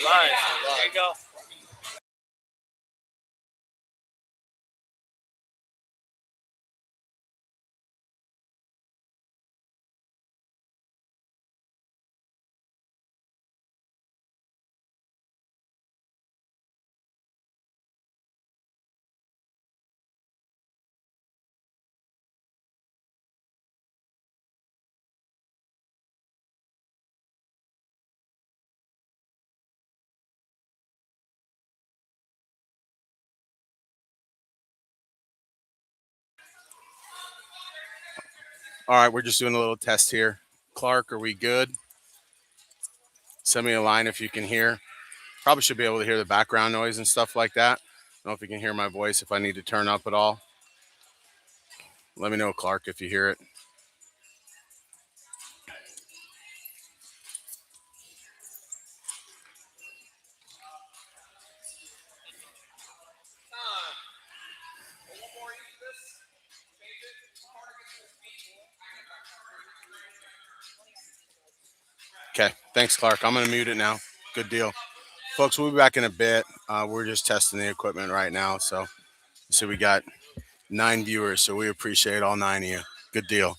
live. There you go. All right, we're just doing a little test here. Clark, are we good? Send me a line if you can hear. Probably should be able to hear the background noise and stuff like that. I don't know if you can hear my voice, if I need to turn up at all. Let me know, Clark, if you hear it. Okay, thanks, Clark. I'm going to mute it now. Good deal. Folks, we'll be back in a bit. We're just testing the equipment right now. So we got 9 viewers, so we appreciate all 9 of you. Good deal.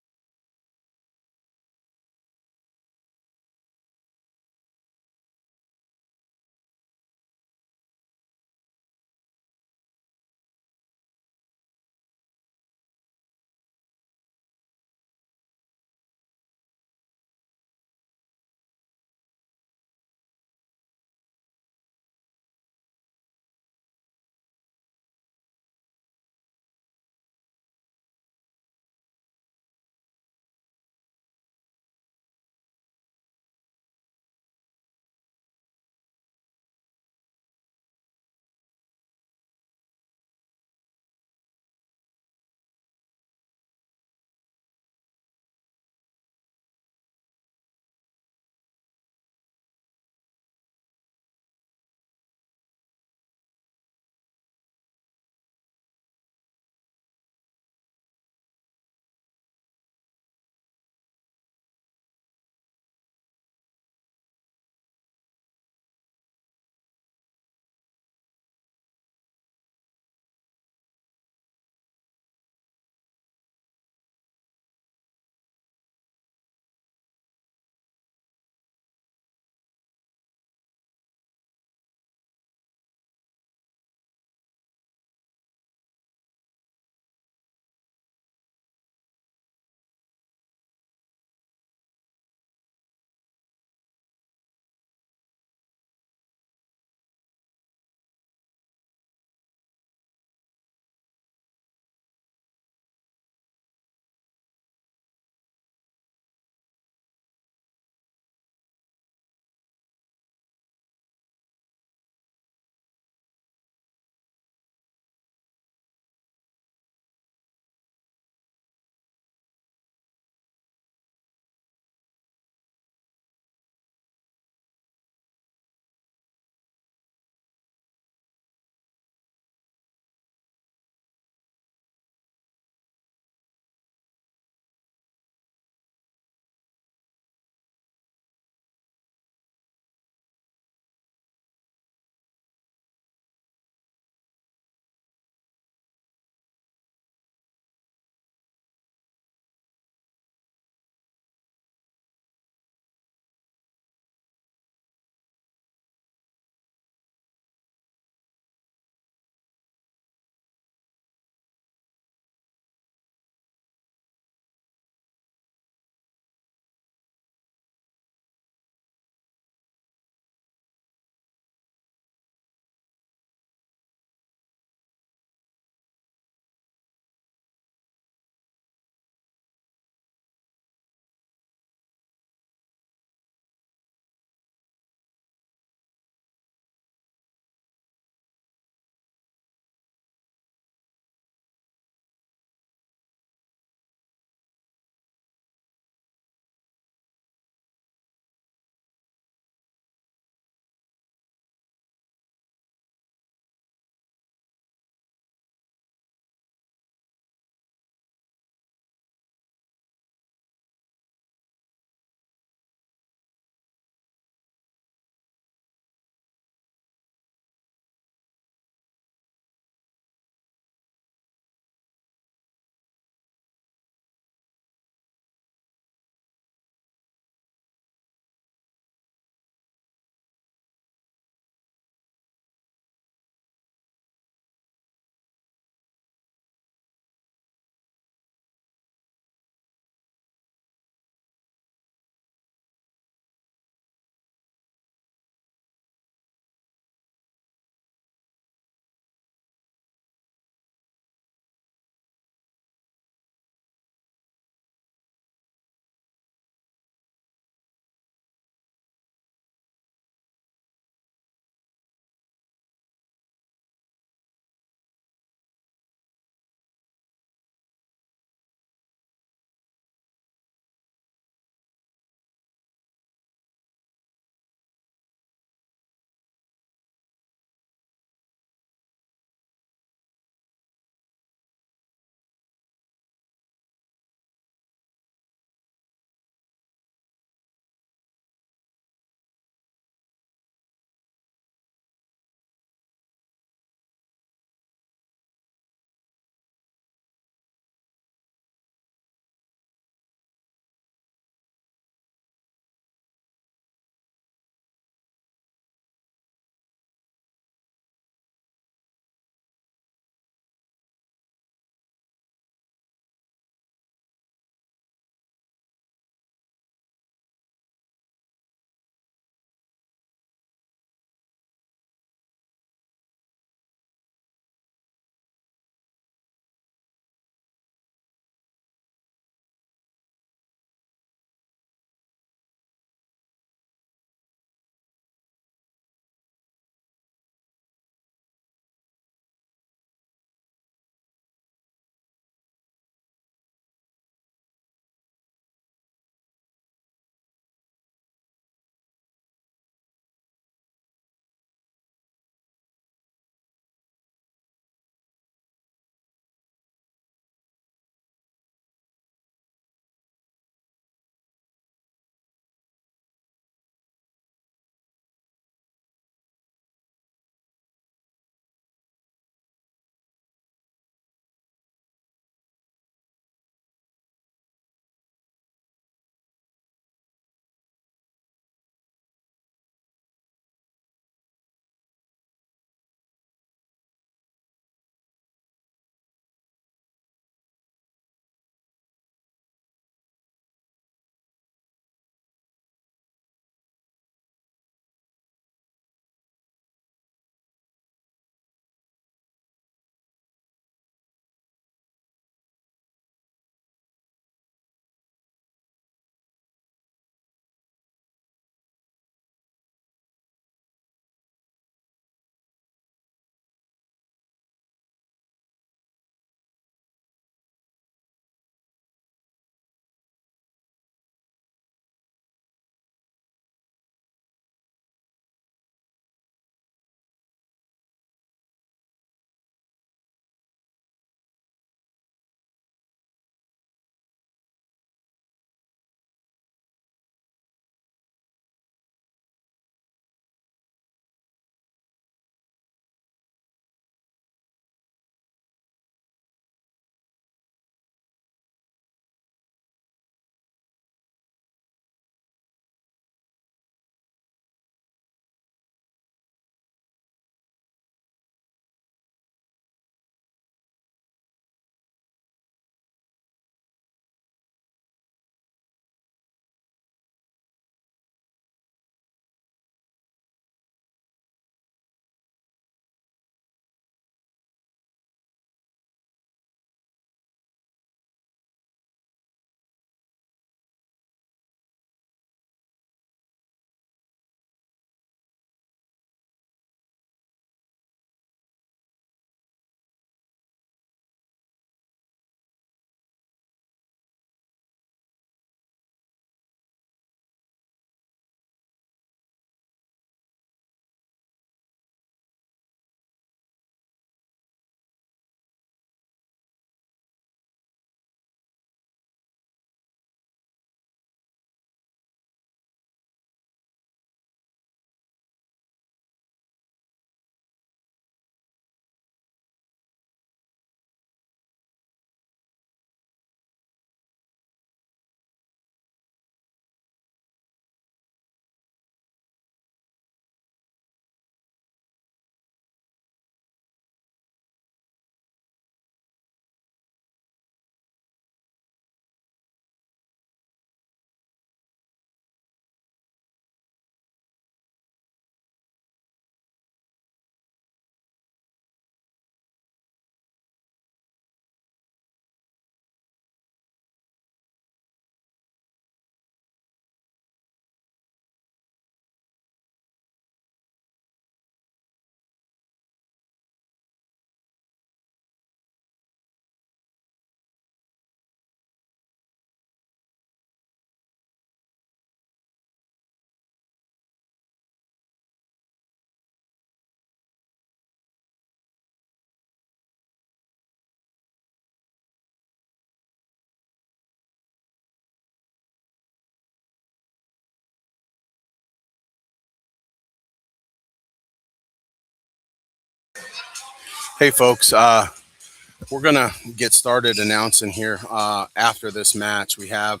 Hey, folks. We're gonna get started announcing here. After this match, we have,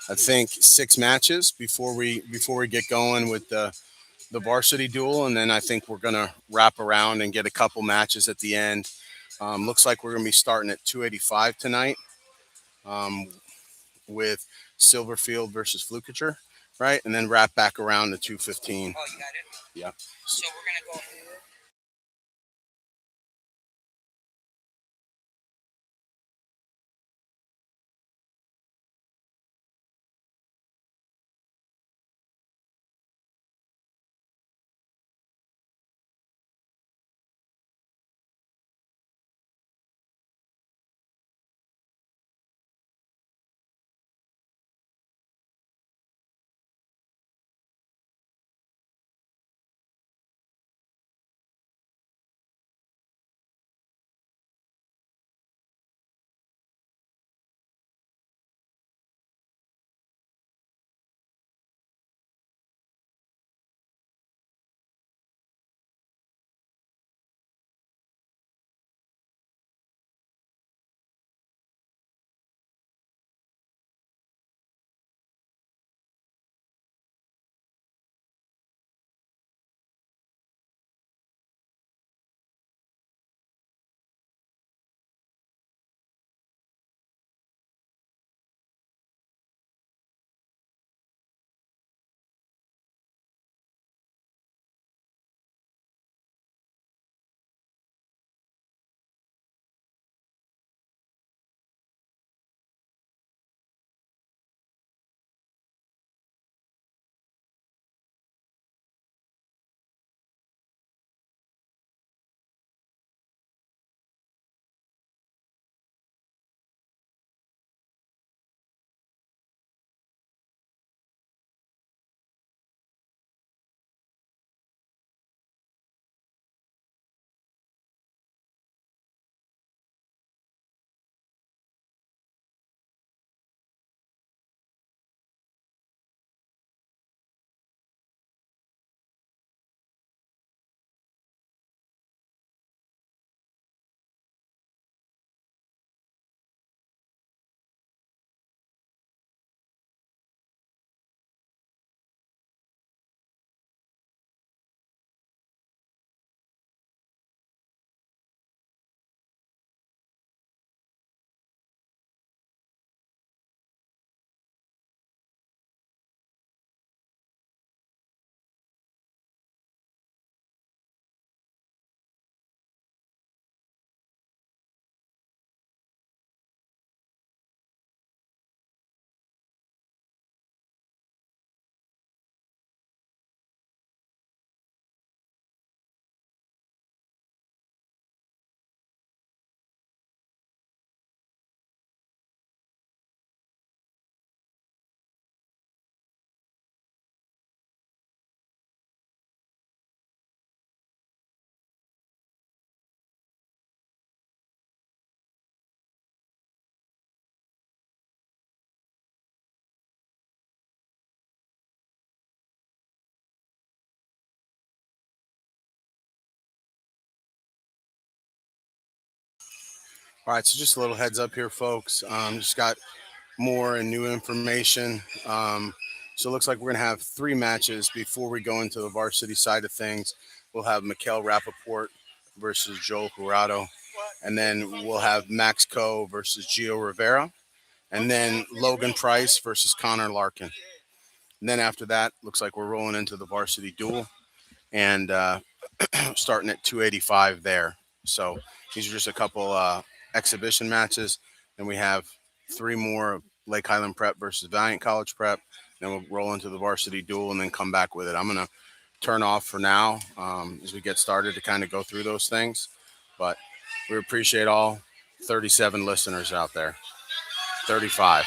I think, 6 matches before we get going with the varsity duel, and then I think we're gonna wrap around and get a couple matches at the end. Looks like we're gonna be starting at 285 tonight, um, with Silverfield versus Flukacher, right, and then wrap back around to 215. Oh, you got it. Yeah. So we're gonna go. All right, so just a little heads up here, folks. Just got more and new information. So it looks like we're going to have 3 matches before we go into the varsity side of things. We'll have Mikael Rappaport versus Joel Jurado, and then we'll have Max Coe versus Gio Rivera, and then Logan Price versus Connor Larkin. And then after that, looks like we're rolling into the varsity duel, and starting at 285 there. So these are just a couple exhibition matches. Then we have 3 more of Lake Highland Prep versus Valiant College Prep. Then we'll roll into the varsity duel and then come back with it. I'm going to turn off for now as we get started to kind of go through those things. But we appreciate all 37 listeners out there. 35.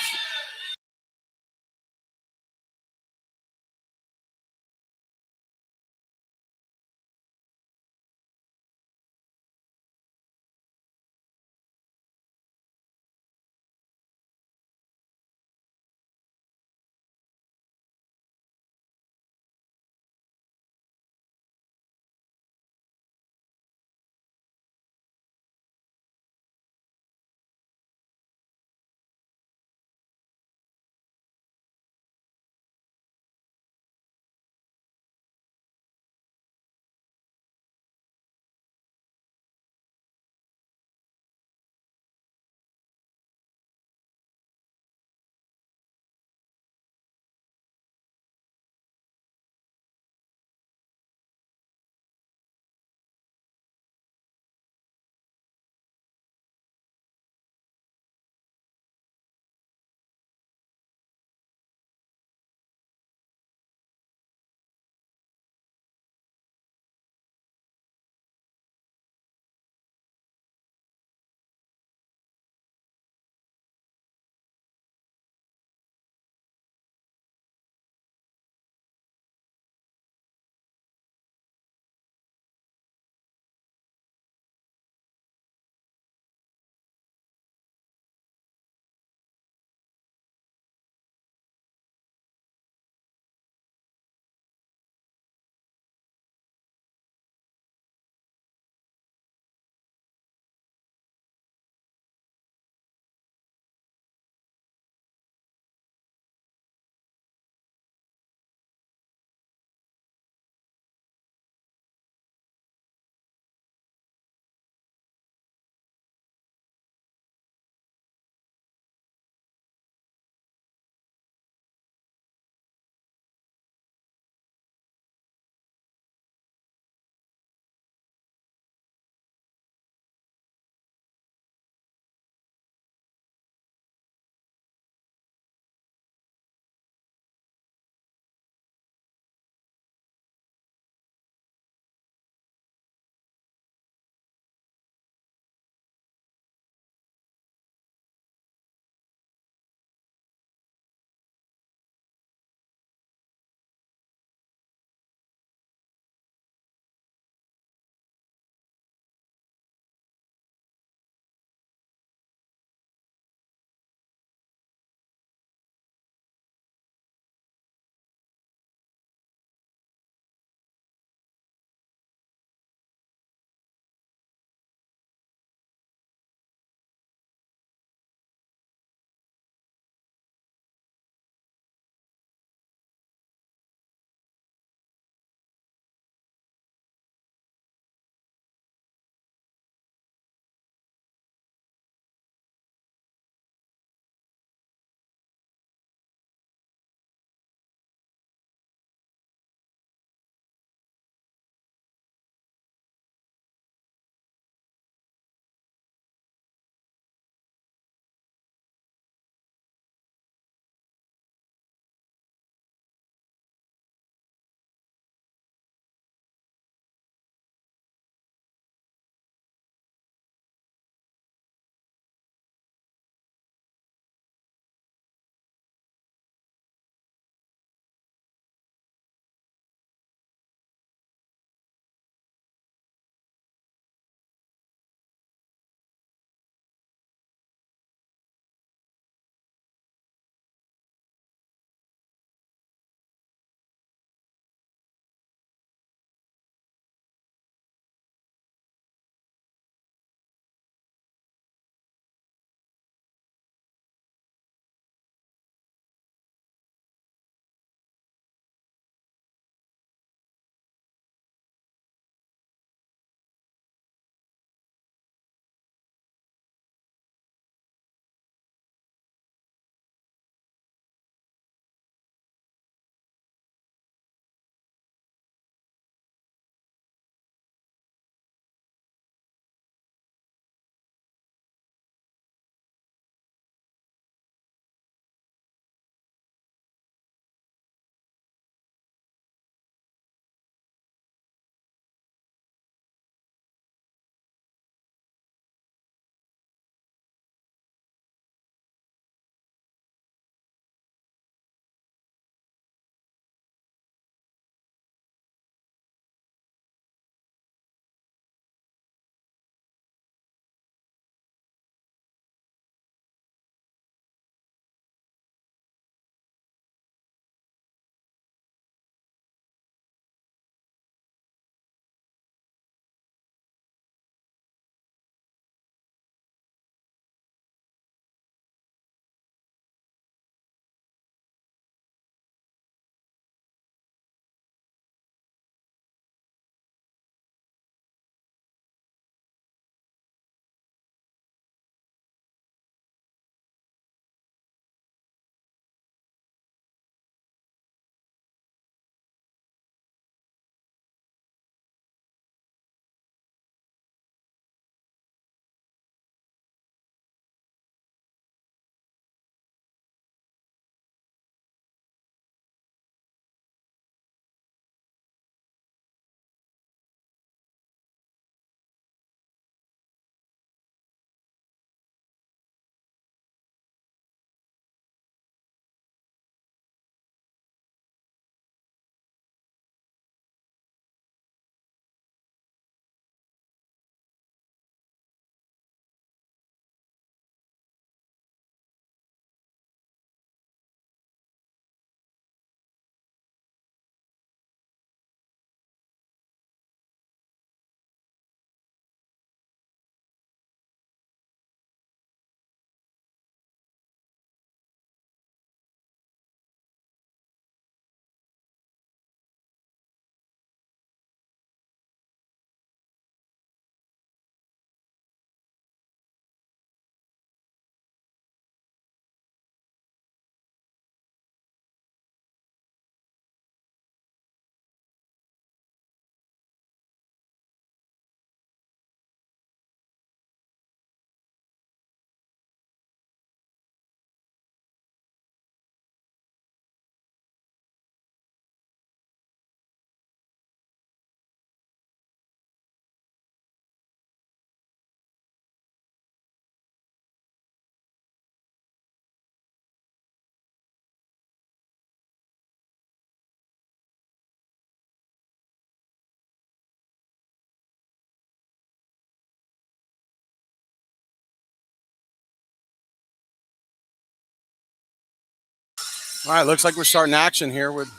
All right, looks like we're starting action here with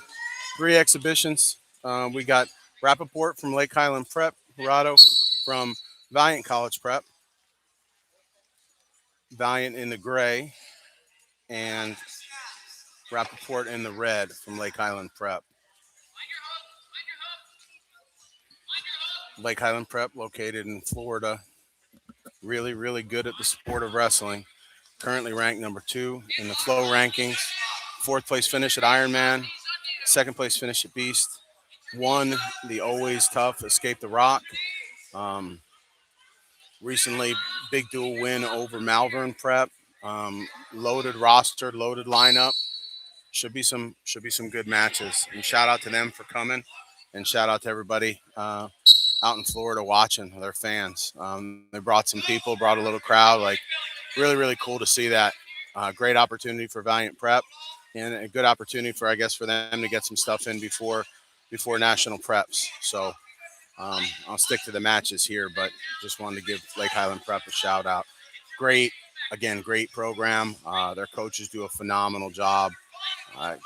three exhibitions. We got Rappaport from Lake Highland Prep, Gerardo from Valiant College Prep, Valiant in the gray, and Rappaport in the red from Lake Highland Prep. Lake Highland Prep, located in Florida, really, really good at the sport of wrestling. Currently ranked number 2 in the Flow rankings. Fourth place finish at Ironman. Second place finish at Beast. Won the always tough Escape the Rock. Um, Recently, big dual win over Malvern Prep. Loaded roster, loaded lineup. Should be some good matches. And shout out to them for coming, and shout out to everybody out in Florida watching. Their fans. They brought some people, brought a little crowd. Like really, really cool to see that. Great opportunity for Valiant Prep, and a good opportunity for, I guess, for them to get some stuff in before national preps. So I'll stick to the matches here, but just wanted to give Lake Highland Prep a shout out. Great, again, great program. Their coaches do a phenomenal job.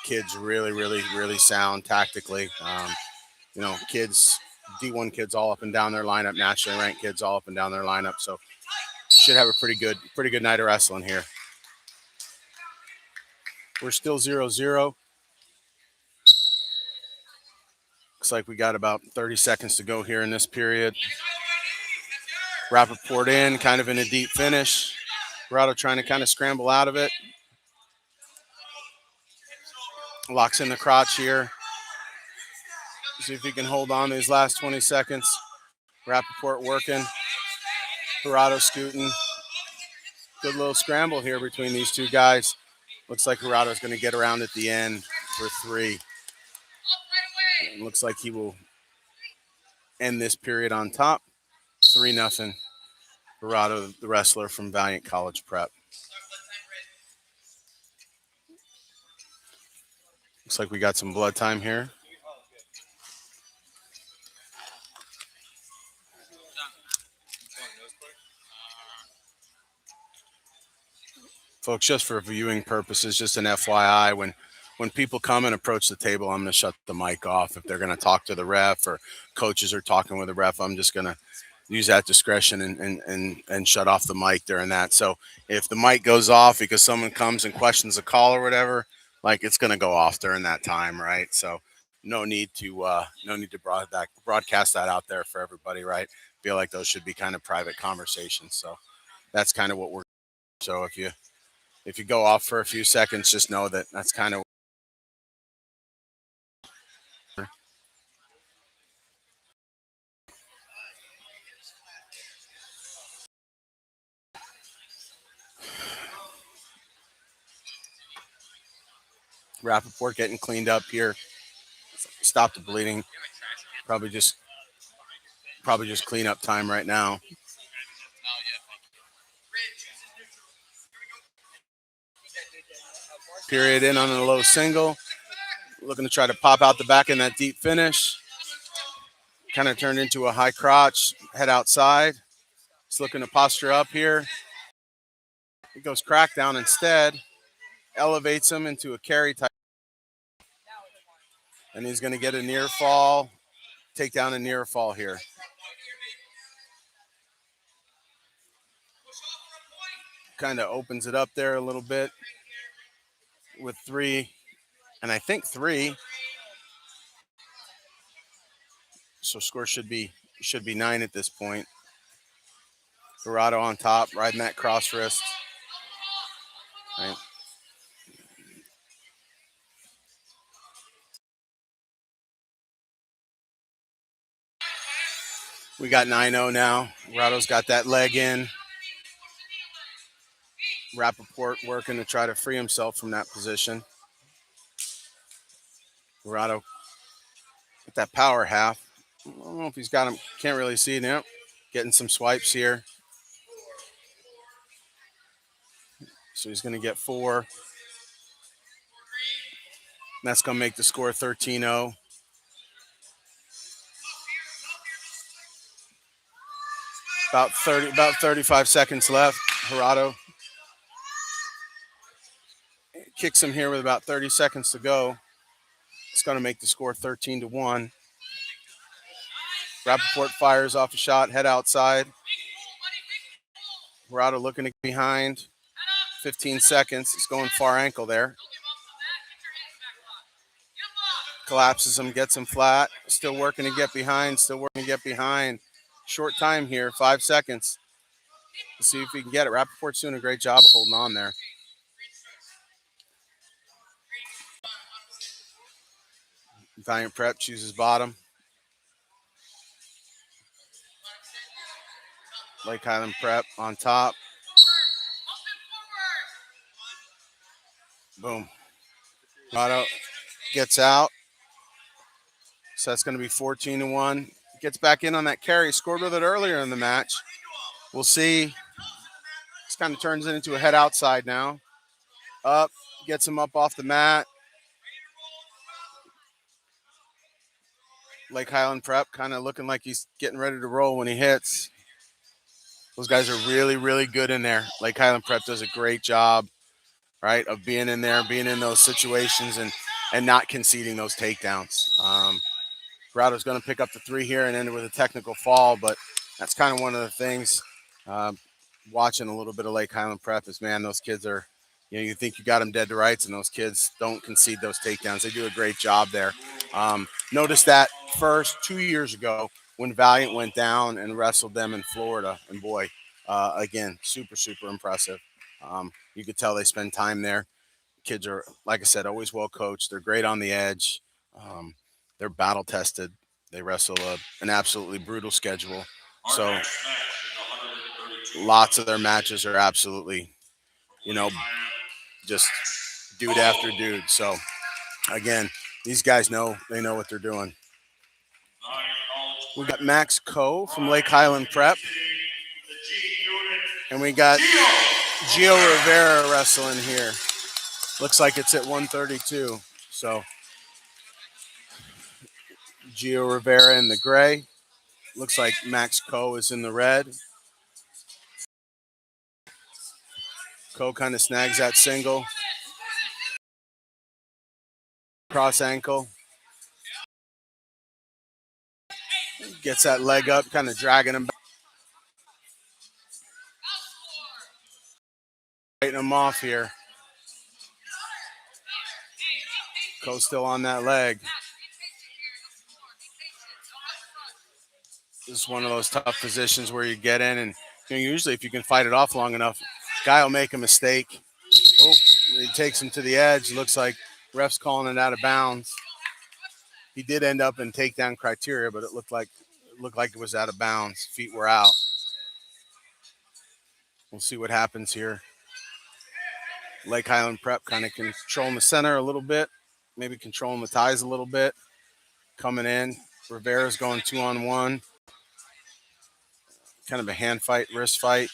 Kids really, really, really sound tactically. Kids, D1 kids all up and down their lineup, nationally ranked kids all up and down their lineup. So should have a pretty good night of wrestling here. We're still 0-0. Looks like we got about 30 seconds to go here in this period. Rappaport in, kind of in a deep finish. Corrado trying to kind of scramble out of it. Locks in the crotch here. See if he can hold on these last 20 seconds. Rappaport working. Corrado scooting. Good little scramble here between these two guys. Looks like Corrado's going to get around at the end for 3. It looks like he will end this period on top. 3-0. Corrado, the wrestler from Valiant College Prep. Looks like we got some blood time here. Folks, just for viewing purposes, just an FYI, when people come and approach the table, I'm going to shut the mic off. If they're going to talk to the ref or coaches are talking with the ref, I'm just going to use that discretion and shut off the mic during that. So if the mic goes off because someone comes and questions a call or whatever, like it's going to go off during that time, right? So no need to broadcast that out there for everybody, right? Feel like those should be kind of private conversations. So that's kind of what we're. So if you go off for a few seconds, just know that that's kind of. Rappaport getting cleaned up here. Stop the bleeding. Probably just clean up time right now. Period in on a low single. Looking to try to pop out the back in that deep finish. Kind of turned into a high crotch, head outside. He's looking to posture up here. He goes crackdown instead. Elevates him into a carry type. And he's going to get a near fall. Take down a near fall here. Kind of opens it up there a little bit with 3. And I think 3. So score should be 9 at this point. Corrado on top, riding that cross wrist. Right. We got 9-0 now. Corrado's got that leg in. Rappaport working to try to free himself from that position. Corrado with that power half. I don't know if he's got him. Can't really see it now. Getting some swipes here. So he's going to get 4. That's going to make the score 13-0. About 35 seconds left. Corrado kicks him here with about 30 seconds to go. It's going to make the score 13-1. Rappaport fires off a shot, head outside. Murata looking to get behind. 15 seconds. It's going far ankle there. Collapses him, gets him flat. Still working to get behind. Short time here, 5 seconds. Let's see if we can get it. Rappaport's doing a great job of holding on there. Valiant Prep chooses bottom. Lake Highland Prep on top. Boom. Murata gets out. So that's going to be 14-1. Gets back in on that carry. Scored with it earlier in the match. We'll see. This kind of turns it into a head outside now. Up. Gets him up off the mat. Lake Highland Prep kind of looking like he's getting ready to roll when he hits. Those guys are really, really good in there. Lake Highland Prep does a great job, right, of being in there, being in those situations and not conceding those takedowns. Murata's going to pick up the 3 here and end it with a technical fall, but that's kind of one of the things watching a little bit of Lake Highland Prep is, man, those kids are, you think you got them dead to rights, and those kids don't concede those takedowns. They do a great job there. Notice that first 2 years ago when Valiant went down and wrestled them in Florida, and boy, again, super, super impressive. You could tell they spend time there. Kids are, like I said, always well coached. They're great on the edge. They're battle tested. They wrestle an absolutely brutal schedule. So lots of their matches are absolutely, just dude after dude. So again, these guys know what they're doing. We got Max Coe from Lake Highland Prep. And we got Gio Rivera wrestling here. Looks like it's at 132. So Gio Rivera in the gray. Looks like Max Coe is in the red. Coe kind of snags that single. Cross ankle. Gets that leg up, kind of dragging him back. Fighting him off here. Coe's still on that leg. This is one of those tough positions where you get in, and usually if you can fight it off long enough, guy will make a mistake. Oh, he takes him to the edge. Looks like ref's calling it out of bounds. He did end up in takedown criteria, but it looked like it was out of bounds. Feet were out. We'll see what happens here. Lake Highland Prep kind of controlling the center a little bit, maybe controlling the ties a little bit. Coming in, Rivera's going 2-on-1. Kind of a hand fight, wrist fight.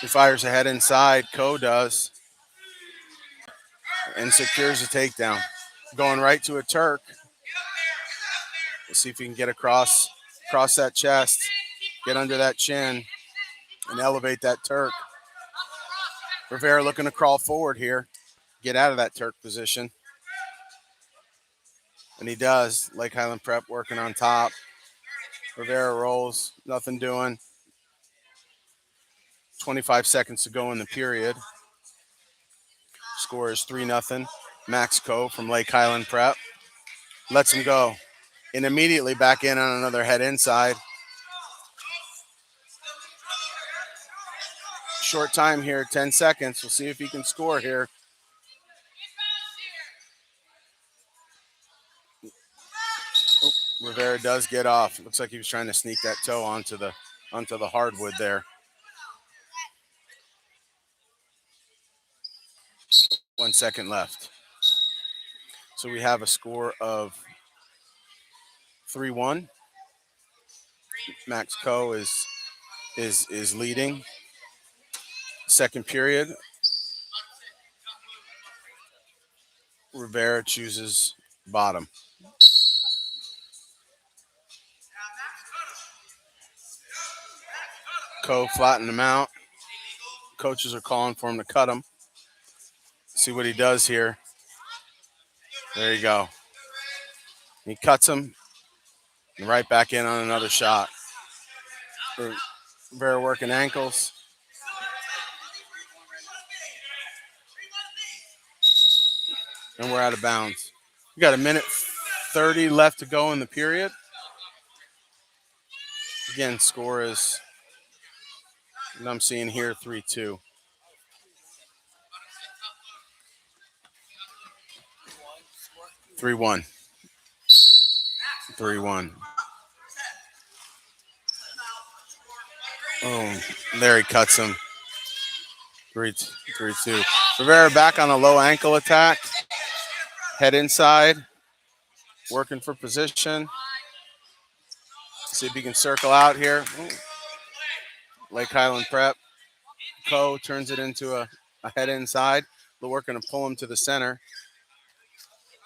He fires ahead inside. Coe does. And secures a takedown. Going right to a Turk. We'll see if he can get across that chest, get under that chin, and elevate that Turk. Rivera looking to crawl forward here, get out of that Turk position. And he does. Lake Highland Prep working on top. Rivera rolls, nothing doing. 25 seconds to go in the period. Score is 3-0. Max Coe from Lake Highland Prep lets him go. And immediately back in on another head inside. Short time here, 10 seconds. We'll see if he can score here. Oh, Rivera does get off. Looks like he was trying to sneak that toe onto the hardwood there. 1 second left. So we have a score of 3-1. Max Coe is leading. Second period. Rivera chooses bottom. Coe flattened him out. Coaches are calling for him to cut him. See what he does here. There you go. He cuts him and right back in on another shot. Rivera working ankles. And we're out of bounds. We got a minute 30 left to go in the period. Again, score is, and I'm seeing here, 3-2. Three-one. 3-1. Oh, there he cuts him. 3-2. Rivera back on a low ankle attack. Head inside. Working for position. See if he can circle out here. Ooh. Lake Highland Prep. Ko turns it into a head inside. They're working to pull him to the center.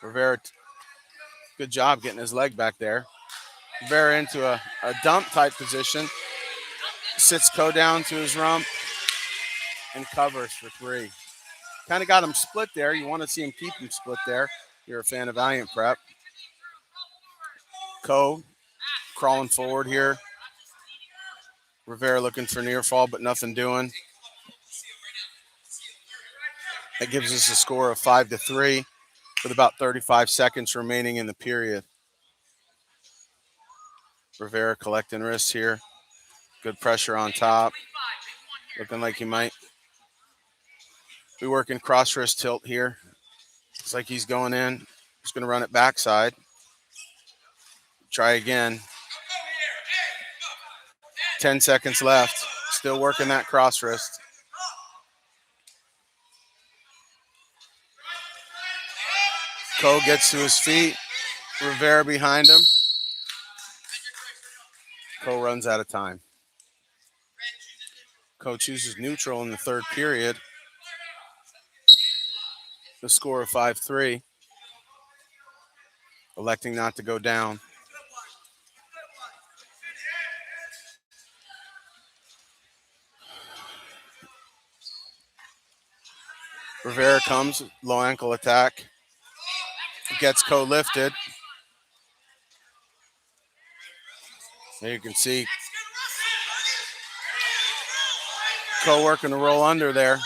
Rivera, good job getting his leg back there. Rivera into a dump type position. Sits Ko down to his rump and covers for 3. Kind of got him split there. You want to see him keep him split there. You're a fan of Valiant Prep. Ko crawling forward here. Rivera looking for near fall, but nothing doing. That gives us a score of 5-3 with about 35 seconds remaining in the period. Rivera collecting wrists here. Good pressure on top. Looking like he might be working cross wrist tilt here. Looks like he's going in. He's going to run it backside. Try again. 10 seconds left. Still working that cross wrist. Ko gets to his feet. Rivera behind him. Ko runs out of time. Ko chooses neutral in the third period. The score of 5-3. Electing not to go down. Rivera comes, low ankle attack. Gets Ko lifted. There you can see Ko working to roll under there.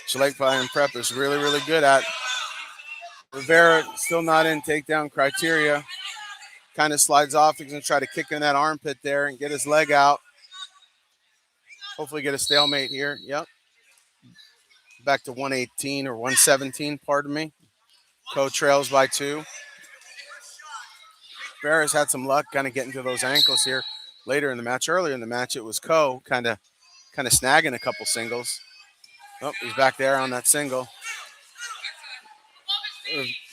So Lake Highland Prep is really, really good at. Rivera still not in takedown criteria. Kind of slides off. He's going to try to kick in that armpit there and get his leg out. Hopefully get a stalemate here. Yep. Back to 118 or 117, pardon me. Ko trails by 2. Rivera's had some luck kind of getting to those ankles here later in the match. Earlier in the match, it was Ko kind of snagging a couple singles. Oh, he's back there on that single.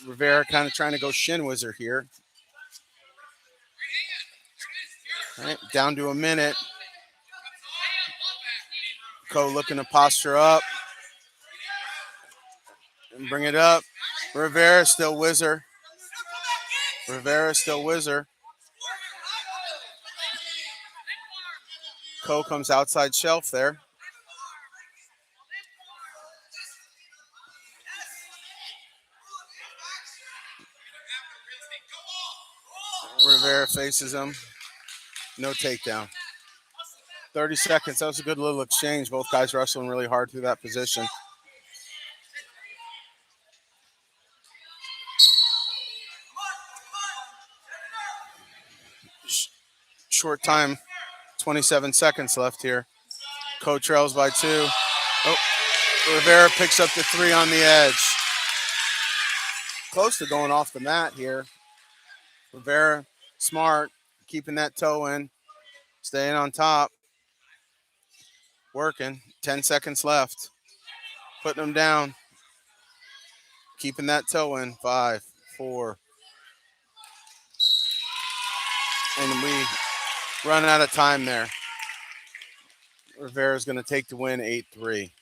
Rivera kind of trying to go shin whizzer here. All right, down to a minute. Ko looking to posture up and bring it up. Rivera still whizzer. Rivera still whizzer. Ko comes outside shelf there. Rivera faces him. No takedown. 30 seconds. That was a good little exchange. Both guys wrestling really hard through that position. Short time. 27 seconds left here. Ko trails by 2. Oh, Rivera picks up the 3 on the edge. Close to going off the mat here. Rivera, smart, keeping that toe in, staying on top, working. 10 seconds left. Putting him down, keeping that toe in. 5, 4. And we run out of time there. Rivera's going to take the win 8-3.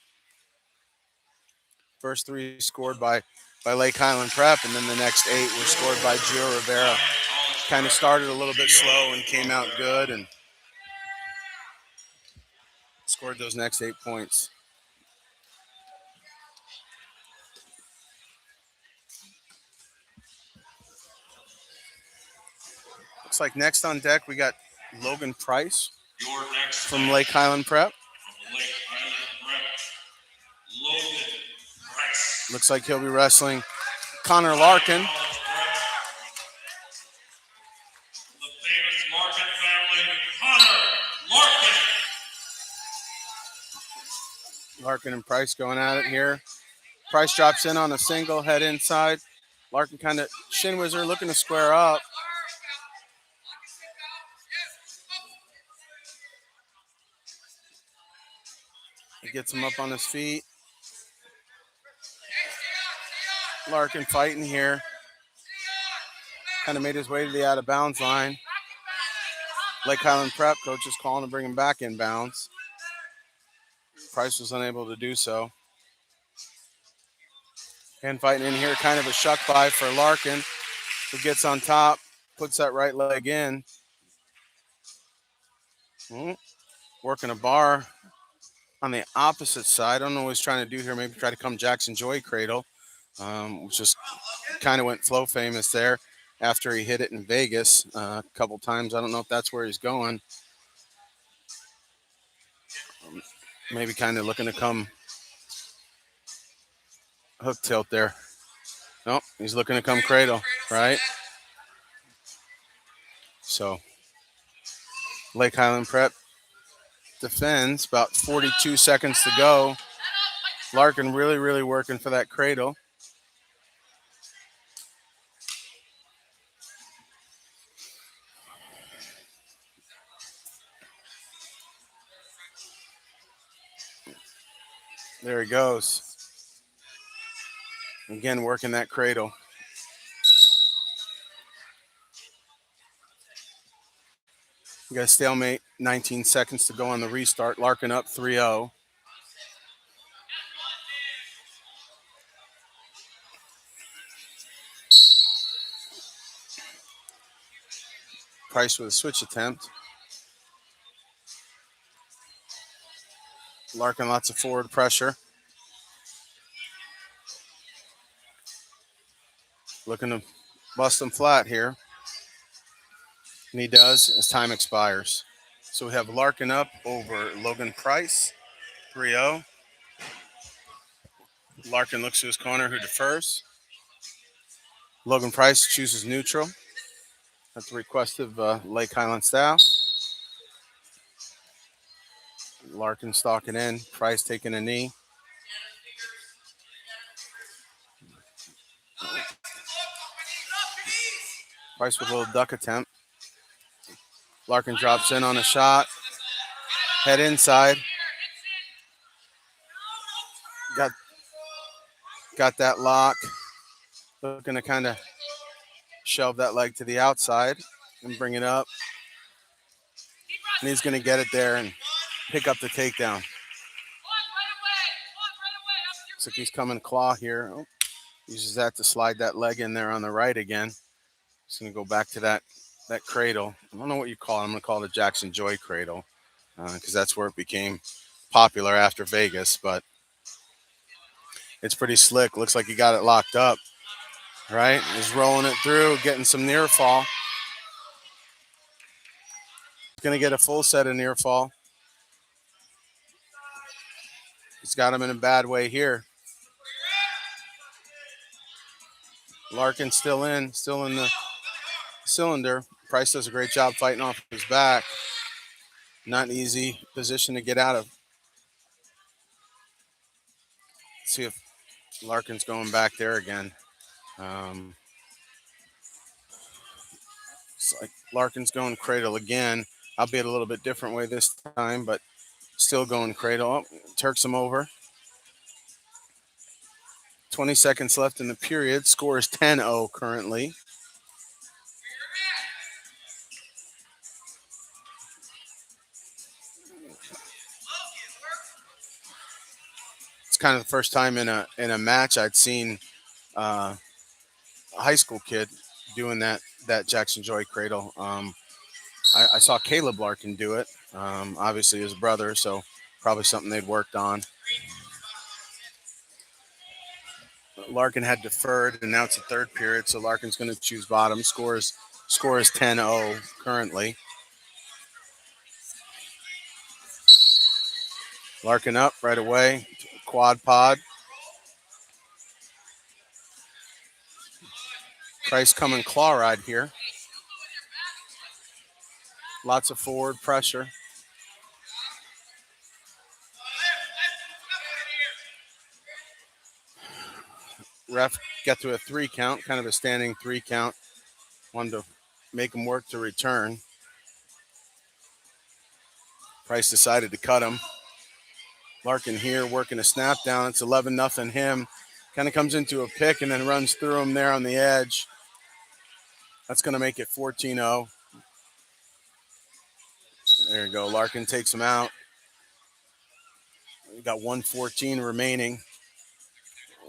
First 3 scored by Lake Highland Prep, and then the next 8 were scored by Gio Rivera. Kind of started a little bit slow and came out good and scored those next 8 points. Looks like next on deck we got Logan Price from Lake Highland Prep. Looks like he'll be wrestling Connor Larkin. Larkin and Price going at it here. Price drops in on a single, head inside. Larkin kind of shin whizzer, looking to square up. He gets him up on his feet. Larkin fighting here. Kind of made his way to the out of bounds line. Lake Highland Prep coach is calling to bring him back in bounds. Price was unable to do so. And fighting in here, kind of a shuck by for Larkin, who gets on top, puts that right leg in. Working a bar on the opposite side. I don't know what he's trying to do here. Maybe try to come Jackson Joy cradle, which just kind of went flow famous there after he hit it in Vegas a couple times. I don't know if that's where he's going. Maybe kind of looking to come hook tilt there. Nope, he's looking to come cradle, right? So Lake Highland Prep defends, about 42 seconds to go. Larkin really working for that cradle. There he goes. Again, working that cradle. We got a stalemate, 19 seconds to go on the restart. Larkin up 3-0. Price with a switch attempt. Larkin lots of forward pressure. Looking to bust him flat here. And he does as time expires. So we have Larkin up over Logan Price, 3-0. Larkin looks to his corner, who defers. Logan Price chooses neutral at the request of Lake Highland staff. Larkin stalking in, Price taking a knee. Price with a little duck attempt. Larkin drops in on a shot. Head inside. Got that lock. Looking to kind of shove that leg to the outside and bring it up. And he's going to get it there and pick up the takedown. Looks like he's coming claw here. Oh, uses that to slide that leg in there on the right again. He's going to go back to that cradle. I don't know what you call it. I'm going to call it a Jackson Joy cradle because that's where it became popular after Vegas. But it's pretty slick. Looks like he got it locked up, right? He's rolling it through, getting some near fall. Going to get a full set of near fall. He's got him in a bad way here. Larkin still in the cylinder. Price does a great job fighting off his back. Not an easy position to get out of. Let's see if Larkin's going back there again. It's like Larkin's going cradle again, albeit a little bit different way this time, but still going cradle. Oh, Turks him over. 20 seconds left in the period. Score is 10-0 currently. It's kind of the first time in a match I'd seen a high school kid doing that Jackson Joy cradle. I saw Caleb Larkin do it. Obviously his brother, so probably something they'd worked on. Larkin had deferred, and now it's the third period, so Larkin's going to choose bottom. Score is Score is 10-0 currently. Larkin up right away. Quad pod. Price coming claw ride here. Lots of forward pressure. Ref got to a 3 count, kind of a standing 3 count. Wanted to make him work to return. Price decided to cut him. Larkin here working a snap down. It's 11-0 him. Kind of comes into a pick and then runs through him there on the edge. That's going to make it 14-0. There you go. Larkin takes him out. We got 1:14 remaining.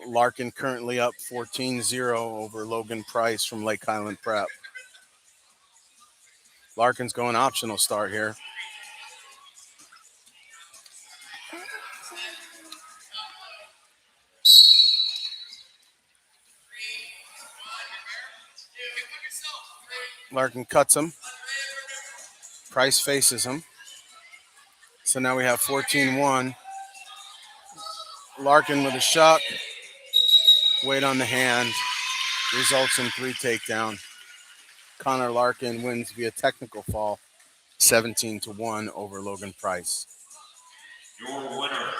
Larkin currently up 14-0 over Logan Price from Lake Highland Prep. Larkin's going optional start here. Larkin cuts him. Price faces him. So now we have 14-1. Larkin with a shot. Weight on the hand. Results in 3 takedown. Connor Larkin wins via technical fall, 17-1 over Logan Price. Your winner,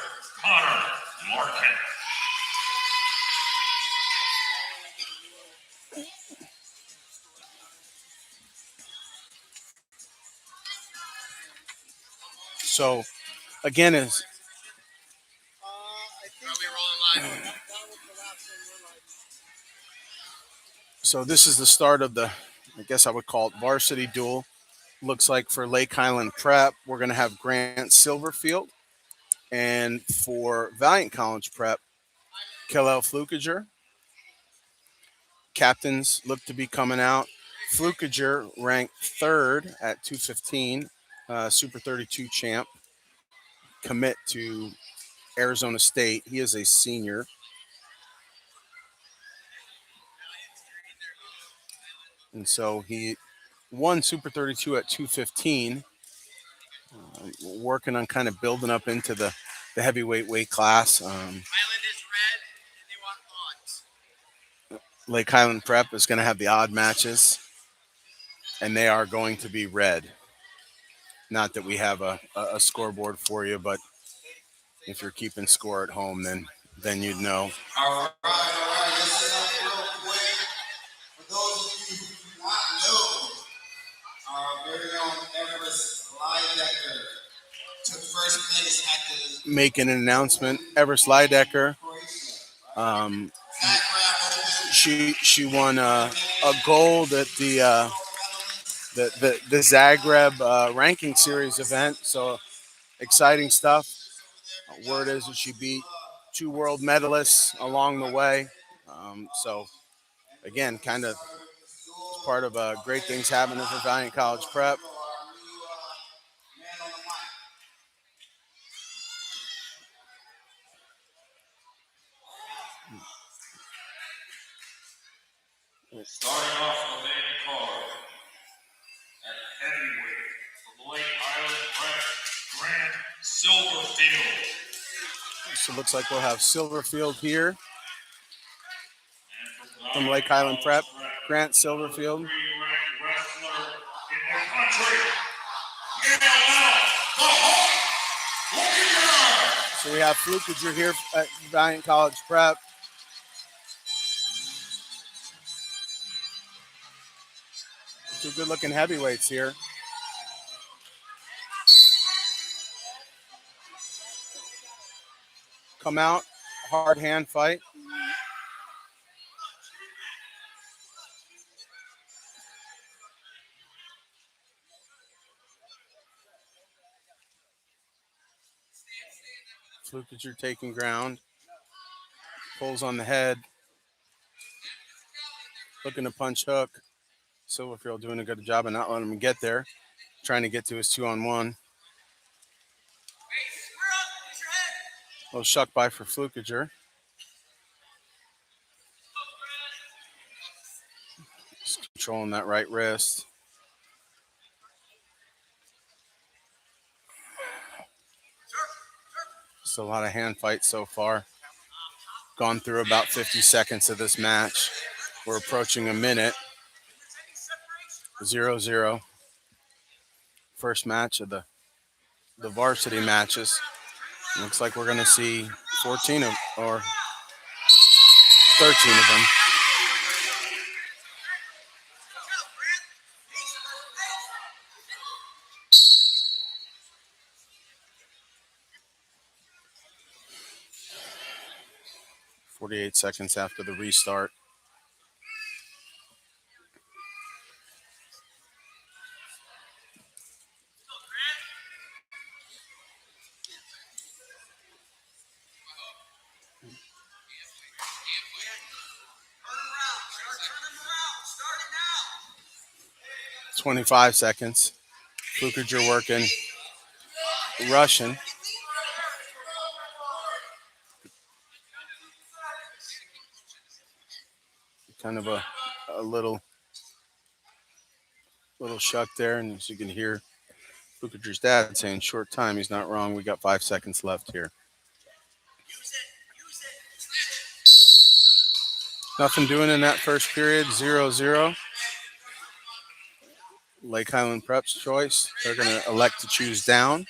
Connor Larkin. So, again, is so this is the start of the, I guess I would call it varsity duel. Looks like for Lake Highland Prep, we're going to have Grant Silverfield. And for Valiant College Prep, Kellel Flukiger. Captains look to be coming out. Flukiger ranked 3rd at 215, Super 32 champ. Commit to Arizona State. He is a senior. And so he won Super 32 at 215. Working on kind of building up into the heavyweight weight class. Lake Highland Prep is going to have the odd matches, and they are going to be red. Not that we have a scoreboard for you, but if you're keeping score at home, then you'd know. All right. Listen up real quick. For those of you who do not know, our very own Everest Lidecker took first place at the making an announcement. Everest Lidecker. She won a gold at the Zagreb ranking series event. So exciting stuff. Word is that she beat 2 world medalists along the way. So again, kind of part of great things happening for Valiant College Prep. Starting off the main card at heavyweight from Lake Highland Prep, Grant Silverfield. So it looks like we'll have Silverfield here from Lake Highland Prep. Grant Silverfield. So we have Flukiger here at Valiant College Prep. Two good-looking heavyweights here. Come out, hard hand fight. Flukiger taking ground. Pulls on the head. Looking to punch hook. Silverfield doing a good job of not letting him get there. Trying to get to his 2-on-1. Little shuck by for Flukiger. Controlling that right wrist. Just a lot of hand fights so far. Gone through about 50 seconds of this match. We're approaching a minute. 0-0. First match of the varsity matches. Looks like we're going to see 14 of, or 13 of them. "48 seconds after the restart. "... 25 seconds. Flukiger working, Russian. Kind of a little shuck there, and as you can hear Flukiger's dad saying, short time, he's not wrong. We got 5 seconds left here. Nothing doing in that first period, 0-0. Lake Highland Prep's choice. They're going to elect to choose down.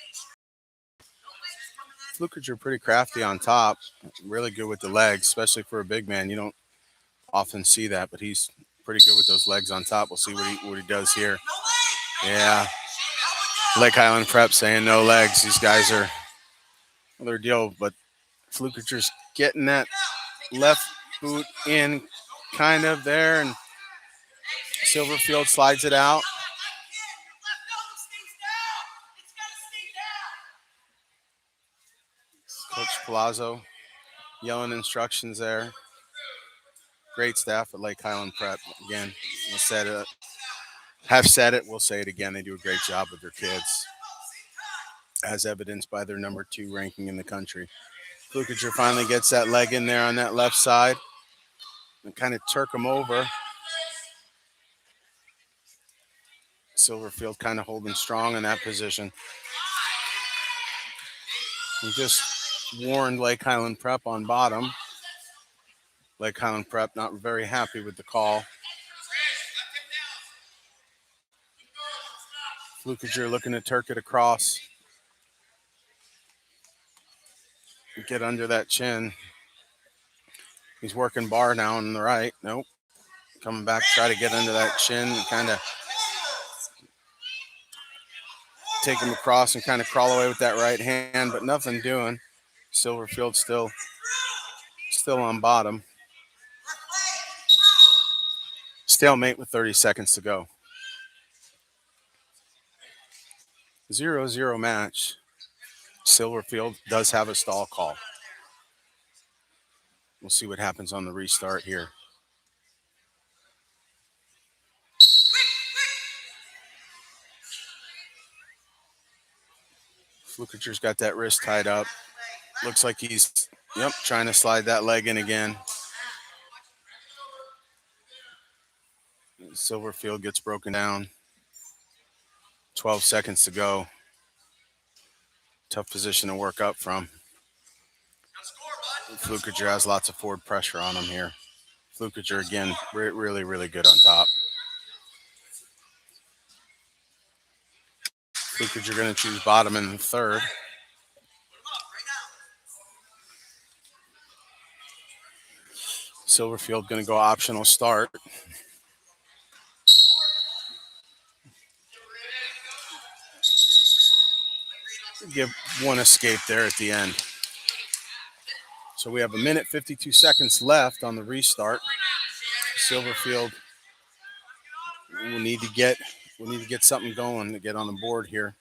Flukiger pretty crafty on top. Really good with the legs, especially for a big man. You don't often see that, but he's pretty good with those legs on top. We'll see what he does here. Yeah. Lake Highland Prep saying no legs. These guys are their deal, but Flukiger's getting that left boot in kind of there, and Silverfield slides it out. Coach Palazzo yelling instructions there. Great staff at Lake Highland Prep. Again, we'll said it, have said it, we'll say it again. They do a great job with their kids, as evidenced by their number 2 ranking in the country. Flukiger finally gets that leg in there on that left side and kind of turk him over. Silverfield kind of holding strong in that position. He just warned Lake Highland Prep on bottom. Lake Highland Prep not very happy with the call. Flukiger looking to turk it across. Get under that chin. He's working bar now on the right. Nope. Coming back, try to get under that chin and kind of take him across and kind of crawl away with that right hand, but nothing doing. Silverfield still on bottom. Stalemate with 30 seconds to go. 0-0 match. Silverfield does have a stall call. We'll see what happens on the restart here. Flukiger's got that wrist tied up. Looks like he's, trying to slide that leg in again. Silverfield gets broken down. 12 seconds to go. Tough position to work up from. Flukiger has lots of forward pressure on him here. Flukiger, again, really, really good on top. Flukiger going to choose bottom in the third. Silverfield going to go optional start. Give one escape there at the end. So we have 1 minute 52 seconds left on the restart. Silverfield will need to get something going to get on the board here.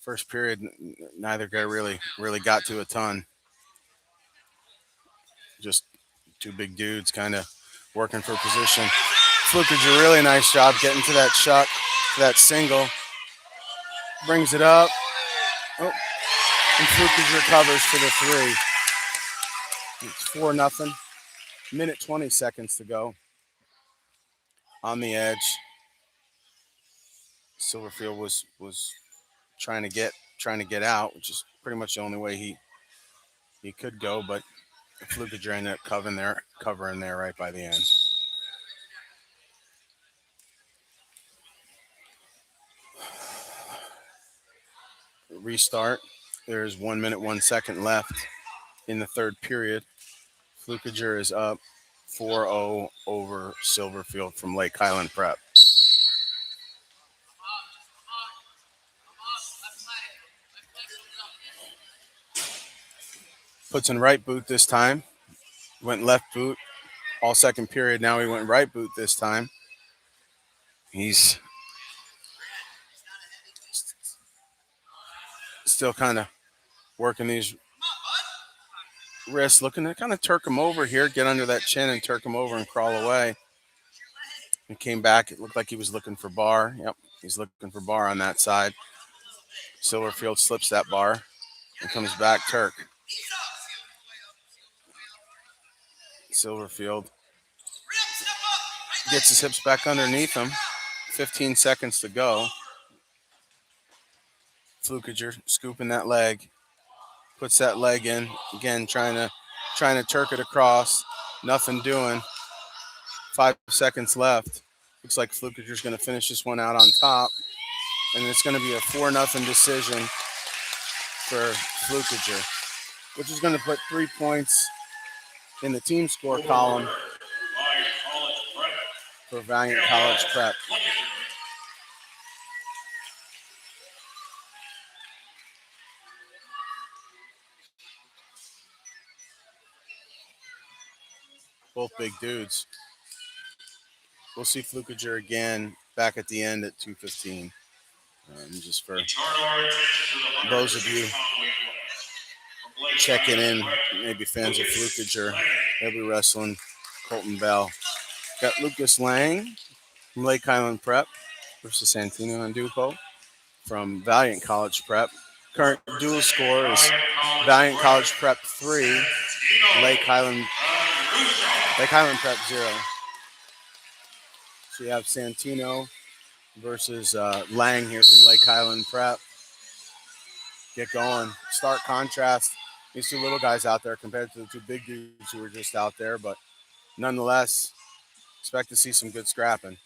First period, neither guy really got to a ton. Just 2 big dudes kind of working for position. Flukiger, really nice job getting to that shot, that single. Brings it up. Oh, and Flukiger recovers for the 3. It's 4-0. 1 minute 20 seconds to go. on the edge. Silverfield was trying to get out, which is pretty much the only way he could go, but Flukiger ended up covering there right by the end. Restart. There's 1 minute, 1 second left in the third period. Flukiger is up 4-0 over Silverfield from Lake Highland Prep. Puts in right boot this time. Went left boot all second period. Now he went right boot this time. He's still kind of working these wrists, looking to kind of turk him over here, get under that chin and turk him over and crawl away. He came back. It looked like he was looking for bar. Yep, he's looking for bar on that side. Silverfield slips that bar and comes back Turk. Silverfield gets his hips back underneath him. 15 seconds to go. Flukiger scooping that leg. Puts that leg in. Again, trying to Turk it across. Nothing doing. 5 seconds left. Looks like Flukiger's going to finish this one out on top. And it's going to be a 4-0 decision for Flukiger, which is going to put 3 points in the team score column for Valiant College Prep. Both big dudes. We'll see Flukiger again back at the end at 2:15. Just for those of you checking in, maybe fans of Flukiger, they'll be wrestling Colton Bell. Got Lucas Lang from Lake Highland Prep versus Santino and Dupo from Valiant College Prep. Current dual score is Valiant College Prep 3, Lake Highland Prep 0. So you have Santino versus Lang here from Lake Highland Prep. Get going. Stark contrast. These two little guys out there compared to the two big dudes who were just out there, but nonetheless, expect to see some good scrapping.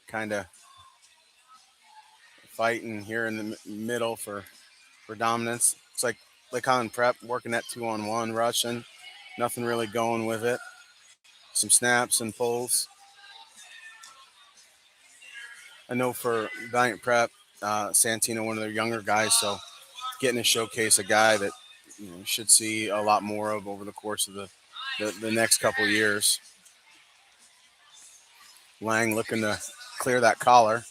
Kind of fighting here in the middle for dominance. It's like Lake Highland Prep working that 2-on-1, rushing. Nothing really going with it. Some snaps and pulls. I know for Valiant Prep, Santino, one of their younger guys, so getting to showcase a guy that should see a lot more of over the course of the next couple of years. Lang looking to clear that collar.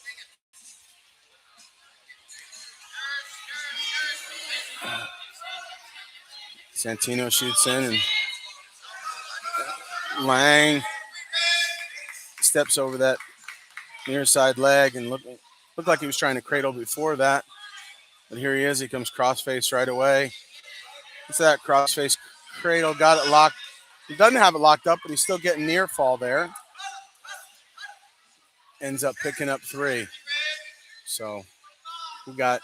Santino shoots in, and Lang steps over that near side leg and looked like he was trying to cradle before that. But here he is. He comes crossface right away. It's that crossface cradle. Got it locked. He doesn't have it locked up, but he's still getting near fall there. Ends up picking up 3. So we got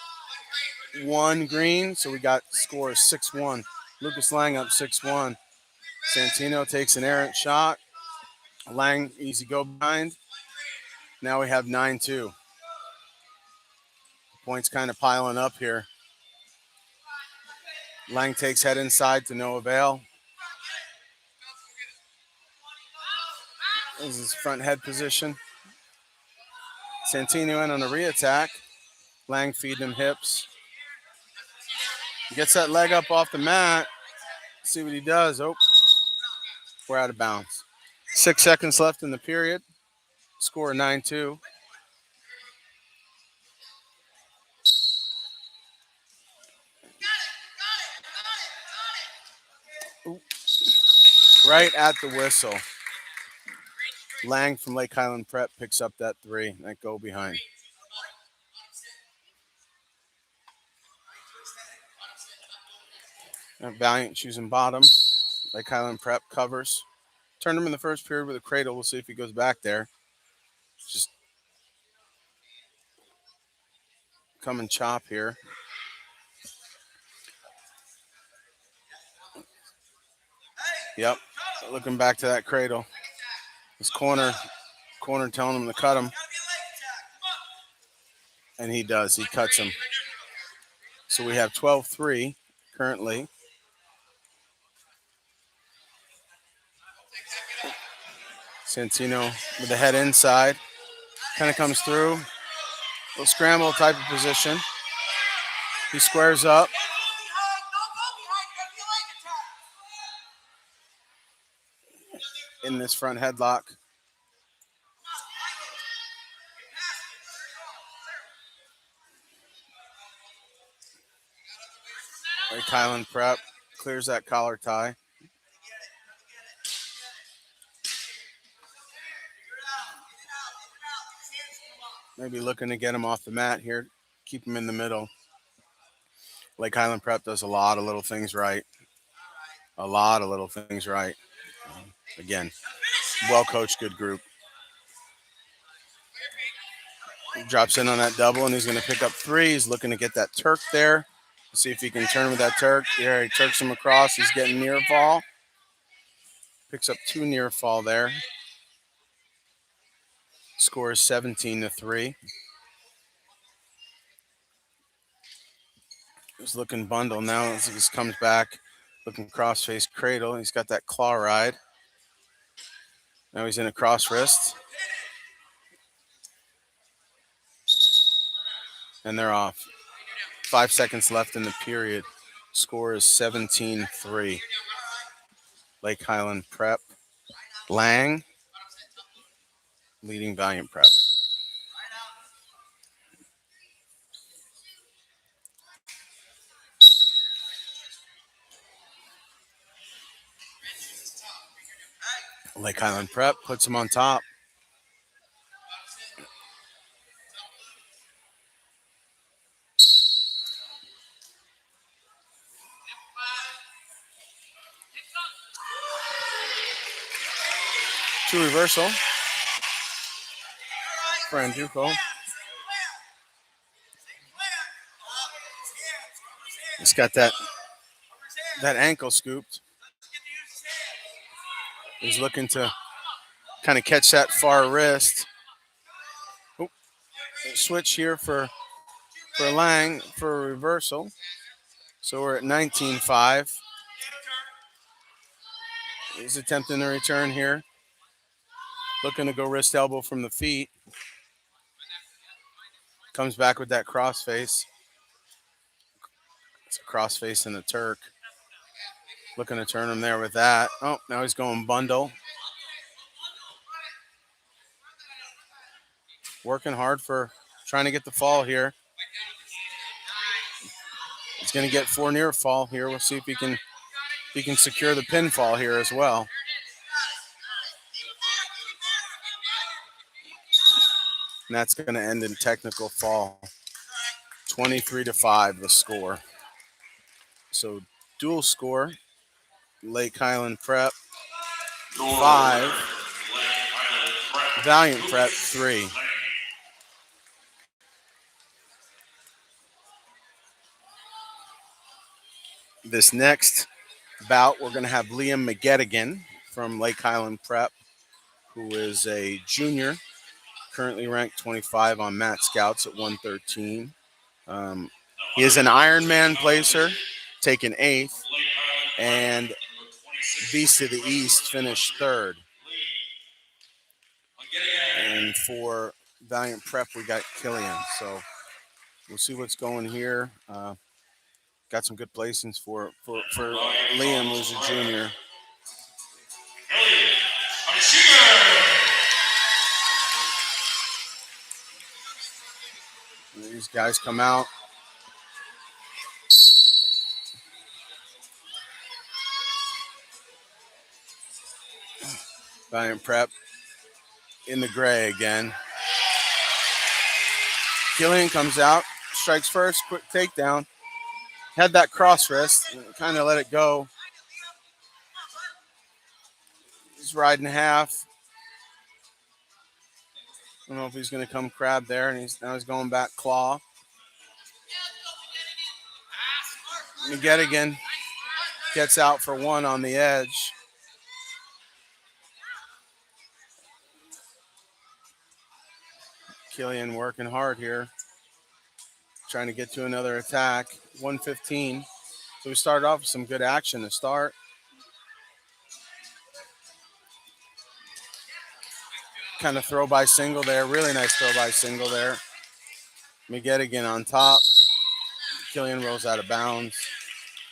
1 green. So we got score 6-1. Lucas Lang up 6-1. Santino takes an errant shot. Lang easy go behind. Now we have 9-2. Points kind of piling up here. Lang takes head inside to no avail. This is his front head position. Santino in on a re-attack. Lang feeding him hips. Gets that leg up off the mat. See what he does. Oh, we're out of bounds. 6 seconds left in the period. Score 9-2. Ooh. Right at the whistle. Lang from Lake Highland Prep picks up that 3. That go behind. Valiant choosing bottom. Lake Highland Prep covers. Turned him in the first period with a cradle. We'll see if he goes back there. Just come and chop here. Yep. Looking back to that cradle. His corner telling him to cut him. And he does. He cuts him. So we have 12-3 currently. Santino with the head inside. Kind of comes through. A little scramble type of position. He squares up. In this front headlock. Like Highland Prep clears that collar tie. Maybe looking to get him off the mat here. Keep him in the middle. Like Highland Prep does a lot of little things right. A lot of little things right. Again, well-coached, good group. Drops in on that double, and he's going to pick up 3. He's looking to get that Turk there. See if he can turn with that Turk. There, he Turks him across. He's getting near fall. Picks up 2 near fall there. Score is 17-3. He's looking bundle now as he comes back. Looking cross-face cradle. He's got that claw ride. Now he's in a cross wrist. And they're off. 5 seconds left in the period. Score is 17-3. Lake Highland Prep. Lang leading Valiant Prep. Lake Highland Prep puts him on top. To reversal for Andruko. He's got that ankle scooped. He's looking to kind of catch that far wrist. Oop. Switch here for Lang for a reversal. So we're at 19-5. He's attempting the return here. Looking to go wrist elbow from the feet. Comes back with that crossface. It's a crossface and a Turk. Looking to turn him there with that. Oh, now he's going bundle. Working hard for trying to get the fall here. He's going to get 4 near fall here. We'll see if he can secure the pinfall here as well. And that's going to end in technical fall. 23-5 the score. So dual score. Lake Highland Prep 5. Valiant Prep 3. This next bout, we're going to have Liam McGettigan from Lake Highland Prep, who is a junior, currently ranked 25 on Mat Scouts at 113. He is an Ironman placer, taken 8th, and Beast of the East finished 3rd. And for Valiant Prep, we got Killian. So we'll see what's going here. Got some good placings for Liam, who's a junior. These guys come out. Valiant Prep in the gray again. Killian comes out, strikes first, quick takedown. Had that cross wrist, kind of let it go. He's riding half. I don't know if he's going to come crab there, and he's going back claw. McGettigan gets out for one on the edge. Killian working hard here, trying to get to another attack. 115. So we started off with some good action to start. Kind of throw by single there. Really nice throw by single there. McGettigan on top. Killian rolls out of bounds.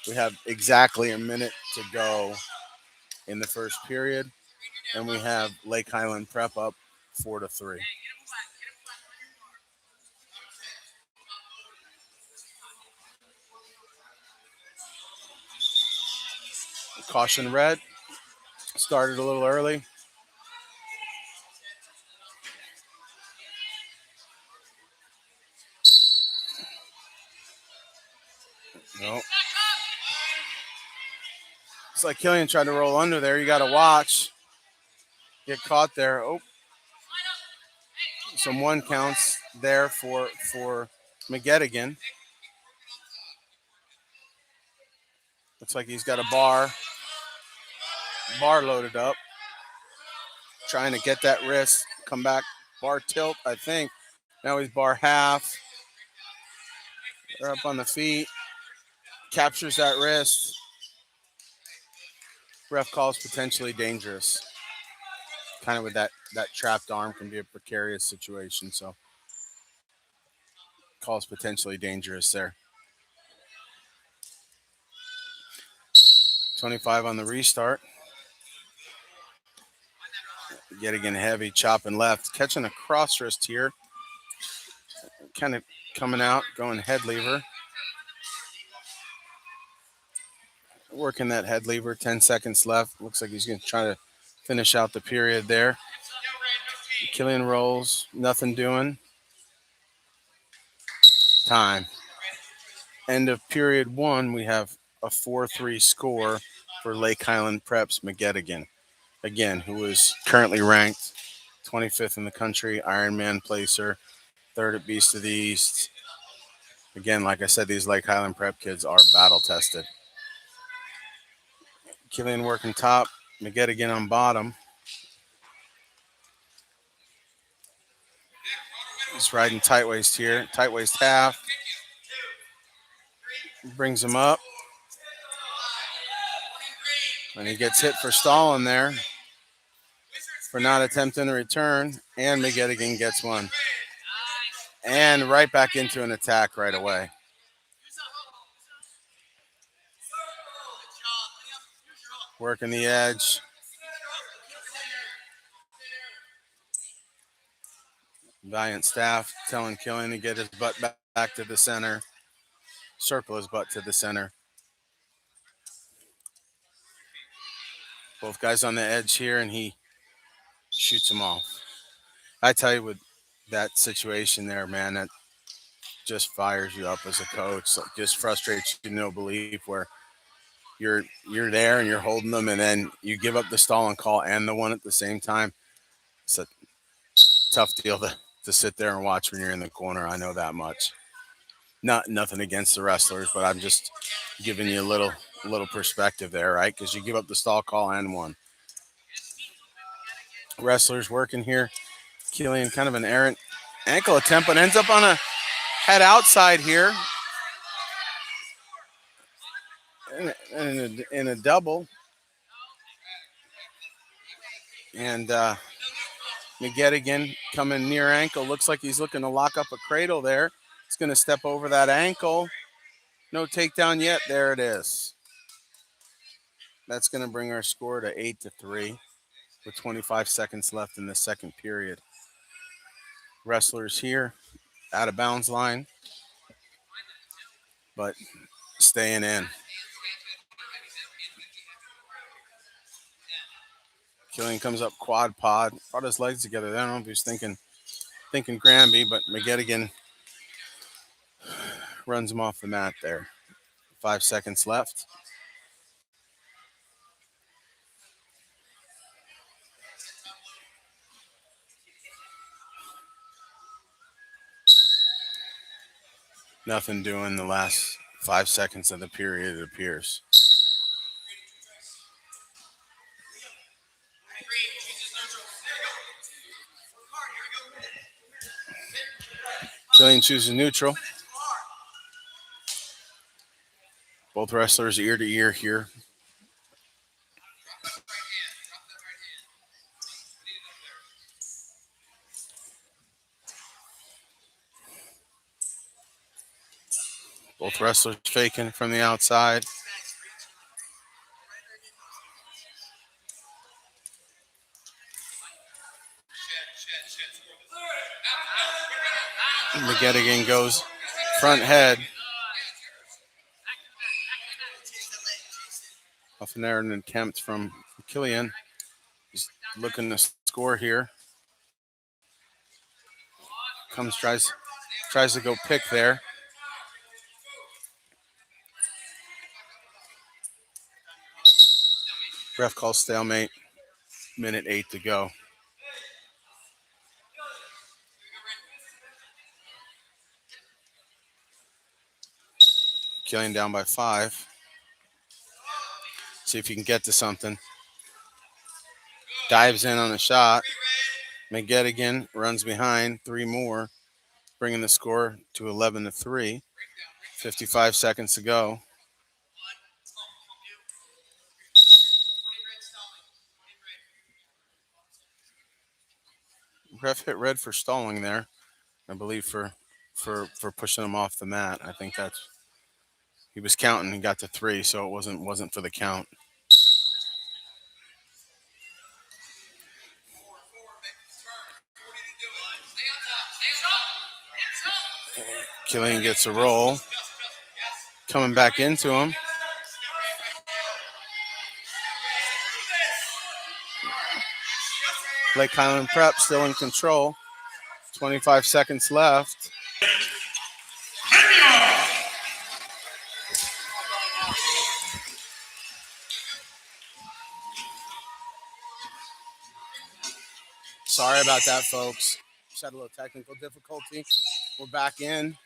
We have exactly a minute to go in the first period, and we have Lake Highland Prep up 4-3. Caution red. Started a little early. No. It's like Killian tried to roll under there. You got to watch. Get caught there. Oh. Some one counts there for McGettigan. Looks like he's got a bar loaded up. Trying to get that wrist. Come back. Bar tilt, I think. Now he's bar half. They're up on the feet. Captures that wrist. Ref calls potentially dangerous. Kind of with that trapped arm can be a precarious situation. So calls potentially dangerous there. 25 on the restart. Yet again, heavy chopping left. Catching a cross wrist here. Kind of coming out, going head lever. Working that head lever. 10 seconds left. Looks like he's going to try to finish out the period there. Killian rolls. Nothing doing. Time. End of period one, we have a 4-3 score for Lake Highland Prep's McGettigan. Again, who is currently ranked 25th in the country, Ironman placer, third at Beast of the East. Again, like I said, these Lake Highland Prep kids are battle tested. Killian working top, McGettigan on bottom. He's riding tight waist here, tight waist half. Brings him up. And he gets hit for stalling there, for not attempting a return, and McGettigan gets one. And right back into an attack right away. Working the edge. Valiant staff telling Killian to get his butt back to the center. Circle his butt to the center. Both guys on the edge here, and he shoots them off. I tell you, with that situation there, man, that just fires you up as a coach. Just frustrates you to no belief, where you're there and you're holding them, and then you give up the stall and call and the one at the same time. It's a tough deal to sit there and watch when you're in the corner. I know that much. Nothing against the wrestlers, but I'm just giving you a little perspective there, right? Because you give up the stall call and one. Wrestlers working here. Killian, kind of an errant ankle attempt, but ends up on a head outside here. In a double. And McGettigan coming near ankle. Looks like he's looking to lock up a cradle there. He's going to step over that ankle. No takedown yet. There it is. That's going to bring our score to 8-3 with 25 seconds left in the second period. Wrestlers here, out of bounds line, but staying in. Killian comes up quad pod, brought his legs together. I don't know if he was thinking Granby, but McGettigan runs him off the mat there. 5 seconds left. Nothing doing the last 5 seconds of the period, it appears. Killian chooses neutral. Both wrestlers ear to ear here. Both wrestlers faking from the outside. McGettigan goes front head. Off an error, an attempt from Killian. He's looking to score here. Tries to go pick there. Ref calls stalemate. Minute 8 to go. Killian down by 5. See if he can get to something. Dives in on a shot. McGettigan runs behind. 3 more, bringing the score to 11-3. 55 seconds to go. Ref hit red for stalling there, I believe for pushing him off the mat. I think that's he was counting and got to 3, so it wasn't for the count. Killian gets a roll. Coming back into him. Lake Highland Prep still in control. 25 seconds left. Sorry about that, folks. Just had a little technical difficulty. We're back in.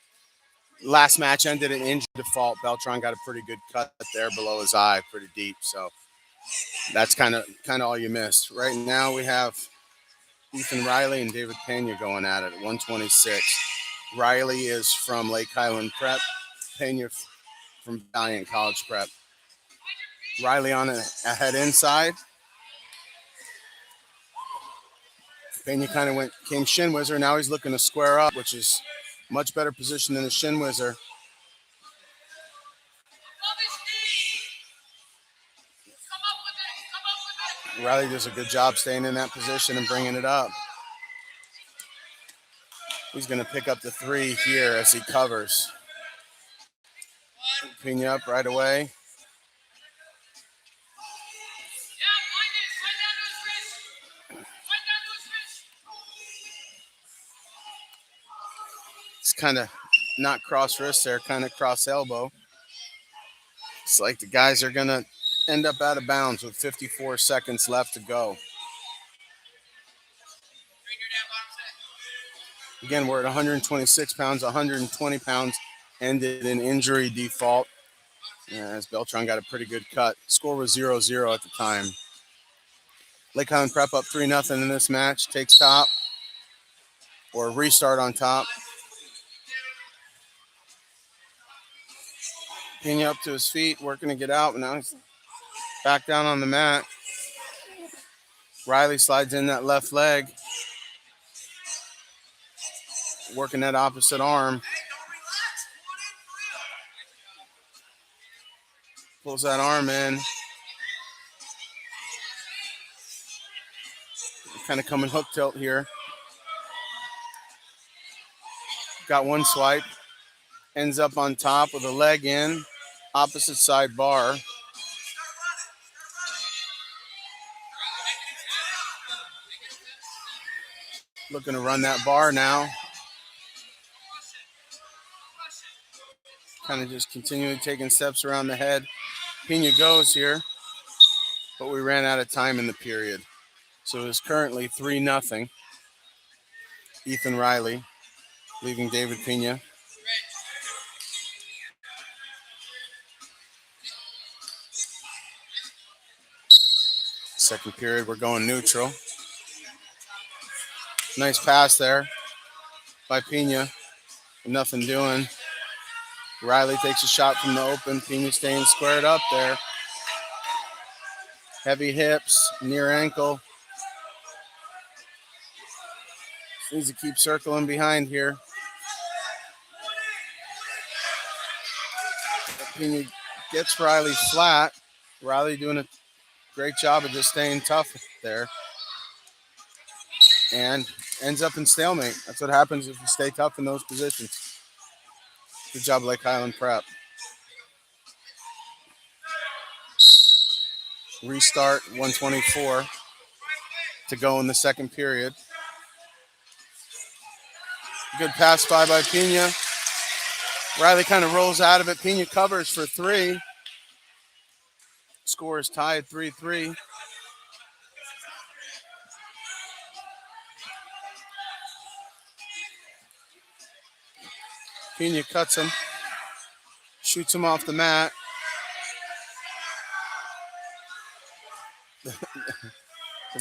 Last match ended in injury default. Beltran got a pretty good cut there below his eye, pretty deep. So that's kind of all you missed. Right now we have Ethan Riley and David Pena going at it at 126. Riley is from Lake Highland Prep. Pena from Valiant College Prep. Riley on a head inside. Pena kind of came shin whizzer. Now he's looking to square up, which is much better position than a shin whizzer. Riley does a good job staying in that position and bringing it up. He's going to pick up the 3 here as he covers. Pena up right away. It's kind of not cross wrist there, kind of cross elbow. It's like the guys are going to end up out of bounds with 54 seconds left to go. Again, we're at 126 pounds, 120 pounds ended in injury default. As Beltran got a pretty good cut. Score was 0-0 at the time. Lake Highland Prep up 3-0 in this match. Takes top or restart on top. Pena up to his feet, working to get out. Now he's back down on the mat. Riley slides in that left leg. Working that opposite arm. Pulls that arm in. Kind of coming hook tilt here. Got one swipe. Ends up on top with a leg in. Opposite side bar. Looking to run that bar now. Kind of just continually taking steps around the head. Pena goes here. But we ran out of time in the period. So it's currently 3-0. Ethan Riley leaving David Pena. Second period, we're going neutral. Nice pass there by Pena. Nothing doing. Riley takes a shot from the open. Pena staying squared up there. Heavy hips, near ankle. Needs to keep circling behind here. Pena gets Riley flat. Riley doing a great job of just staying tough there. And ends up in stalemate. That's what happens if you stay tough in those positions. Good job, Lake Highland Prep. Restart, 1:24 to go in the second period. Good pass by Pena. Riley kind of rolls out of it. Pena covers for three. Score is tied 3-3. Pena cuts him. Shoots him off the mat. The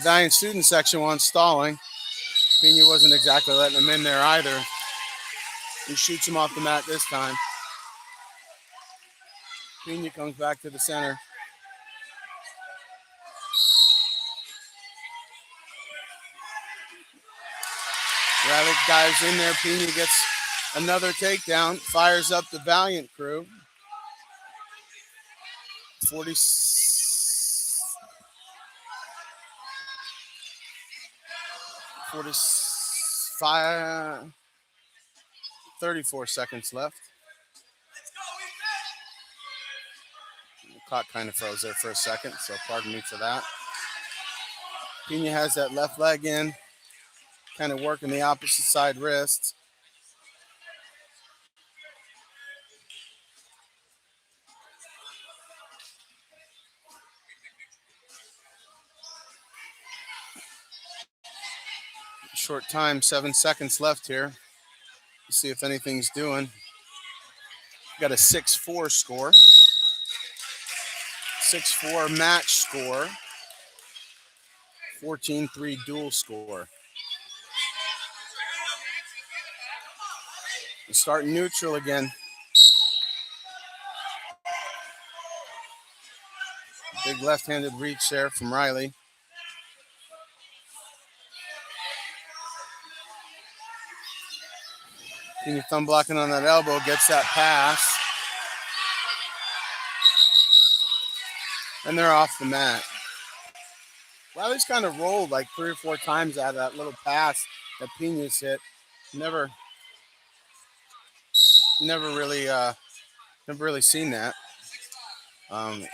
Valiant student section wants stalling. Pena wasn't exactly letting him in there either. He shoots him off the mat this time. Pena comes back to the center. Riley dives in there. Pena gets another takedown. Fires up the Valiant crew. 34 seconds left. The clock kind of froze there for a second, so pardon me for that. Pena has that left leg in, kind of working the opposite side wrist. Short time, 7 seconds left here. Let's see if anything's doing. Got a 6-4 score. 6-4 match score. 14-3 dual score. We start neutral again. Big left-handed reach there from Riley. Pena thumb blocking on that elbow, gets that pass. And they're off the mat. Riley's kind of rolled like 3 or 4 times out of that little pass that Pena's hit. Never really seen that. Riley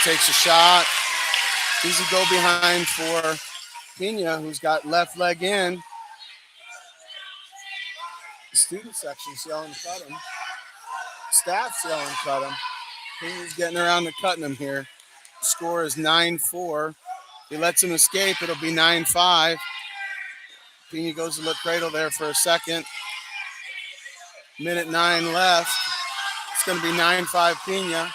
takes a shot. Easy go behind for Pena, who's got left leg in. The student section's yelling cut him. Staff's yelling cut him. Pena's getting around to cutting him here. The score is 9-4. He lets him escape. It'll be 9-5. Pena goes to lip cradle there for a second. Minute 9 left. It's going to be 9-5 Pena.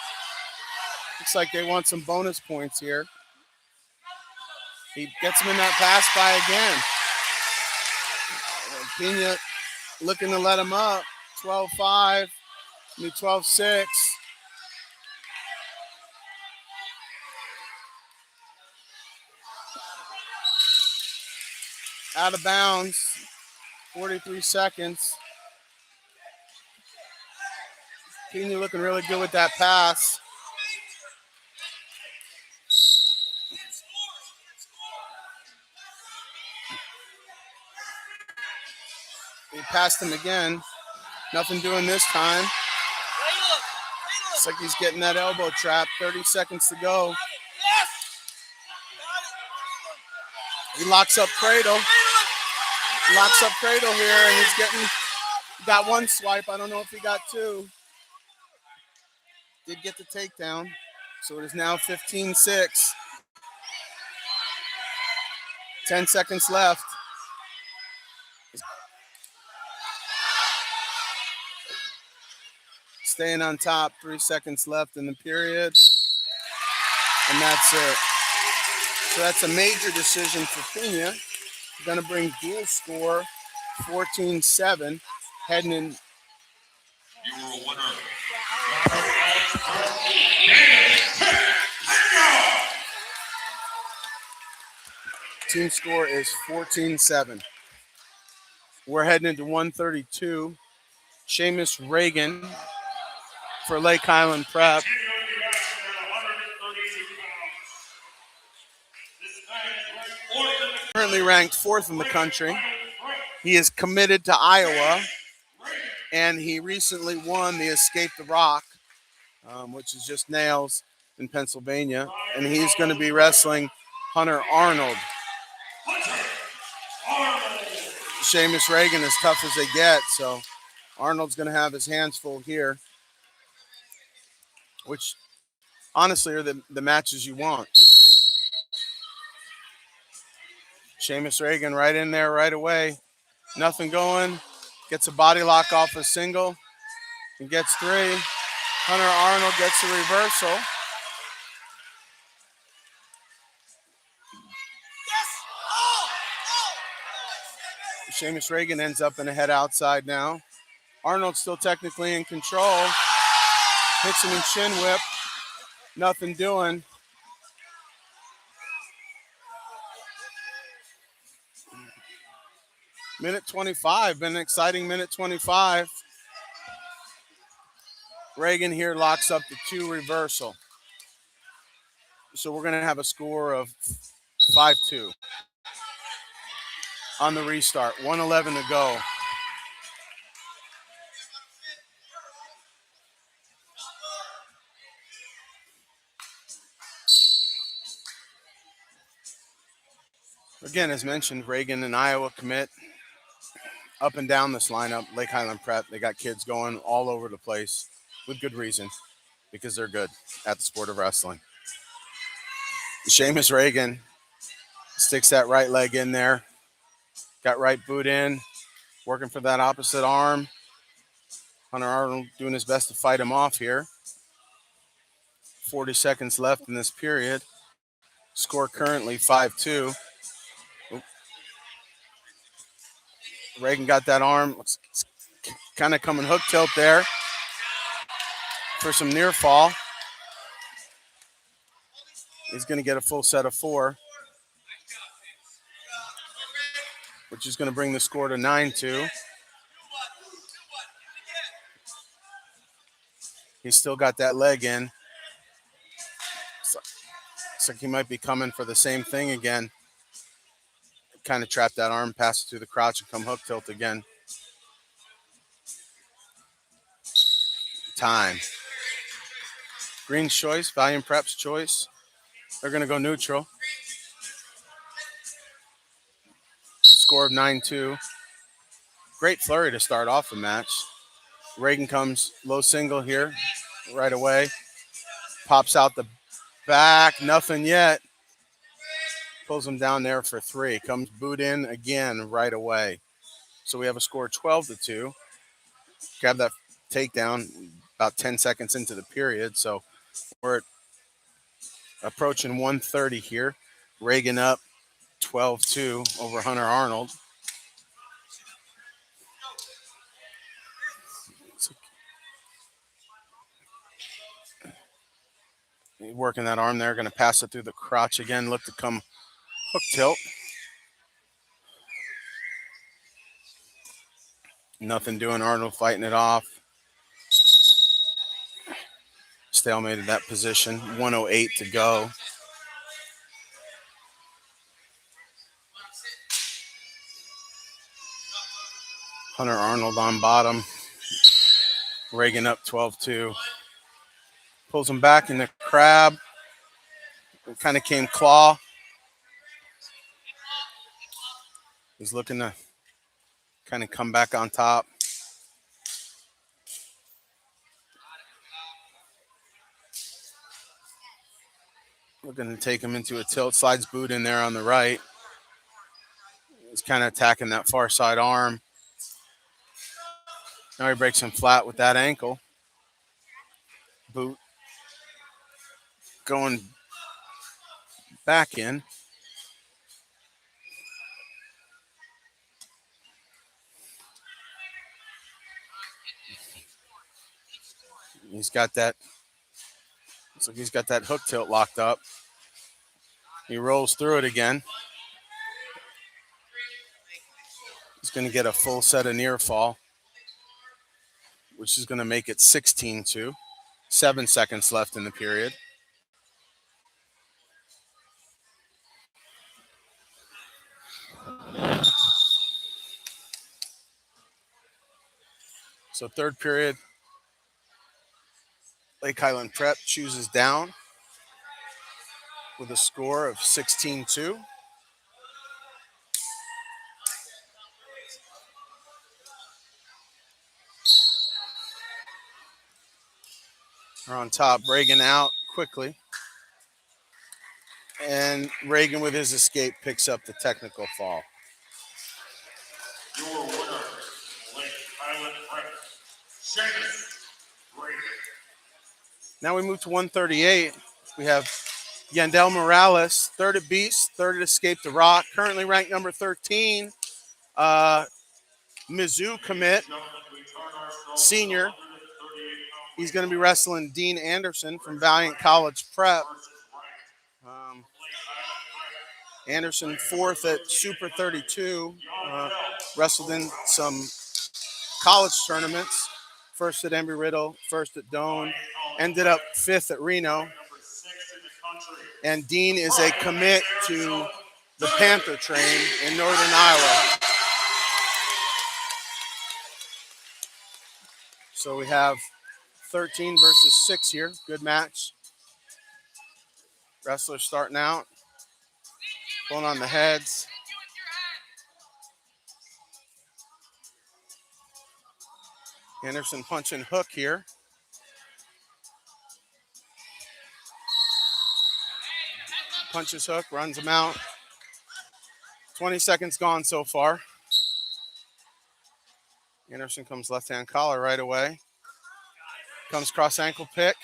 Looks like they want some bonus points here. He gets him in that pass by again. Pena looking to let him up. 12-5. 12-6. Out of bounds. 43 seconds. Pena looking really good with that pass. He passed him again. Nothing doing this time. Looks like he's getting that elbow trap. 30 seconds to go. He locks up cradle. Locks up cradle here, and he's got one swipe. I don't know if he got two. Did get the takedown. So it is now 15-6. 10 seconds left. Staying on top, 3 seconds left in the period. And that's it. So that's a major decision for Pena. Going to bring dual score 14-7, heading in. Your winner. Team score is 14-7. We're heading into 132. Seamus Reagan for Lake Highland Prep. Currently ranked 4th in the country. He is committed to Iowa, and he recently won the Escape the Rock, which is just nails in Pennsylvania, and he's going to be wrestling Hunter Arnold. Seamus Reagan as tough as they get, so Arnold's going to have his hands full here, which honestly are the matches you want. Seamus Reagan right in there right away. Nothing going. Gets a body lock off a single and gets 3. Hunter Arnold gets the reversal. Seamus Reagan ends up in a head outside now. Arnold's still technically in control. Hits him in shin whip. Nothing doing. Minute 25. Been an exciting minute 25. Reagan here locks up the 2 reversal. So we're going to have a score of 5-2 on the restart. 1:11 to go. Again, as mentioned, Reagan and Iowa commit up and down this lineup. Lake Highland Prep, they got kids going all over the place with good reason, because they're good at the sport of wrestling. Seamus Reagan sticks that right leg in there. Got right boot in, working for that opposite arm. Hunter Arnold doing his best to fight him off here. 40 seconds left in this period. Score currently 5-2. Reagan got that arm. It's kind of coming hook tilt there for some near fall. He's going to get a full set of 4, which is going to bring the score to 9-2. He's still got that leg in. Looks like he might be coming for the same thing again. Kind of trap that arm, pass it through the crotch, and come hook tilt again. Time. Green's choice, Valiant Prep's choice. They're going to go neutral. Score of 9-2. Great flurry to start off the match. Reagan comes low single here right away. Pops out the back, nothing yet. Pulls him down there for 3. Comes boot in again right away. So we have a score 12-2. Grab that takedown about 10 seconds into the period. So we're approaching 1:30 here. Reagan up 12-2 over Hunter Arnold. Working that arm there, going to pass it through the crotch again. Look to come hook tilt. Nothing doing. Arnold fighting it off. Stalemate at that position. 1:08 to go. Hunter Arnold on bottom. Reagan up 12-2. Pulls him back in the crab. It kind of came claw. He's looking to kind of come back on top. Looking to take him into a tilt. Slides boot in there on the right. He's kind of attacking that far side arm. Now he breaks him flat with that ankle. Boot going back in. He's got that. Looks like he's got that hook tilt locked up. He rolls through it again. He's going to get a full set of near fall, which is going to make it 16-2. 7 seconds left in the period. So third period, Lake Highland Prep chooses down with a score of 16-2. We're on top. Reagan out quickly. And Reagan, with his escape, picks up the technical fall. Your winner, Lake Highland Prep, Seamus Reagan. Now we move to 138. We have Yandel Morales, third at Beast, third at Escape the Rock, currently ranked number 13. Mizzou commit, senior. He's going to be wrestling Dean Anderson from Valiant College Prep. Anderson fourth at Super 32. Wrestled in some college tournaments. First at Embry-Riddle, first at Doane. Ended up fifth at Reno. And Dean is a commit to the Panther train in Northern Iowa. So we have 13 versus 6 here. Good match. Wrestlers starting out. Pulling on the heads. Anderson punching hook here. Punches hook, runs him out. 20 seconds gone so far. Anderson comes left-hand collar right away. Comes cross ankle pick.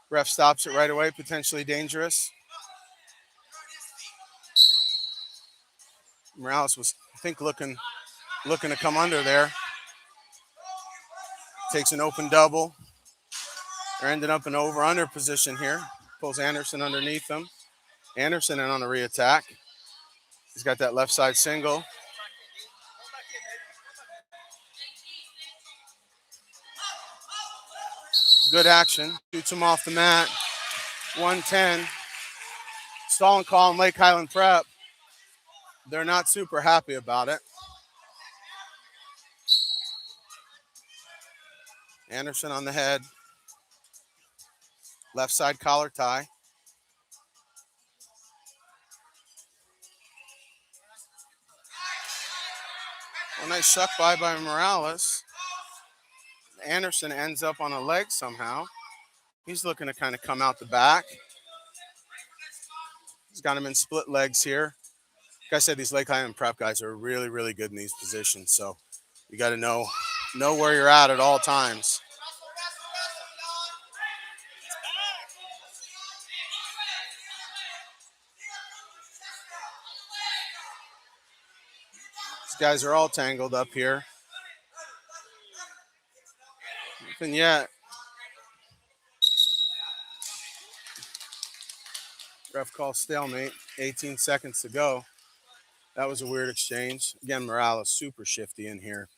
Ref stops it right away, potentially dangerous. Morales was, I think, looking to come under there. Takes an open double. They're ending up in over-under position here. Pulls Anderson underneath him. Anderson in on a re-attack. He's got that left side single. Good action. Shoots him off the mat. 110. Stalling call in Lake Highland Prep. They're not super happy about it. Anderson on the head. Left side collar tie. A nice shuck by Morales. Anderson ends up on a leg somehow. He's looking to kind of come out the back. He's got him in split legs here. Like I said, these Lake Highland Prep guys are really, really good in these positions. So you got to know where you're at all times. These guys are all tangled up here. Nothing yet. Ref call stalemate. 18 seconds to go. That was a weird exchange. Again, Morales super shifty in here.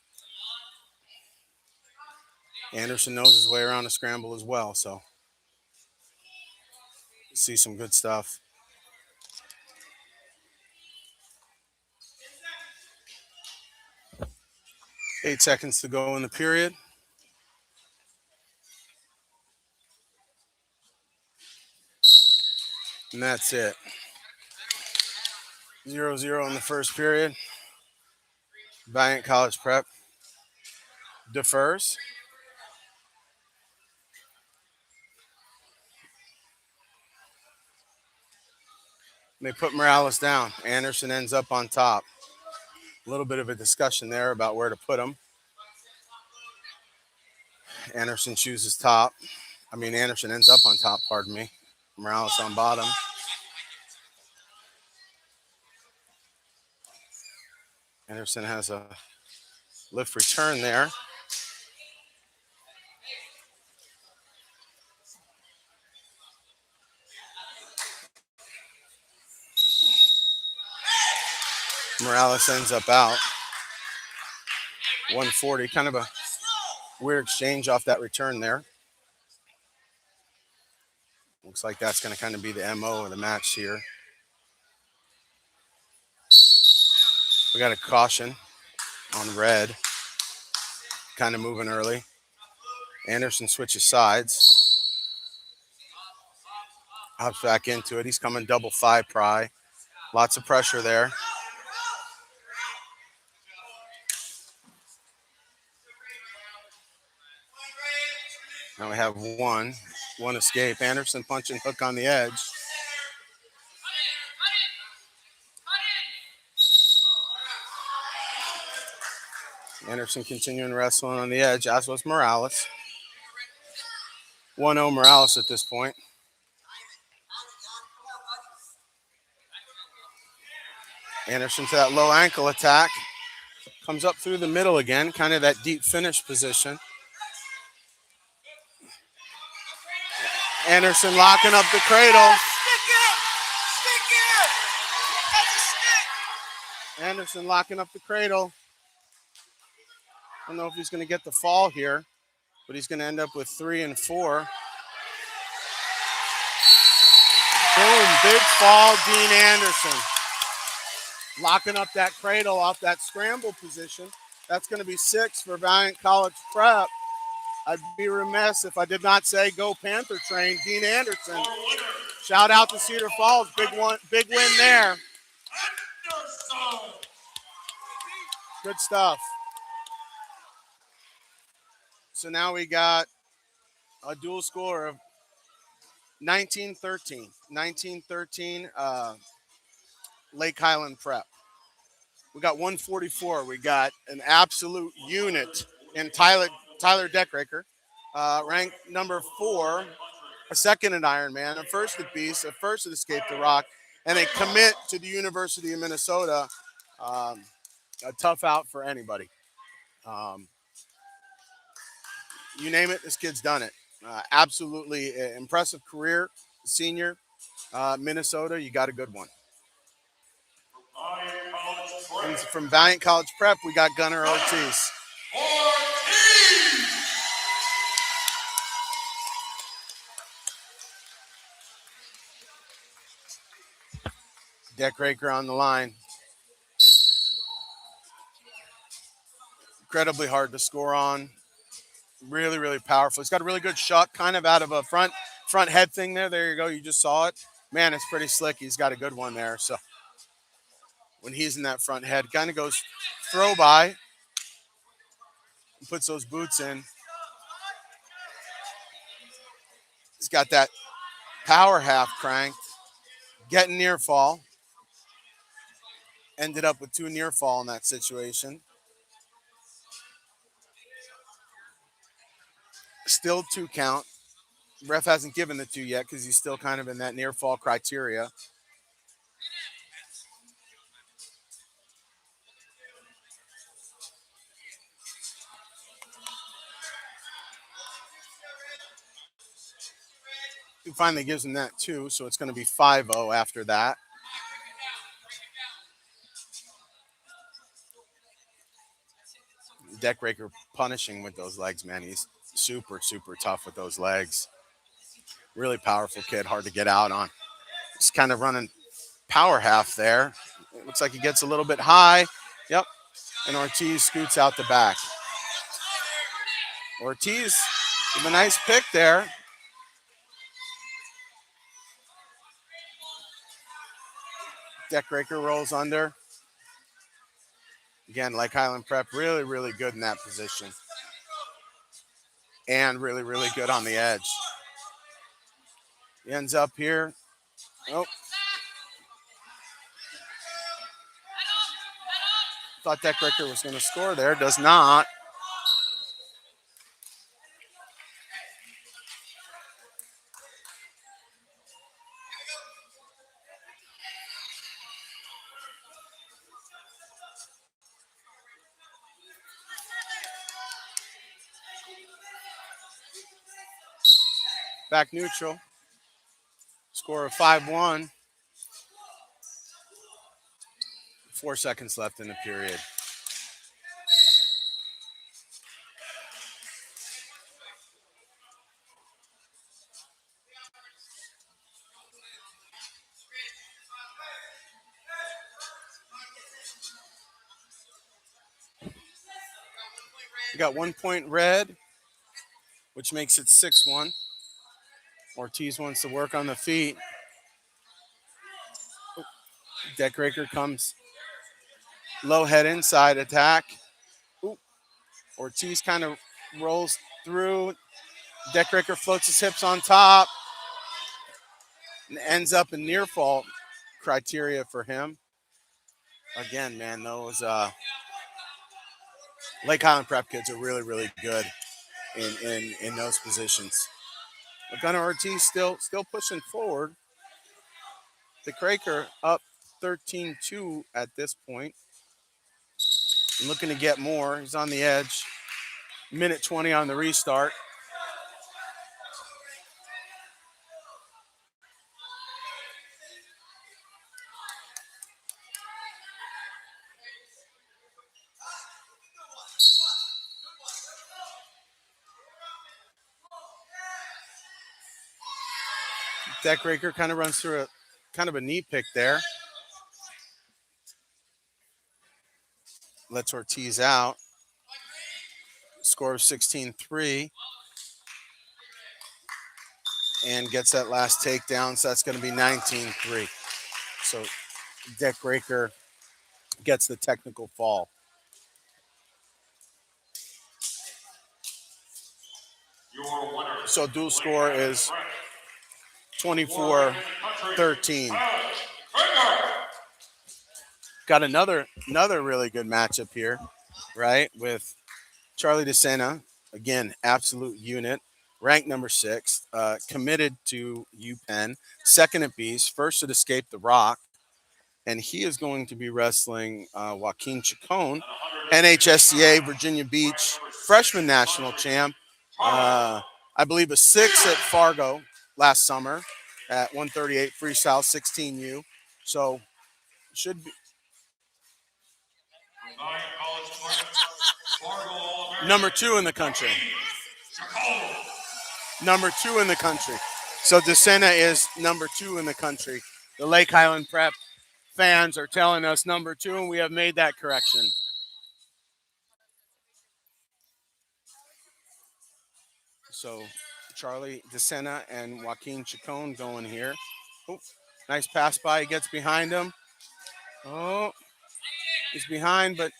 Anderson knows his way around a scramble as well, so see some good stuff. Eight seconds to go in the period. And that's it. 0-0 in the first period. Valiant College Prep defers. They put Morales down. Anderson ends up on top. A little bit of a discussion there about where to put him. Anderson chooses top. Anderson ends up on top, pardon me. Morales on bottom. Anderson has a lift return there. Morales ends up out. 140, kind of a weird exchange off that return there. Looks like that's going to kind of be the MO of the match here. We got a caution on red, kind of moving early. Anderson switches sides. Hops back into it. He's coming double thigh pry. Lots of pressure there. Now we have one escape. Anderson punching hook on the edge. Anderson continuing wrestling on the edge, as was Morales. 1-0 Morales at this point. Anderson to that low ankle attack. Comes up through the middle again, kind of that deep finish position. Anderson locking up the cradle. Anderson locking up the cradle. I don't know if he's going to get the fall here, but he's going to end up with 3 and 4. Boom, big fall, Dean Anderson. Locking up that cradle off that scramble position. That's going to be 6 for Valiant College Prep. I'd be remiss if I did not say go Panther train, Dean Anderson. Shout out to Cedar Falls, big win there. Good stuff. So now we got a dual score of 19-13. 19-13 Lake Highland Prep. We got 144. We got an absolute unit in Tyler Deckraker, ranked number 4, a second at Ironman, a first at Beast, a first at Escape the Rock, and a commit to the University of Minnesota. A tough out for anybody. You name it, this kid's done it. Absolutely impressive career, senior. Minnesota, you got a good one. And from Valiant College Prep, we got Gunnar Ortiz. Deckraker on the line. Incredibly hard to score on. Really, really powerful. He's got a really good shot, kind of out of a front head thing there. There you go. You just saw it. Man, it's pretty slick. He's got a good one there. So when he's in that front head, kind of goes throw by and puts those boots in. He's got that power half cranked, getting near fall. Ended up with 2 near fall in that situation. Still 2 count. Ref hasn't given the 2 yet because he's still kind of in that near fall criteria. He finally gives him that 2, so it's going to be 5-0 after that. Deckraker punishing with those legs, man. He's super, super tough with those legs. Really powerful kid, hard to get out on. He's kind of running power half there. It looks like he gets a little bit high. Yep. And Ortiz scoots out the back. Ortiz with a nice pick there. Deckraker rolls under. Again, like Highland Prep, really, really good in that position. And really, really good on the edge. He ends up here. Oh. Thought Deckraker was going to score there. Does not. back neutral. Score of 5-1. 4 seconds left in the period. We got 1 point red, which makes it 6-1. Ortiz wants to work on the feet. Deckraker comes low head inside attack. Ooh. Ortiz kind of rolls through. Deckraker floats his hips on top and ends up in near fault criteria for him. Again, man, those Lake Highland Prep kids are really, really good in those positions. But Gunnar Ortiz still pushing forward. Deckraker up 13-2 at this point. And looking to get more. He's on the edge. Minute 20 on the restart. Deckraker kind of runs through a knee pick there. Lets Ortiz out. Score of 16-3. And gets that last takedown, so that's going to be 19-3. So Deckraker gets the technical fall. Your winner. So dual score is 24-13. Got another really good matchup here, right? With Charlie DeSena, again, absolute unit, ranked number 6, committed to UPenn, second at Beast, first at Escape the Rock, and he is going to be wrestling Joaquin Chacon, NHSCA Virginia Beach freshman national champ. I believe a 6 at Fargo last summer at 138 freestyle 16U. So should be number 2 in the country. Number 2 in the country. So DeSena is number 2 in the country. The Lake Highland Prep fans are telling us number 2, and we have made that correction. So Charlie DeSena and Joaquin Chacon going here. Oh, nice pass by. He gets behind him. Oh, he's behind, but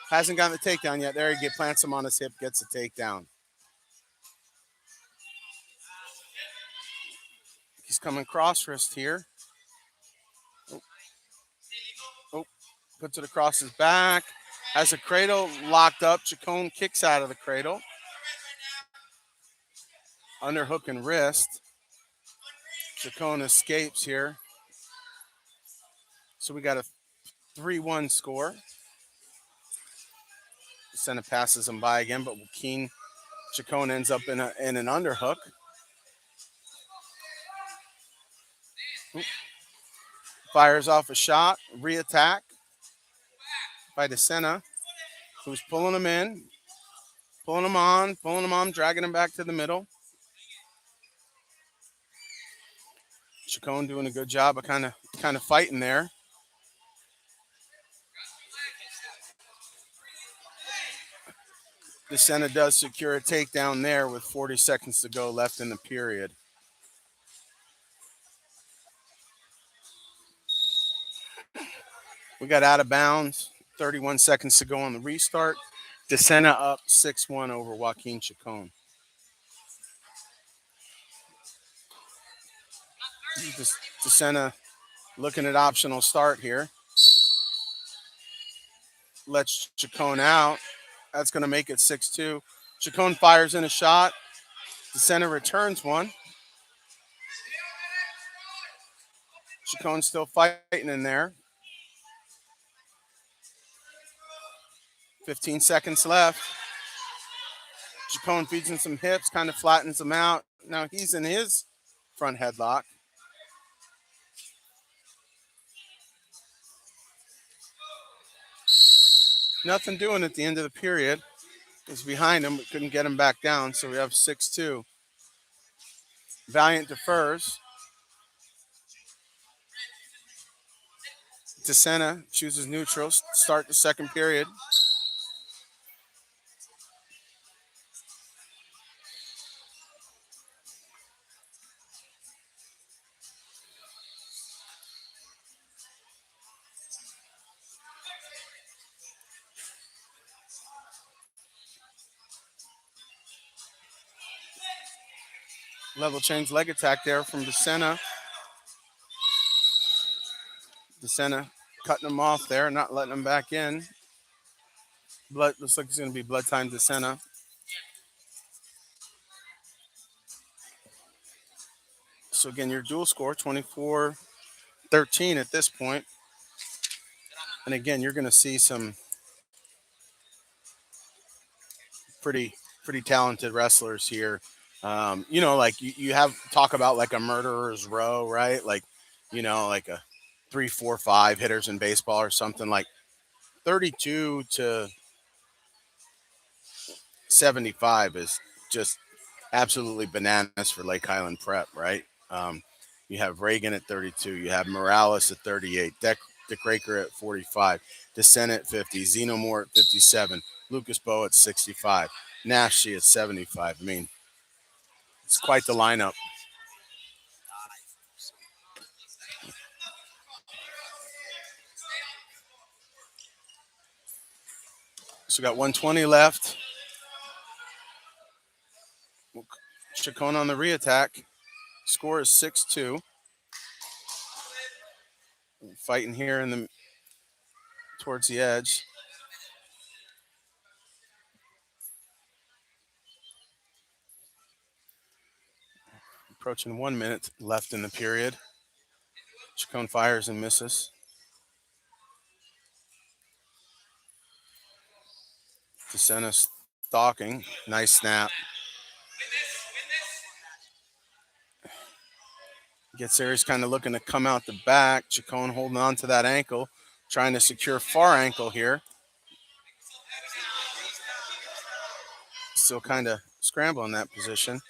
hasn't gotten the takedown yet. There he plants him on his hip, gets the takedown. He's coming cross wrist here. Oh, puts it across his back. Has the cradle locked up. Chacon kicks out of the cradle. Underhook and wrist. Chacon escapes here. So we got a 3-1 score. Senna passes him by again, but Joaquin Chacon ends up in an underhook. Oop. Fires off a shot, re-attack by DeSena, who's pulling him in, pulling him on, dragging him back to the middle. Chacon doing a good job of kind of fighting there. DeSena does secure a takedown there with 40 seconds to go left in the period. We got out of bounds, 31 seconds to go on the restart. DeSena up 6-1 over Joaquin Chacon. DeSena looking at optional start here. Lets Chacon out. That's going to make it 6-2. Chacon fires in a shot. DeSena returns one. Chacon still fighting in there. 15 seconds left. Chacon feeds him some hips, kind of flattens him out. Now he's in his front headlock. Nothing doing at the end of the period. Was behind him, but couldn't get him back down. So we have 6-2. Valiant defers. DeSena chooses neutral. Start the second period. Level change leg attack there from DeSena. DeSena cutting him off there, not letting him back in. Blood looks like it's going to be blood time DeSena. So again, your dual score 24-13 at this point. And again, you're going to see some pretty talented wrestlers here. Like you have talk about like a murderer's row, right? Like, like a 3, 4, 5 hitters in baseball or something. Like 32 to 75 is just absolutely bananas for Lake Highland Prep, right? You have Reagan at 32, you have Morales at 38, Dick Raker at 45, DeSena at 50, Zeno Moore at 57, Lucas Bowe at 65, Nash at 75. I mean, it's quite the lineup. So we got 120 left. Chacon on the reattack. Score is 6-2. Fighting here towards the edge. Approaching 1 minute left in the period. Chacon fires and misses. DeSena stalking. Nice snap. Gets there. He's kind of looking to come out the back. Chacon holding on to that ankle. Trying to secure far ankle here. Still kind of scrambling that position.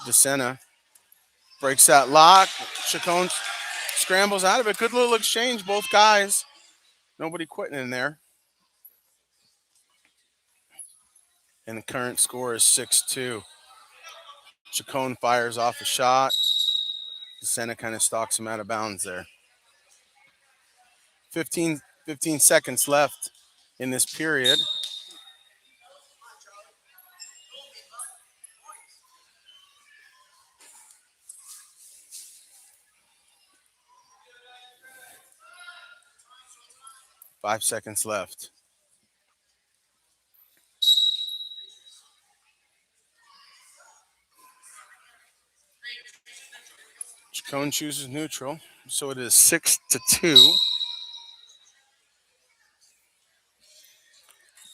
DeSena breaks that lock. Chacon scrambles out of it. Good little exchange, both guys. Nobody quitting in there. And the current score is 6-2. Chacon fires off a shot. DeSena kind of stalks him out of bounds there. 15 seconds left in this period. Five seconds left. Chacon chooses neutral, so it is 6-2.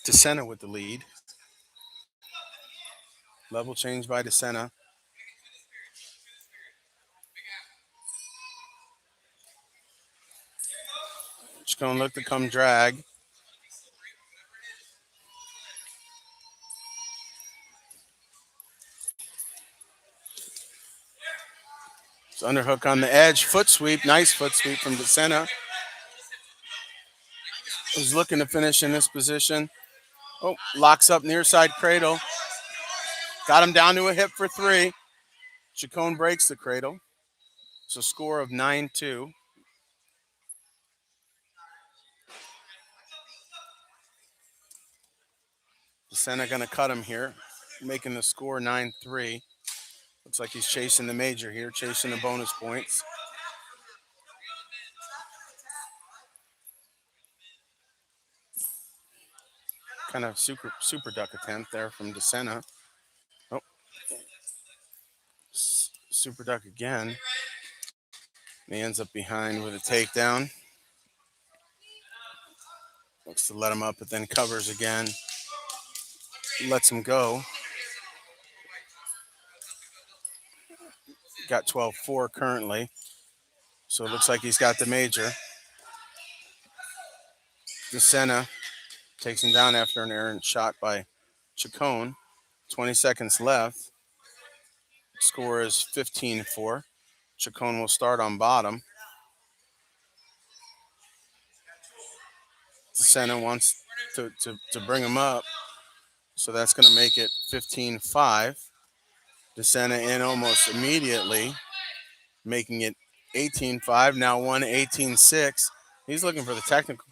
DeSena with the lead. Level change by DeSena. Chacon look to come drag. It's underhook on the edge. Foot sweep. Nice foot sweep from DeSena. Who's looking to finish in this position. Oh, locks up near side cradle. Got him down to a hip for 3. Chacon breaks the cradle. So score of 9-2. DeSena going to cut him here, making the score 9-3. Looks like he's chasing the major here, chasing the bonus points. Kind of super duck attempt there from DeSena. Oh, super duck again. And he ends up behind with a takedown. Looks to let him up, but then covers again. Lets him go. got 12-4 currently. So it looks like he's got the major. DeSena takes him down after an errant shot by Chacon. 20 seconds left. Score is 15-4. Chacon will start on bottom. DeSena wants to bring him up. So that's going to make it 15-5. DeSena in almost immediately, making it 18-5. Now 18-6. He's looking for the technical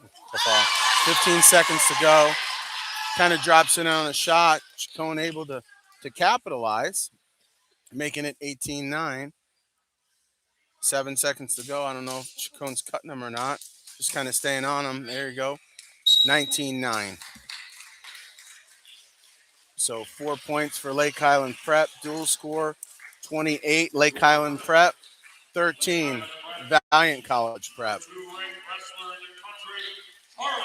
foul. 15 seconds to go. Kind of drops in on a shot. Chacon able to capitalize, making it 18-9. 7 seconds to go. I don't know if Chacon's cutting him or not. Just kind of staying on him. There you go. 19-9. So 4 points for Lake Highland Prep. Dual score 28 Lake Highland Prep, 13 Valiant College Prep. Two-ranked wrestler in the country, Harlan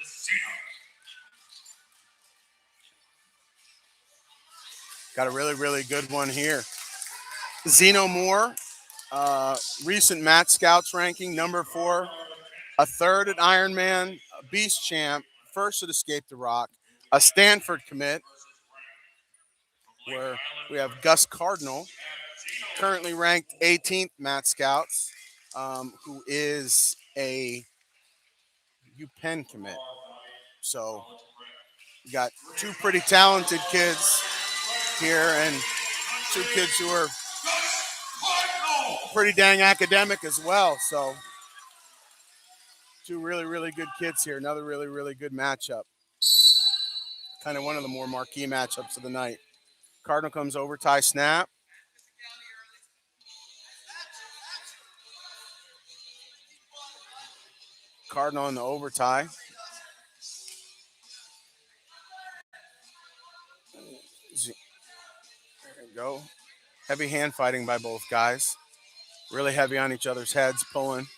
Zeno. Got a really, really good one here. Zeno Moore, recent Matt Scouts ranking, number 4, a third at Ironman, a Beast Champ, first at Escape the Rock, a Stanford commit, where we have Gus Cardinal, currently ranked 18th Matt Scouts, who is a UPenn commit. So we got two pretty talented kids here and two kids who are pretty dang academic as well. So two really, really good kids here. Another really, really good matchup. Kind of one of the more marquee matchups of the night. Cardinal comes over, tie snap. Cardinal in the overtie. There you go. Heavy hand fighting by both guys. Really heavy on each other's heads, pulling.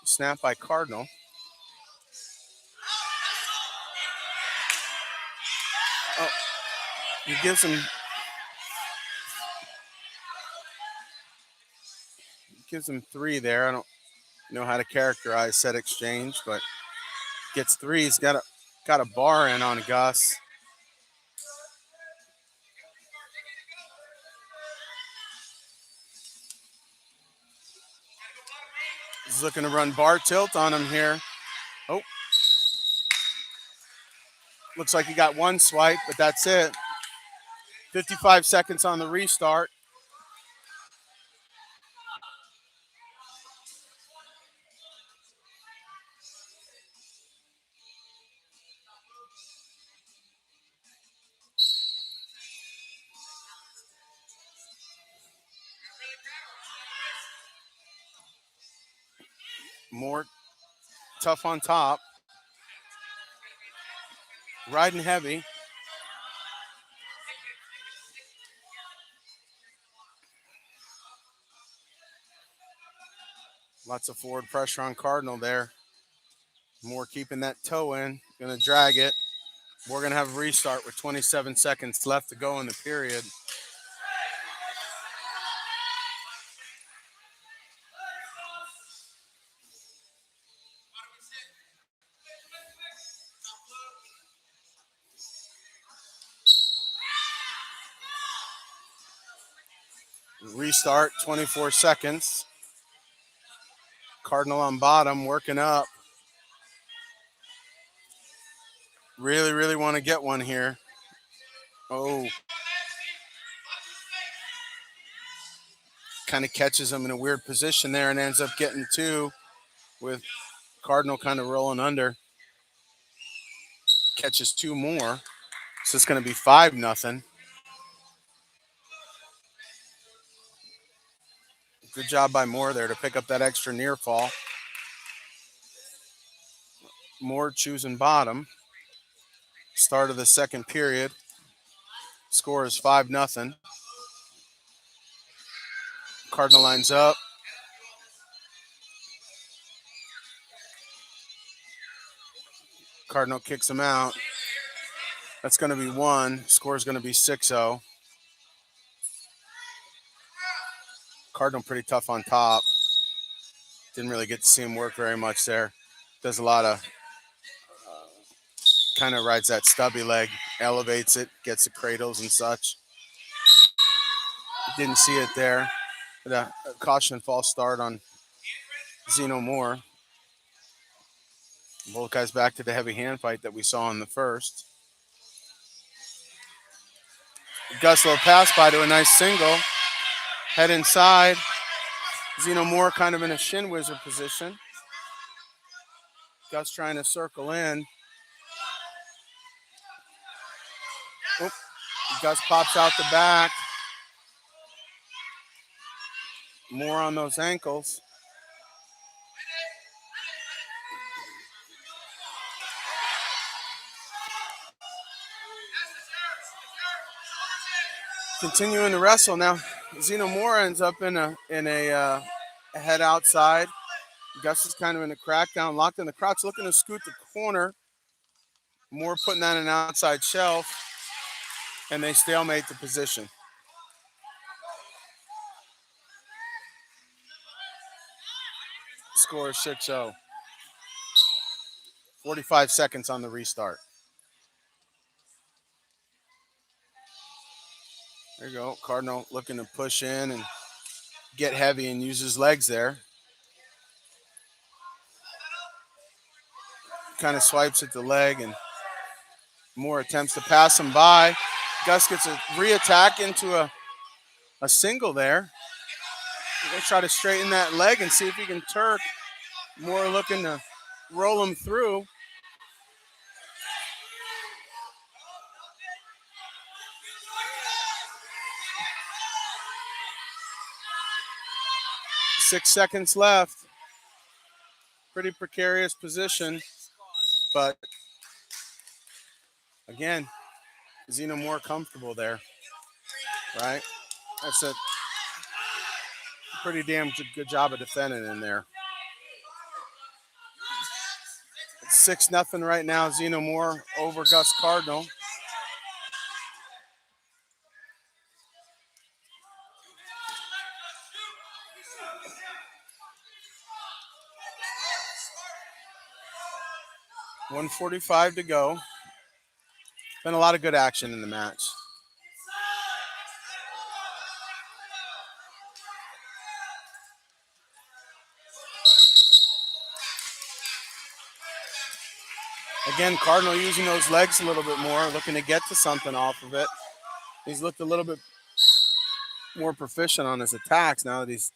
Snap by Cardinal. Oh, he gives him 3 there. I don't know how to characterize said exchange, but gets 3. He's got a bar in on Gus. He's looking to run bar tilt on him here. Oh. Looks like he got 1 swipe, but that's it. 55 seconds on the restart. More tough on top. Riding heavy. Lots of forward pressure on Cardinal there. Moore keeping that toe in. Going to drag it. We're going to have a restart with 27 seconds left to go in the period. Restart, 24 seconds. Cardinal on bottom, working up. Really, really want to get one here. Oh. Kind of catches him in a weird position there and ends up getting 2 with Cardinal kind of rolling under. Catches 2 more. So it's going to be 5-0. Good job by Moore there to pick up that extra near fall. Moore choosing bottom. Start of the second period. Score is 5-0. Cardinal lines up. Cardinal kicks him out. That's going to be 1. Score is going to be 6-0. Cardinal pretty tough on top. Didn't really get to see him work very much there. Does a lot of, kind of rides that stubby leg, elevates it, gets the cradles and such. Didn't see it there. But a caution and false start on Zeno Moore. Both guys back to the heavy hand fight that we saw in the first. Gus will pass by to a nice single. Head inside. Zeno Moore kind of in a shin wizard position. Gus trying to circle in. Oop. Gus pops out the back. Moore on those ankles. Continuing to wrestle now. Zeno Moore ends up in a head outside. Gus is kind of in a crackdown, locked in the crotch, looking to scoot the corner. Moore putting that in an outside shelf, and they stalemate the position. Score is 6-0. 45 seconds on the restart. There you go. Cardinal looking to push in and get heavy and use his legs there. Kind of swipes at the leg, and Moore attempts to pass him by. Gus gets a re-attack into a single there. He's going to try to straighten that leg and see if he can Turk. Moore looking to roll him through. Six seconds left. Pretty precarious position, but again, Zeno Moore comfortable there, right? That's a pretty damn good job of defending in there. It's 6-0 right now. Zeno Moore over Gus Cardinal. .145 to go. Been a lot of good action in the match. Again, Cardinal using those legs a little bit more, looking to get to something off of it. He's looked a little bit more proficient on his attacks now that he's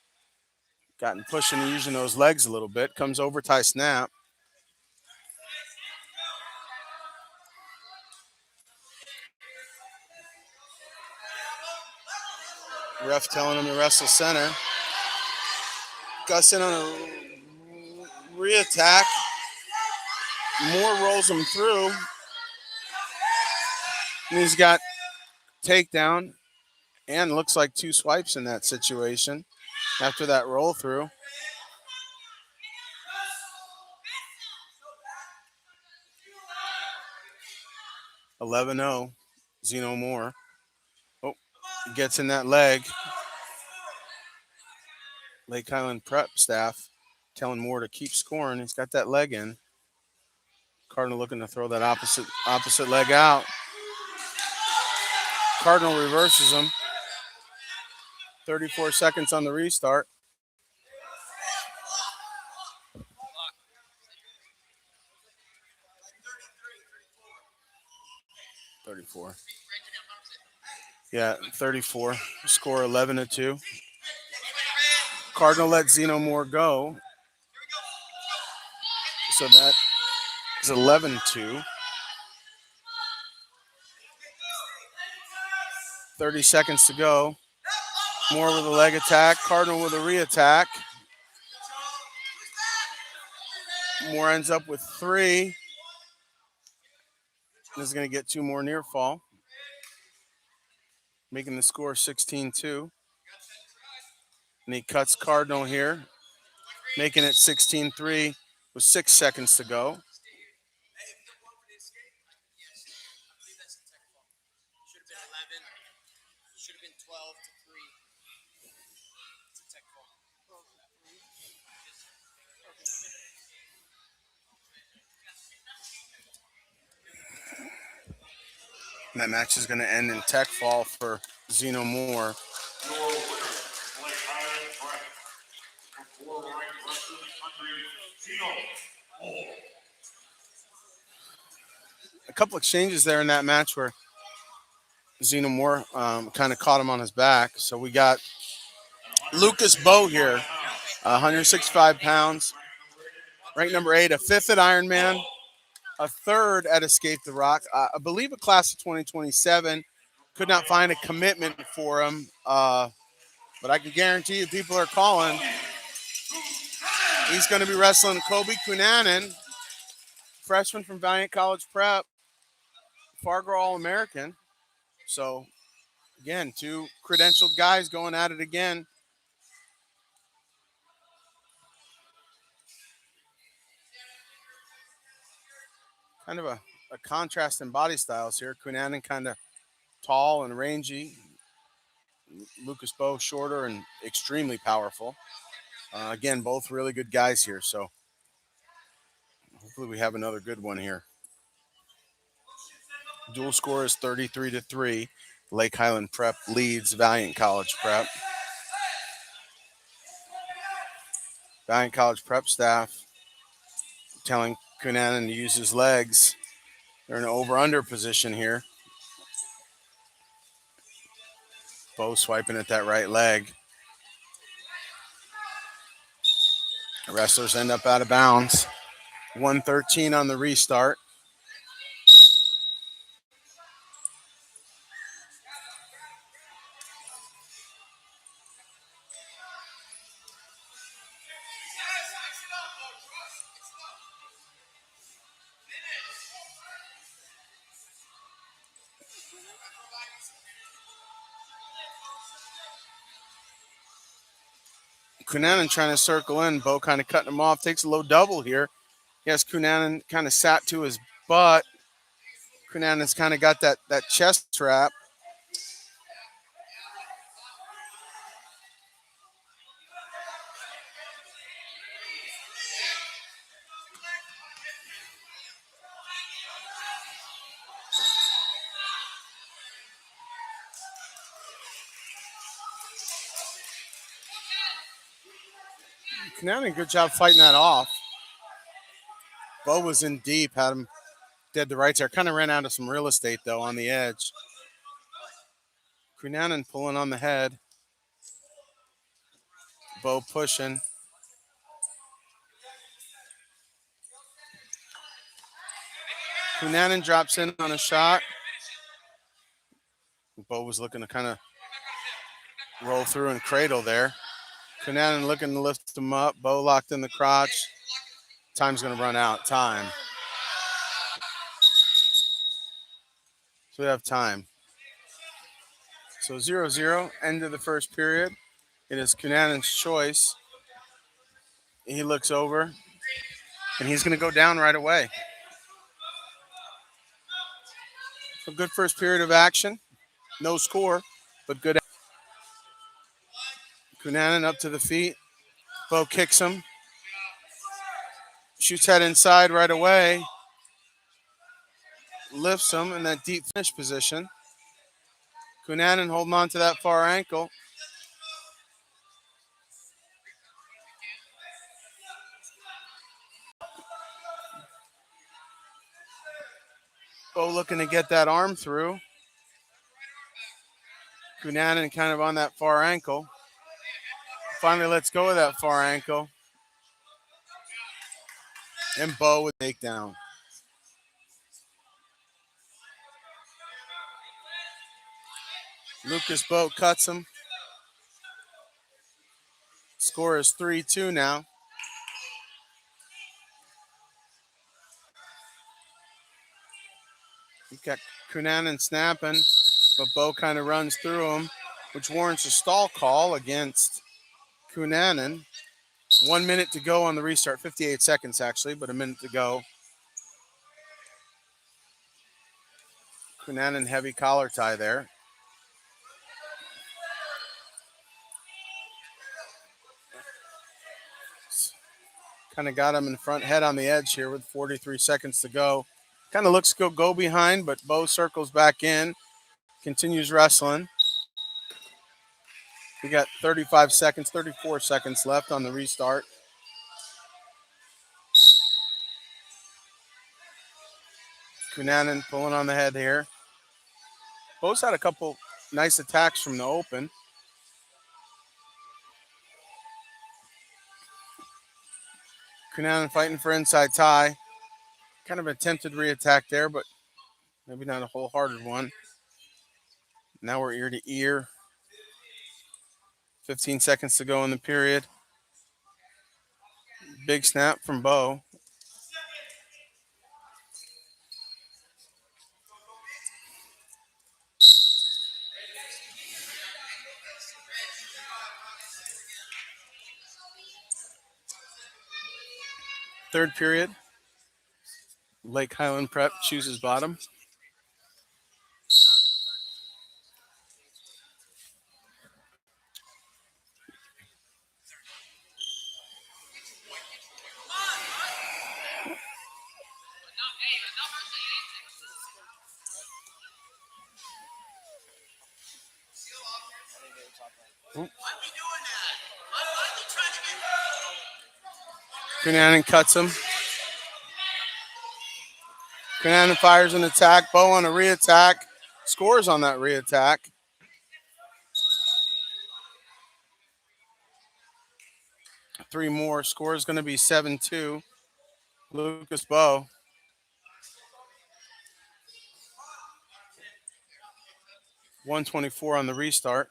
gotten pushing and using those legs a little bit. Comes over tie snap. Ref telling him to wrestle center. Gus in on a re-attack. Moore rolls him through. And he's got takedown and looks like 2 swipes in that situation after that roll through. .11-0, Zeno Moore. Oh, gets in that leg. Lake Highland prep staff telling Moore to keep scoring. He's got that leg in. Cardinal looking to throw that opposite leg out. Cardinal reverses him. 34 seconds on the restart. Yeah, 34. Score 11-2. Cardinal let Zeno Moore go. So that is 11-2. 30 seconds to go. Moore with a leg attack. Cardinal with a re-attack. Moore ends up with 3. This is going to get 2 more near fall, making the score 16-2. And he cuts Cardinal here, making it 16-3 with 6 seconds to go. And that match is going to end in tech fall for Zeno Moore. Your winner, like Highland Prep, from 4 ranked wrestler in the country, Zeno Moore. A couple exchanges there in that match where Zeno Moore kind of caught him on his back. So we got Lucas Bowe here, 165 pounds, ranked number 8, a 5th at Ironman, a 3rd at Escape the Rock. I believe a class of 2027. Could not find a commitment for him, but I can guarantee you people are calling. He's going to be wrestling Kobe Kunanen, freshman from Valiant College Prep, Fargo All-American. So, again, 2 credentialed guys going at it again. Kind of a contrast in body styles here. Kunanen kind of tall and rangy. Lucas Bowe shorter and extremely powerful. Again, both really good guys here. So hopefully we have another good one here. Dual score is 33-3. Lake Highland Prep leads Valiant College Prep. Valiant College Prep staff telling Kunanen to use his legs. They're in an over-under position here. Bowe swiping at that right leg. The wrestlers end up out of bounds. 1:13 on the restart. Kunanen trying to circle in. Bowe kind of cutting him off. Takes a low double here. Yes, Kunanen kind of sat to his butt. Kunanen's kind of got that chest trap. Kunanen, good job fighting that off. Bowe was in deep, had him dead to rights there. Kind of ran out of some real estate, though, on the edge. Kunanen pulling on the head. Bowe pushing. Kunanen drops in on a shot. Bowe was looking to kind of roll through and cradle there. Kunanen looking to lift him up. Bowe locked in the crotch. Time's going to run out. Time. So we have time. So 0-0, end of the first period. It is Kunanen's choice. He looks over, and he's going to go down right away. A good first period of action. No score, but good. Kunanen up to the feet. Bowe kicks him. Shoots head inside right away. Lifts him in that deep finish position. Kunanen holding on to that far ankle. Bowe looking to get that arm through. Kunanen kind of on that far ankle. Finally lets go of that far ankle. And Bowe with takedown. Lucas Bowe cuts him. Score is 3-2 now. You got Kunanen snapping, but Bowe kind of runs through him, which warrants a stall call against Kunanen. 1 minute to go on the restart. 58 seconds, actually, but a minute to go. Kunanen heavy collar tie there. Kind of got him in front, head on the edge here with 43 seconds to go. Kind of looks go behind, but Bo circles back in, continues wrestling. We got 35 seconds, 34 seconds left on the restart. Cunanan pulling on the head here. Bo's had a couple nice attacks from the open. Cunanan fighting for inside tie. Kind of attempted reattack there, but maybe not a wholehearted one. Now we're ear to ear. 15 seconds to go in the period. Big snap from Bo. Third period. Lake Highland Prep chooses bottom. Cunanan cuts him. Cunanan fires an attack. Bo on a reattack. Scores on that reattack. Three more. Score is going to be 7-2. Lucas Bo. .124 on the restart.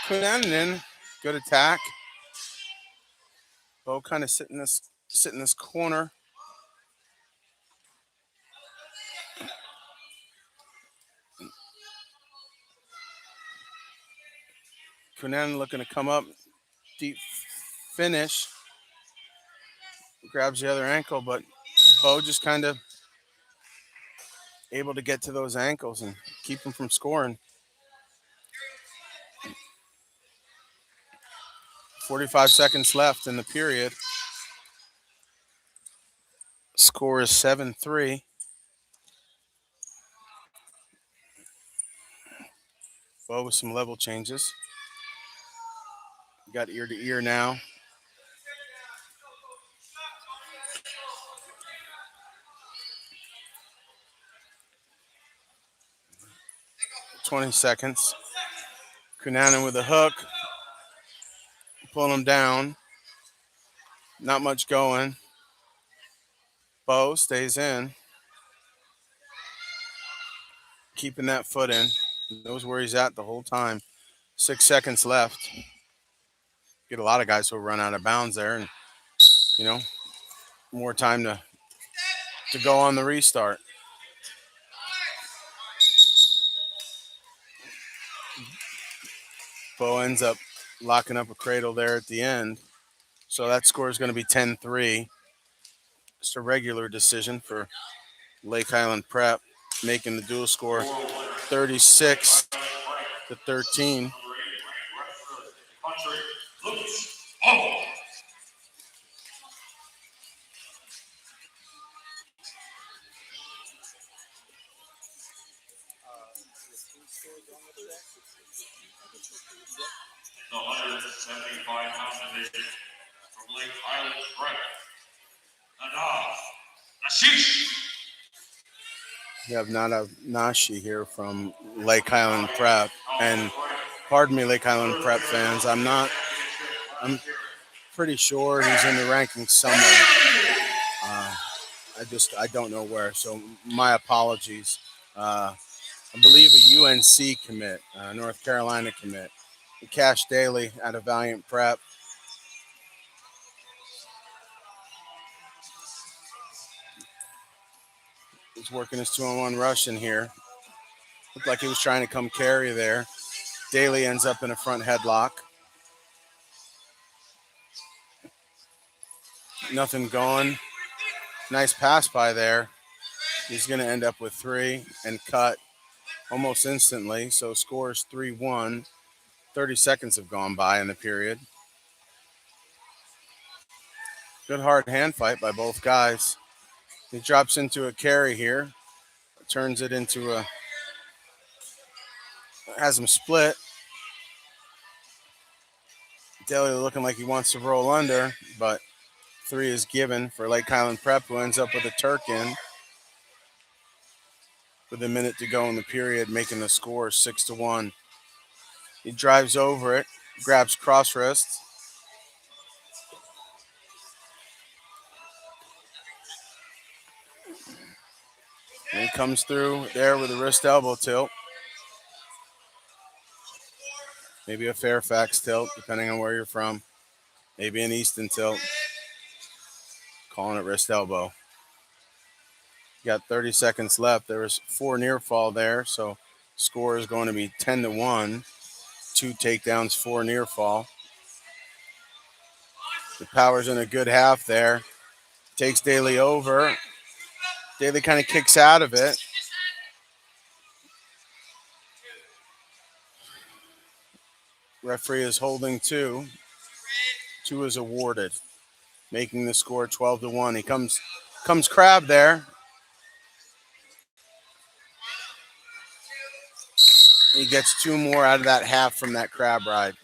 Cunanan, good attack. Bo kind of sit in this corner. Cunanan looking to come up, deep finish. Grabs the other ankle, but Bo just kind of able to get to those ankles and keep him from scoring. 45 seconds left in the period. Score is 7-3. Bo with some level changes. Got ear to ear now. .20 seconds. Cunanan with a hook. Pulling him down. Not much going. Bo stays in. Keeping that foot in. Knows where he's at the whole time. 6 seconds left. Get a lot of guys who run out of bounds there, and more time to go on the restart. Bo ends up locking up a cradle there at the end. So that score is going to be 10-3. Just a regular decision for Lake Highland Prep, making the dual score 36-13. The 175-pound division from Lake Highland Prep. Ashish. We have Nada Nashi here from Lake Highland Prep. And pardon me, Lake Highland Prep fans, I'm pretty sure he's in the rankings somewhere. I don't know where. So my apologies. I believe a UNC commit, North Carolina commit. Cash Daly out of Valiant Prep. He's working his 2-on-1 rush in here. Looked like he was trying to come carry there. Daly ends up in a front headlock. Nothing going. Nice pass by there. He's going to end up with 3 and cut almost instantly. So scores 3-1. 30 seconds have gone by in the period. Good hard hand fight by both guys. He drops into a carry here, turns it into a, has him split. Daly looking like he wants to roll under, but 3 is given for Lake Highland Prep, who ends up with a Turkin with a minute to go in the period, making the score 6-1. He drives over it, grabs cross wrist. And he comes through there with a wrist elbow tilt. Maybe a Fairfax tilt, depending on where you're from. Maybe an Easton tilt. Calling it wrist elbow. Got 30 seconds left. There was 4 near fall there, so score is going to be 10-1. 2 takedowns, 4 near fall. The Power's in a good half there. Takes Daly over. Daly kind of kicks out of it. Referee is holding 2. 2 is awarded, making the score 12-1. He comes crab there. He gets 2 more out of that half from that crab ride.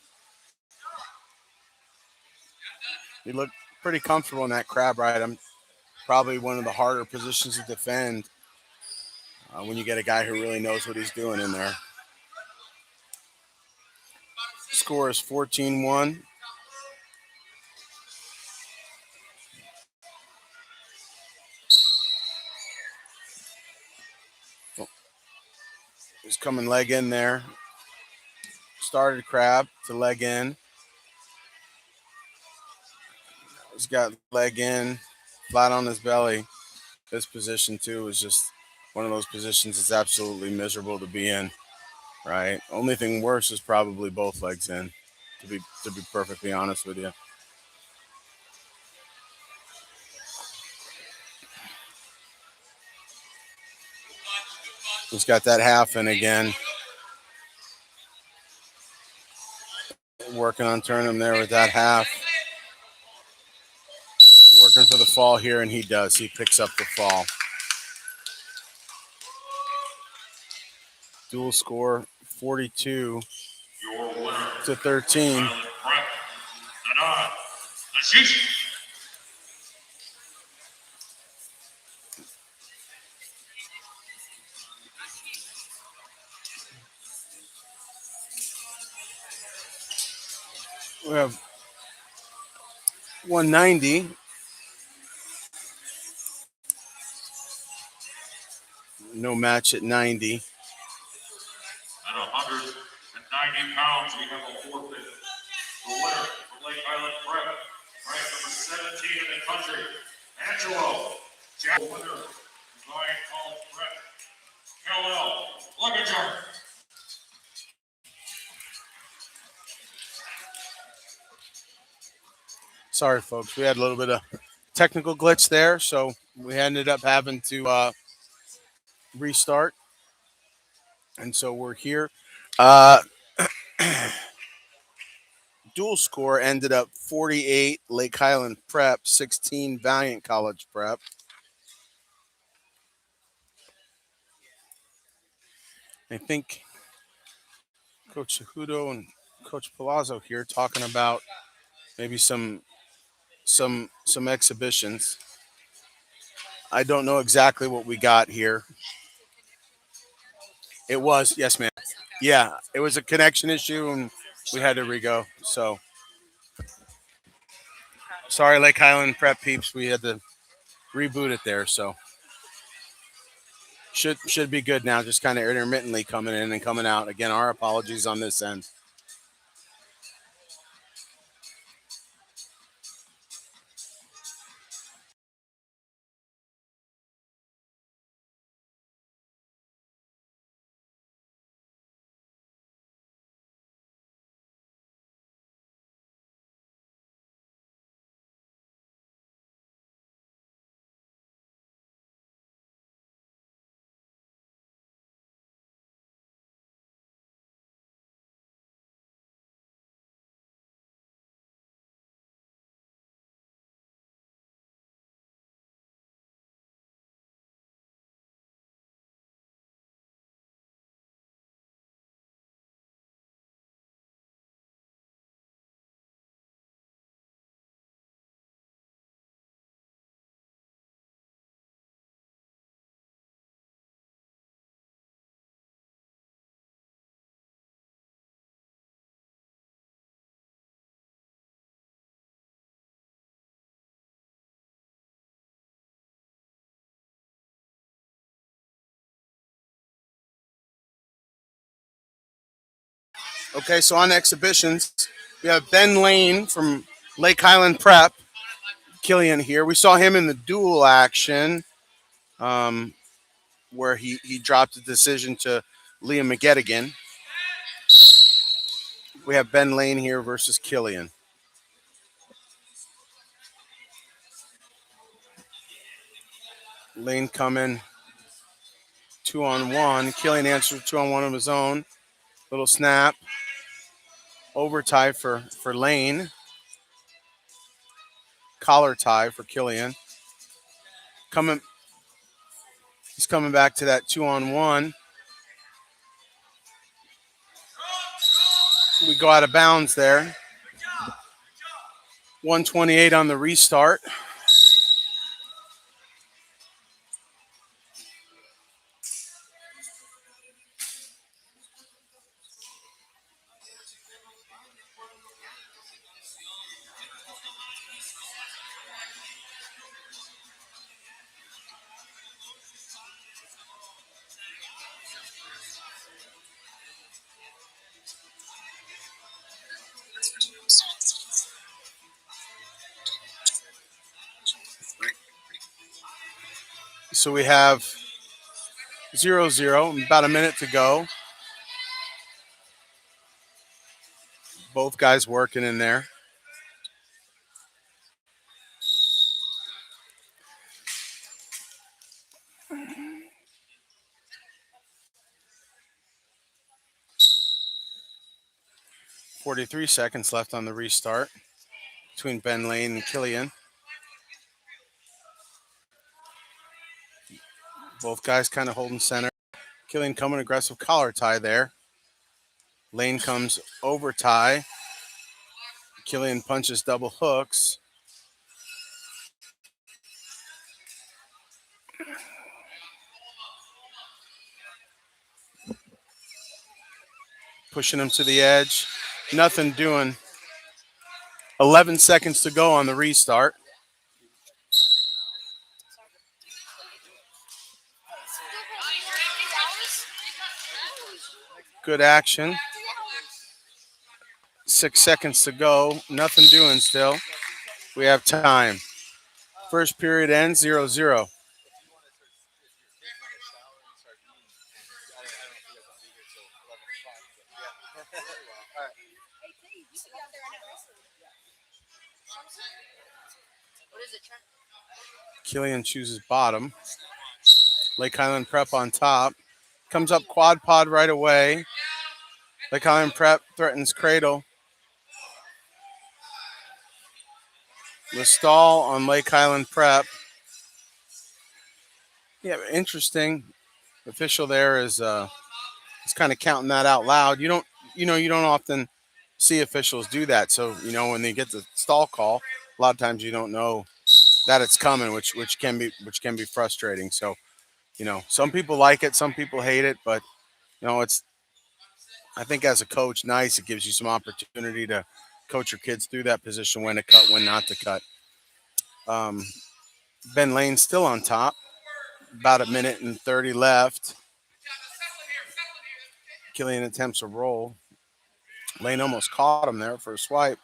He looked pretty comfortable in that crab ride. I'm probably one of the harder positions to defend when you get a guy who really knows what he's doing in there. Score is 14-1. He's coming leg in there. Started crab to leg in. He's got leg in, flat on his belly. This position, too, is just one of those positions that's absolutely miserable to be in, right? Only thing worse is probably both legs in, to be perfectly honest with you. He's got that half in again. Working on turning him there with that half. Working for the fall here, and he does. He picks up the fall. Dual score 42 Your winner, to 13. Highland Prep, Nanad, Nashish. We have 190. No match at 90. At 190 pounds, we have a forfeit. The winner from Lake Highland Prep, ranked number 17 in the country, Angelo Jack. The winner from Valiant College Prep, Cal Lugajar. Sorry, folks. We had a little bit of technical glitch there, so we ended up having to restart. And so we're here. Dual score ended up 48 Lake Highland Prep, 16 Valiant College Prep. I think Coach Cejudo and Coach Palazzo here talking about maybe some exhibitions. I don't know exactly what we got here. It was, yes, ma'am. Yeah, it was a connection issue, and we had to rego. So, sorry, Lake Highland Prep peeps. We had to reboot it there. So, should be good now. Just kind of intermittently coming in and coming out. Again, our apologies on this end. Okay, so on exhibitions, we have Ben Lane from Lake Highland Prep. Killian here. We saw him in the dual action where he dropped a decision to Liam McGettigan. We have Ben Lane here versus Killian. Lane coming 2-on-1. Killian answers 2-on-1 of his own. Little snap. Over tie for Lane. Collar tie for Killian. He's coming back to that 2-on-1. We go out of bounds there. 128 on the restart. So we have 0-0, about a minute to go. Both guys working in there. .43 seconds left on the restart between Ben Lane and Killian. Both guys kind of holding center. Killian coming aggressive collar tie there. Lane comes over tie. Killian punches double hooks. Pushing him to the edge. Nothing doing. 11 seconds to go on the restart. Good action. 6 seconds to go. Nothing doing still. We have time. First period ends 0-0. Killian chooses bottom. Lake Highland Prep on top. Comes up quad pod right away. Lake Highland Prep threatens cradle. The stall on Lake Highland Prep. Yeah, interesting. Official there is kind of counting that out loud. You don't often see officials do that. So when they get the stall call, a lot of times you don't know that it's coming, which can be frustrating. So some people like it, some people hate it, but it's, I think as a coach, nice. It gives you some opportunity to coach your kids through that position, when to cut, when not to cut. Ben Lane still on top. About a minute and 30 left. Killian attempts a roll. Lane almost caught him there for a swipe.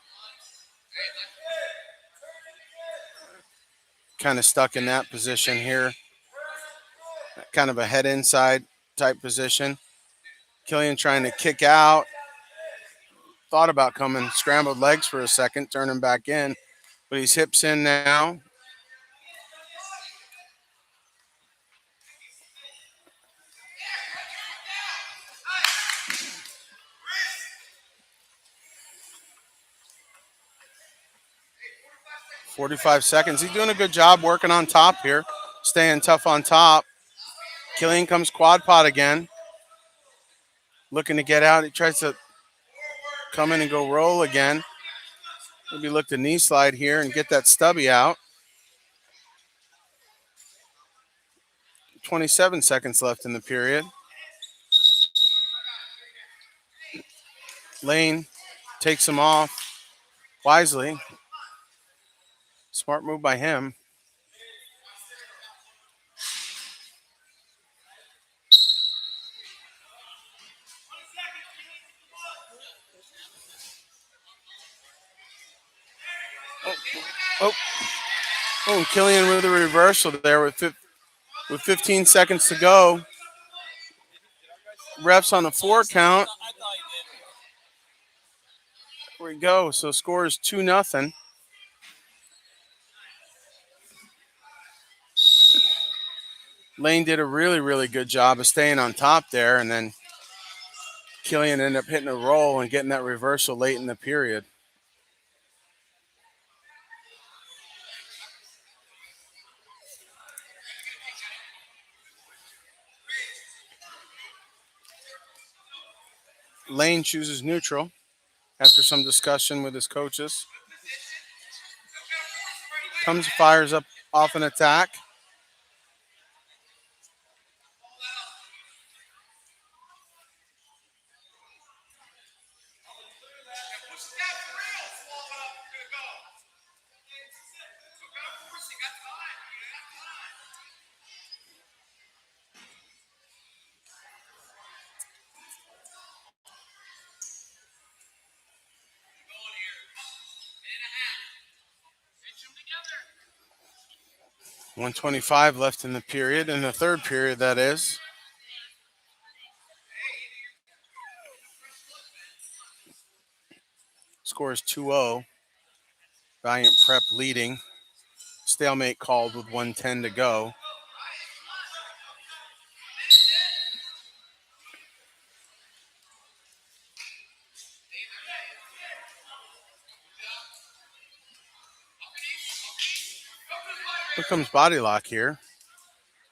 Kind of stuck in that position here. Kind of a head inside type position. Killian trying to kick out. Thought about coming, scrambled legs for a second, turning back in, but he's hips in now. .45 seconds. He's doing a good job working on top here, staying tough on top. Killian comes quad pod again. Looking to get out. He tries to come in and go roll again. Maybe look to knee slide here and get that stubby out. 27 seconds left in the period. Lane takes him off wisely. Smart move by him. Oh, oh, Killian with a reversal there with 15 seconds to go. Refs on the 4 count. Here we go. So score is 2-0. Lane did a really, really good job of staying on top there, and then Killian ended up hitting a roll and getting that reversal late in the period. Lane chooses neutral after some discussion with his coaches. Fires up off an attack. .125 left in the period, in the third period, that is. Score is 2-0. Valiant Prep leading. Stalemate called with 1:10 to go. Here comes body lock here.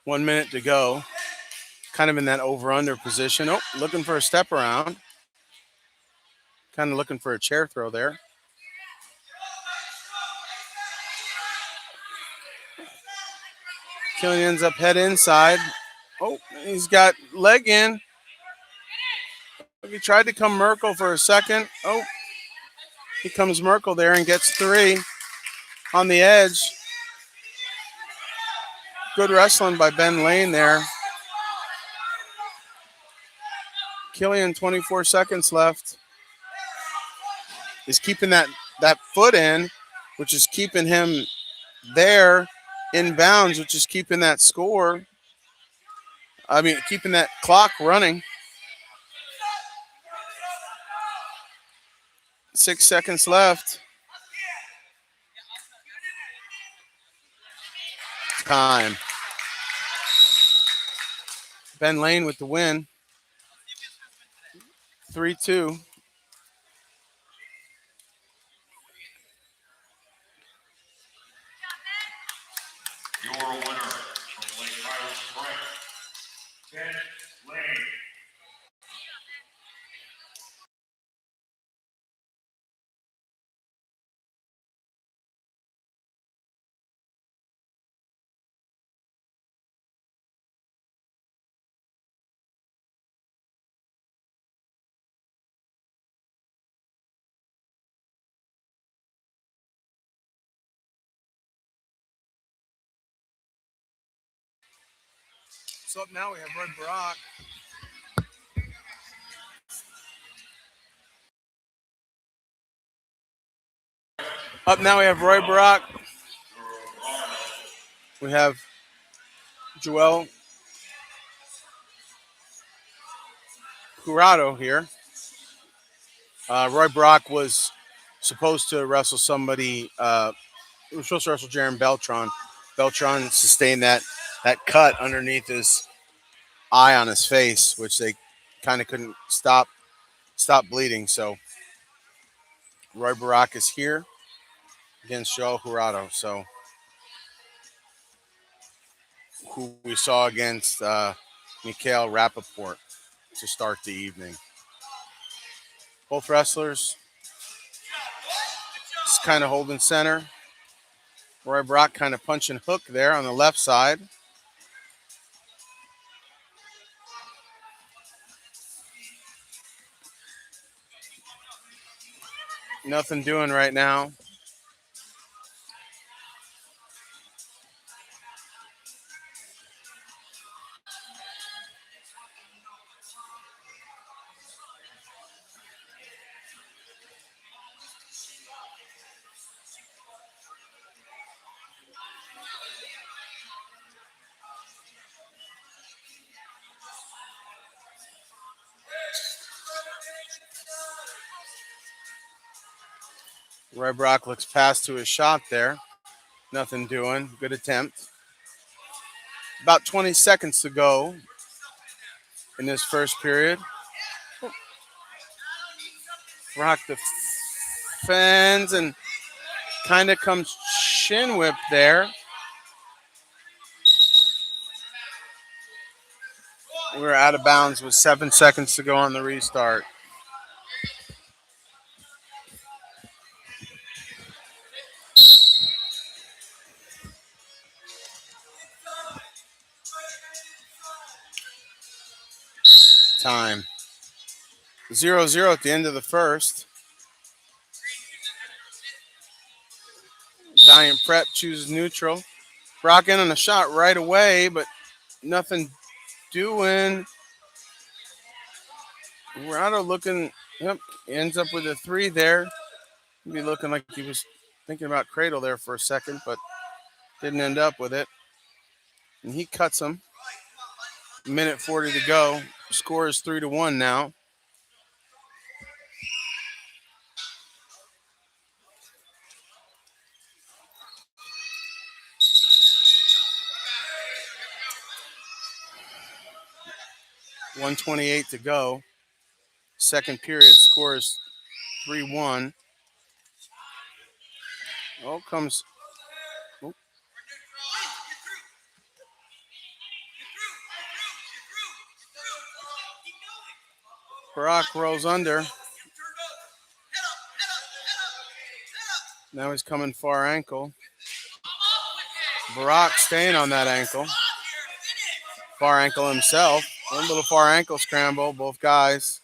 1 minute to go. Kind of in that over-under position. Oh, looking for a step around. Kind of looking for a chair throw there. Killian ends up head inside. Oh, he's got leg in. He tried to come Merkel for a second. Oh, he comes Merkel there and gets 3 on the edge. Good wrestling by Ben Lane there. Killian, 24 seconds left. Is keeping that foot in, which is keeping him there in bounds, which is keeping that score. Keeping that clock running. 6 seconds left. Time. Ben Lane with the win. 3-2. Your winner from Lake Highland Prep, Ben Lane. So up now we have Roy Brock. Up now we have Roy Brock. We have Joel Curado here. Roy Brock was supposed to wrestle somebody. He was supposed to wrestle Jaron Beltran. Beltran sustained that cut underneath his eye on his face, which they kind of couldn't stop bleeding. So Roy Brock is here against Joel Curado. So who we saw against Mikhail Rappaport to start the evening. Both wrestlers just kind of holding center. Roy Brock kind of punching hook there on the left side. Nothing doing right now. Roy Brock looks past to his shot there. Nothing doing. Good attempt. About 20 seconds to go in this first period. Brock defends and kind of comes shin whip there. We're out of bounds with 7 seconds to go on the restart. Time. 0-0 at the end of the first. Valiant Prep chooses neutral. Brock in on a shot right away, but nothing doing. Murado looking, yep, ends up with a 3 there. Maybe looking like he was thinking about cradle there for a second, but didn't end up with it. And he cuts him. Minute 40 to go. Score is 3-1 now. .128 to go. Second period, score is 3-1. Oh, comes. Oh. Barack rolls under. Now he's coming far ankle. Barack staying on that ankle. Far ankle himself. A little far ankle scramble, both guys.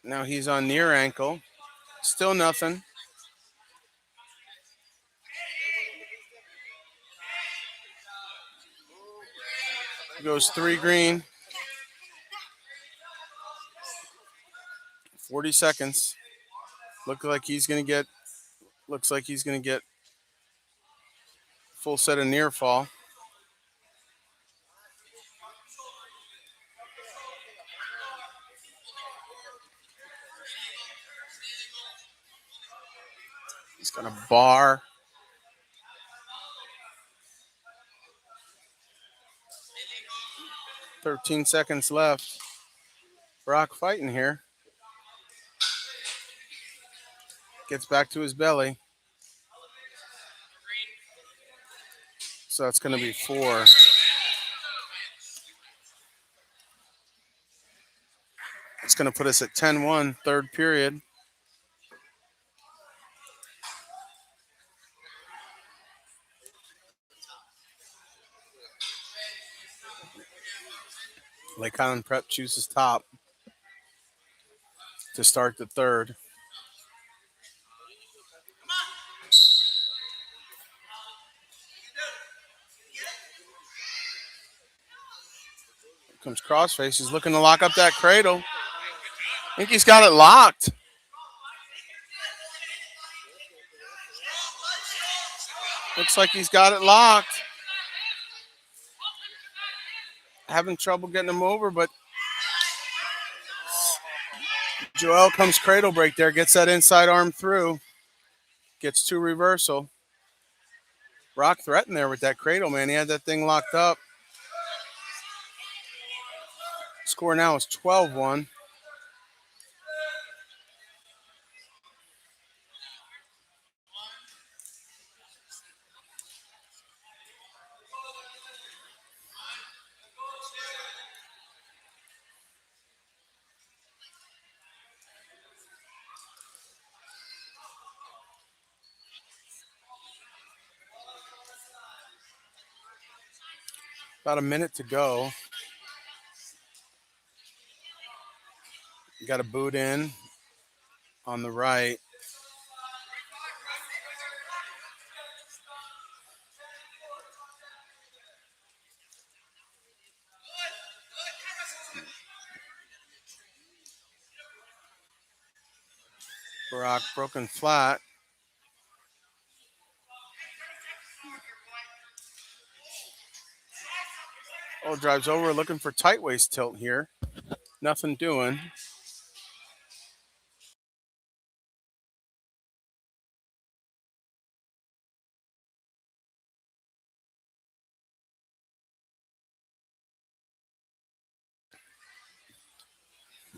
Now he's on near ankle. Still nothing. Goes 3 green. 40 seconds. Looks like he's gonna get full set of near fall. He's got a bar. .13 seconds left. Brock fighting here. Gets back to his belly. So that's going to be 4. It's going to put us at 10-1, third period. Lake Highland Prep chooses top to start the third. Here comes Crossface. He's looking to lock up that cradle. I think he's got it locked. Looks like he's got it locked. Having trouble getting him over, but Joel comes cradle break there, gets that inside arm through, gets 2 reversal. Brock threatened there with that cradle, man. He had that thing locked up. Score now is 12-1. About a minute to go. You got a boot in on the right. Brock broken flat. Oh, drives over looking for tight waist tilt here. Nothing doing.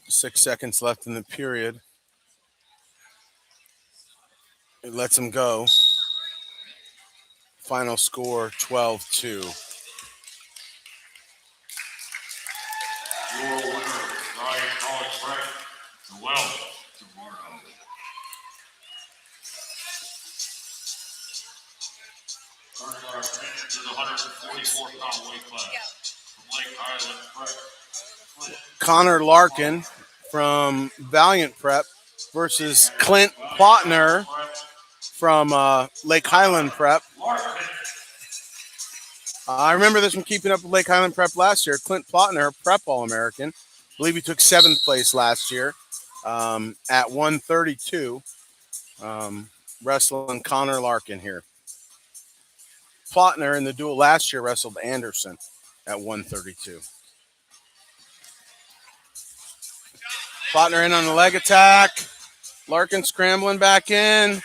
Six seconds left in the period. It lets him go. Final score 12-2. Your winner, Valiant College Prep, Noel tomorrow. Starting our attention to the 144-pound weight class from Lake Highland Prep. Connor Larkin from Valiant Prep versus Clint Plotner from Lake Highland Prep. I remember this from keeping up with Lake Highland Prep last year. Clint Plotner, Prep All-American. I believe he took 7th place last year at 132. Wrestling Connor Larkin here. Plotner in the duel last year wrestled Anderson at 132. Plotner in on the leg attack. Larkin scrambling back in.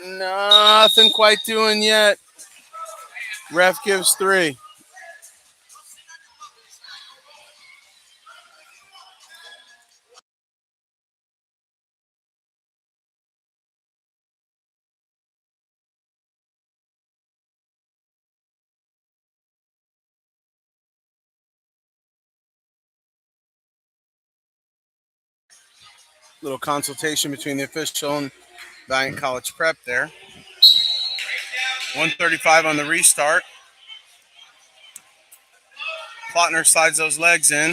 Nothing quite doing yet. Ref gives 3. Little consultation between the official and Valiant College Prep there. 135 on the restart. Plotner slides those legs in.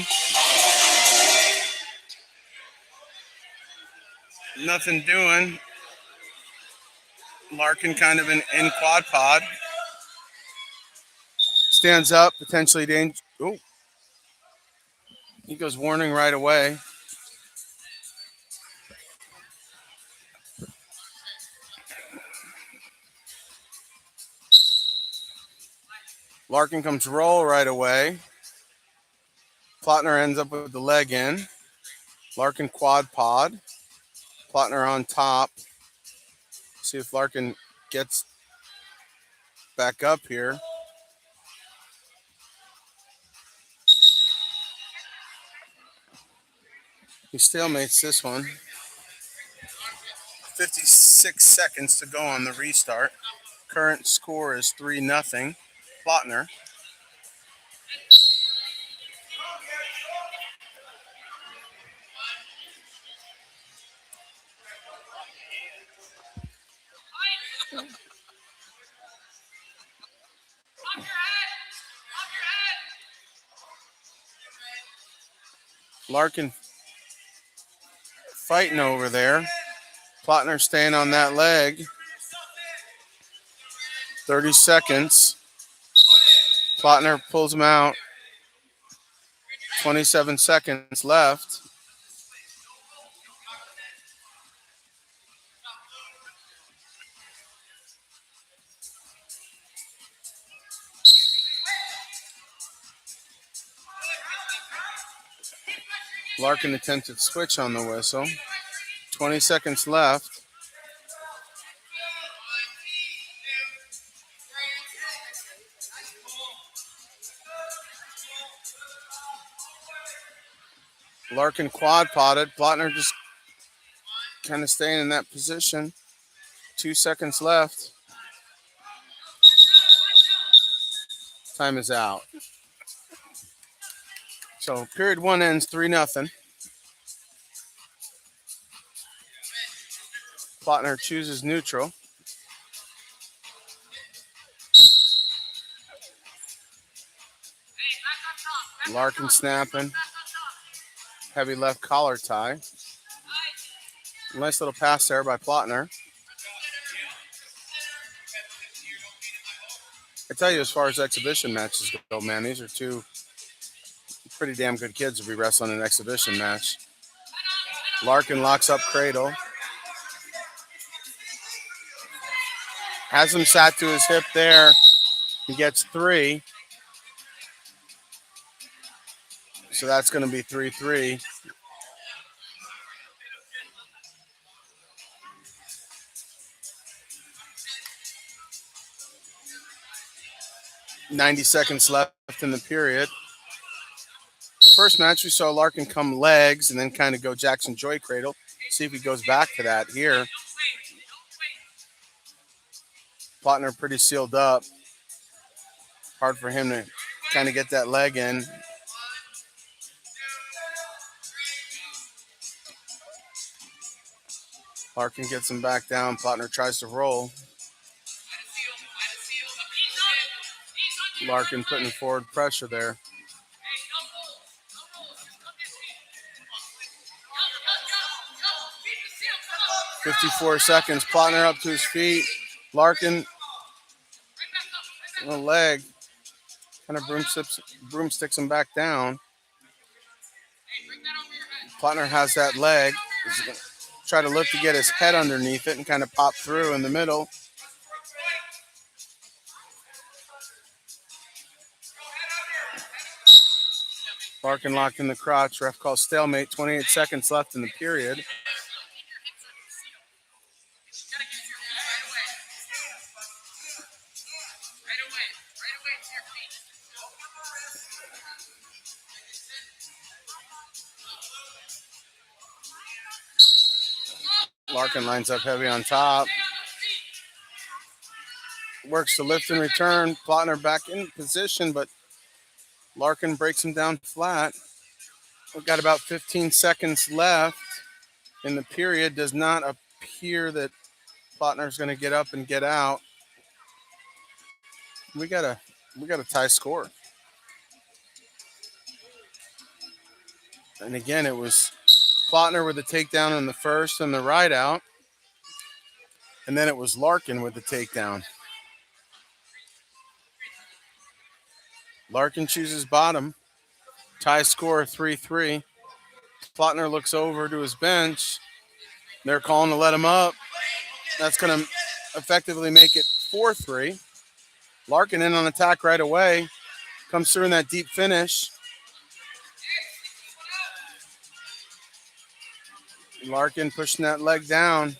Nothing doing. Larkin kind of in quad pod. Stands up, potentially dangerous. Oh, he goes warning right away. Larkin comes roll right away. Plotner ends up with the leg in. Larkin quad pod. Plotner on top. See if Larkin gets back up here. He stalemates this one. 56 seconds to go on the restart. Current score is 3-0. Plotner. Larkin fighting over there. Plotner staying on that leg. 30 seconds. Plotner pulls him out. 27 seconds left. Larkin attempted switch on the whistle. 20 seconds left. Larkin quad potted. Plotner just kind of staying in that position. 2 seconds left. Time is out. So period 1 ends 3-0. Plotner chooses neutral. Larkin snapping. Heavy left collar tie. Nice little pass there by Plotner. I tell you, as far as exhibition matches go, man, these are two pretty damn good kids to be wrestling an exhibition match. Larkin locks up cradle. Has him sat to his hip there. He gets 3. So that's going to be 3-3. .90 seconds left in the period. First match, we saw Larkin come legs and then kind of go Jackson Joy cradle. See if he goes back to that here. Plotner pretty sealed up. Hard for him to kind of get that leg in. Larkin gets him back down. Plotner tries to roll. Larkin putting forward pressure there. .54 seconds. Plotner up to his feet. Larkin on the leg. Kind of broomsticks him back down. Plotner has that leg. He's going to try to look to get his head underneath it and kind of pop through in the middle. Larkin locked in the crotch. Ref calls stalemate. 28 seconds left in the period. Larkin lines up heavy on top. Works the lift and return. Plotner back in position, but Larkin breaks him down flat. We've got about 15 seconds left in the period. Does not appear that Plotner's going to get up and get out. We got a tie score. And again, it was Plotner with the takedown in the first and the ride out. And then it was Larkin with the takedown. Larkin chooses bottom. Tie score 3-3. Plotner looks over to his bench. They're calling to let him up. That's going to effectively make it 4-3. Larkin in on attack right away. Comes through in that deep finish. Larkin pushing that leg down.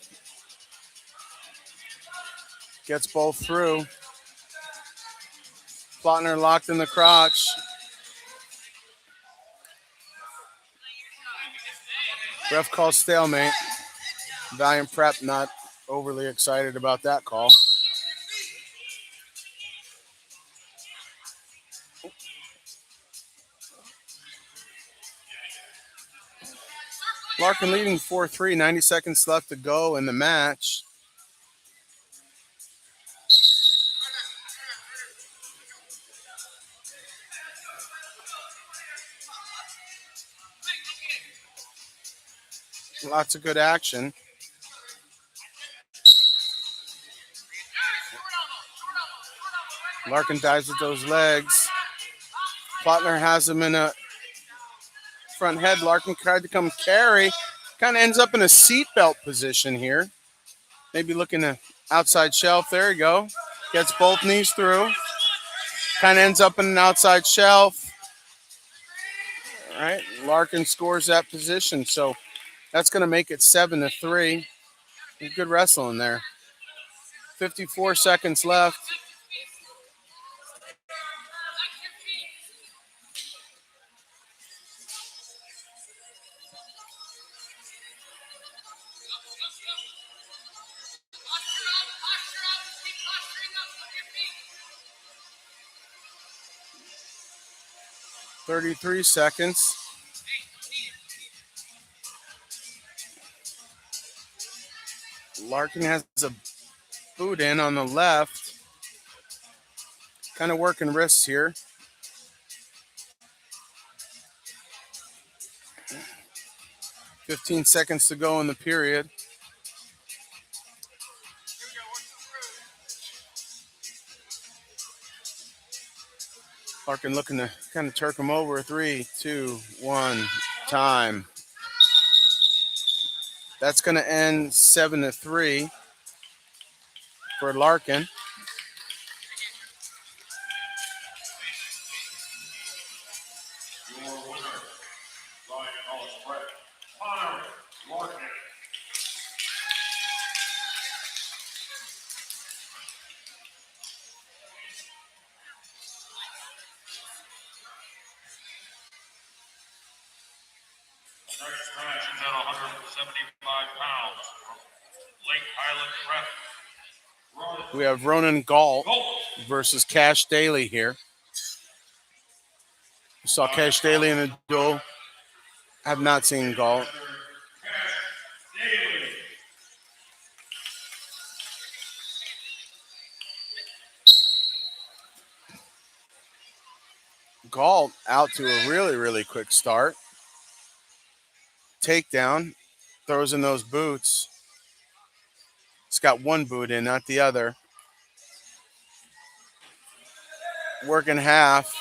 Gets both through. Plotner locked in the crotch. Ref calls stalemate. Valiant Prep not overly excited about that call. Larkin leading 4-3, 90 seconds left to go in the match. Lots of good action. Larkin dives with those legs. Plotner has him in a front head. Larkin tried to come carry. Kind of ends up in a seatbelt position here. Maybe looking to outside shelf. There you go. Gets both knees through. Kind of ends up in an outside shelf. All right. Larkin scores that position. So that's going to make it 7-3. Good wrestling there. 54 seconds left. .33 seconds. Larkin has a boot in on the left. Kind of working wrists here. .15 seconds to go in the period. Larkin looking to kind of turk him over. 3, 2, 1, time. That's going to end 7-3 for Larkin. Your winner Connor Larkin. Next match is at 175 pounds from Lake Highland Prep. We have Ronan Galt versus Cash Daly here. We saw Cash Daly in the duel. Have not seen Galt. Galt out to a really, really quick start. Takedown. Throws in those boots. It's got one boot in, not the other. Working half.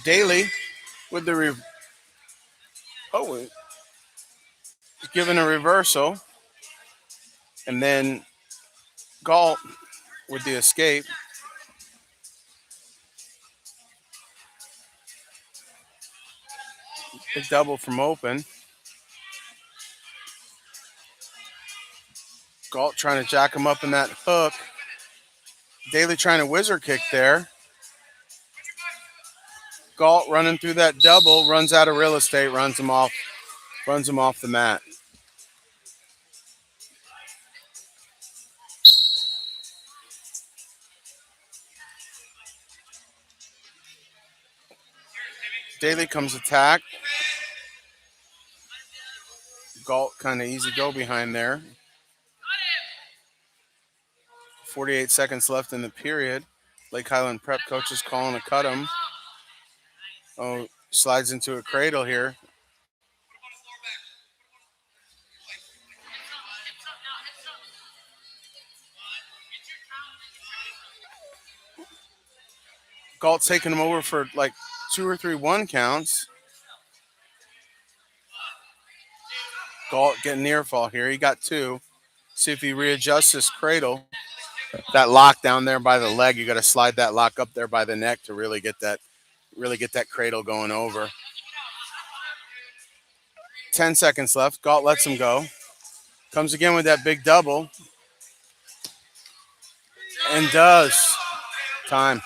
Daly with the given a reversal. And then Galt with the escape. Big double from open. Galt trying to jack him up in that hook. Daly trying to whizzer kick there. Galt running through that double, runs out of real estate, runs him off the mat. Daly comes attack. Galt kind of easy go behind there. 48 seconds left in the period. Lake Highland Prep coach is calling to cut him. Oh, slides into a cradle here. Galt's taking him over for like 2 or 3 1 counts. Galt getting near fall here. He got 2. See if he readjusts his cradle. That lock down there by the leg, you got to slide that lock up there by the neck to really get that cradle going over. 10 seconds left. Galt lets him go. Comes again with that big double. And does. Time.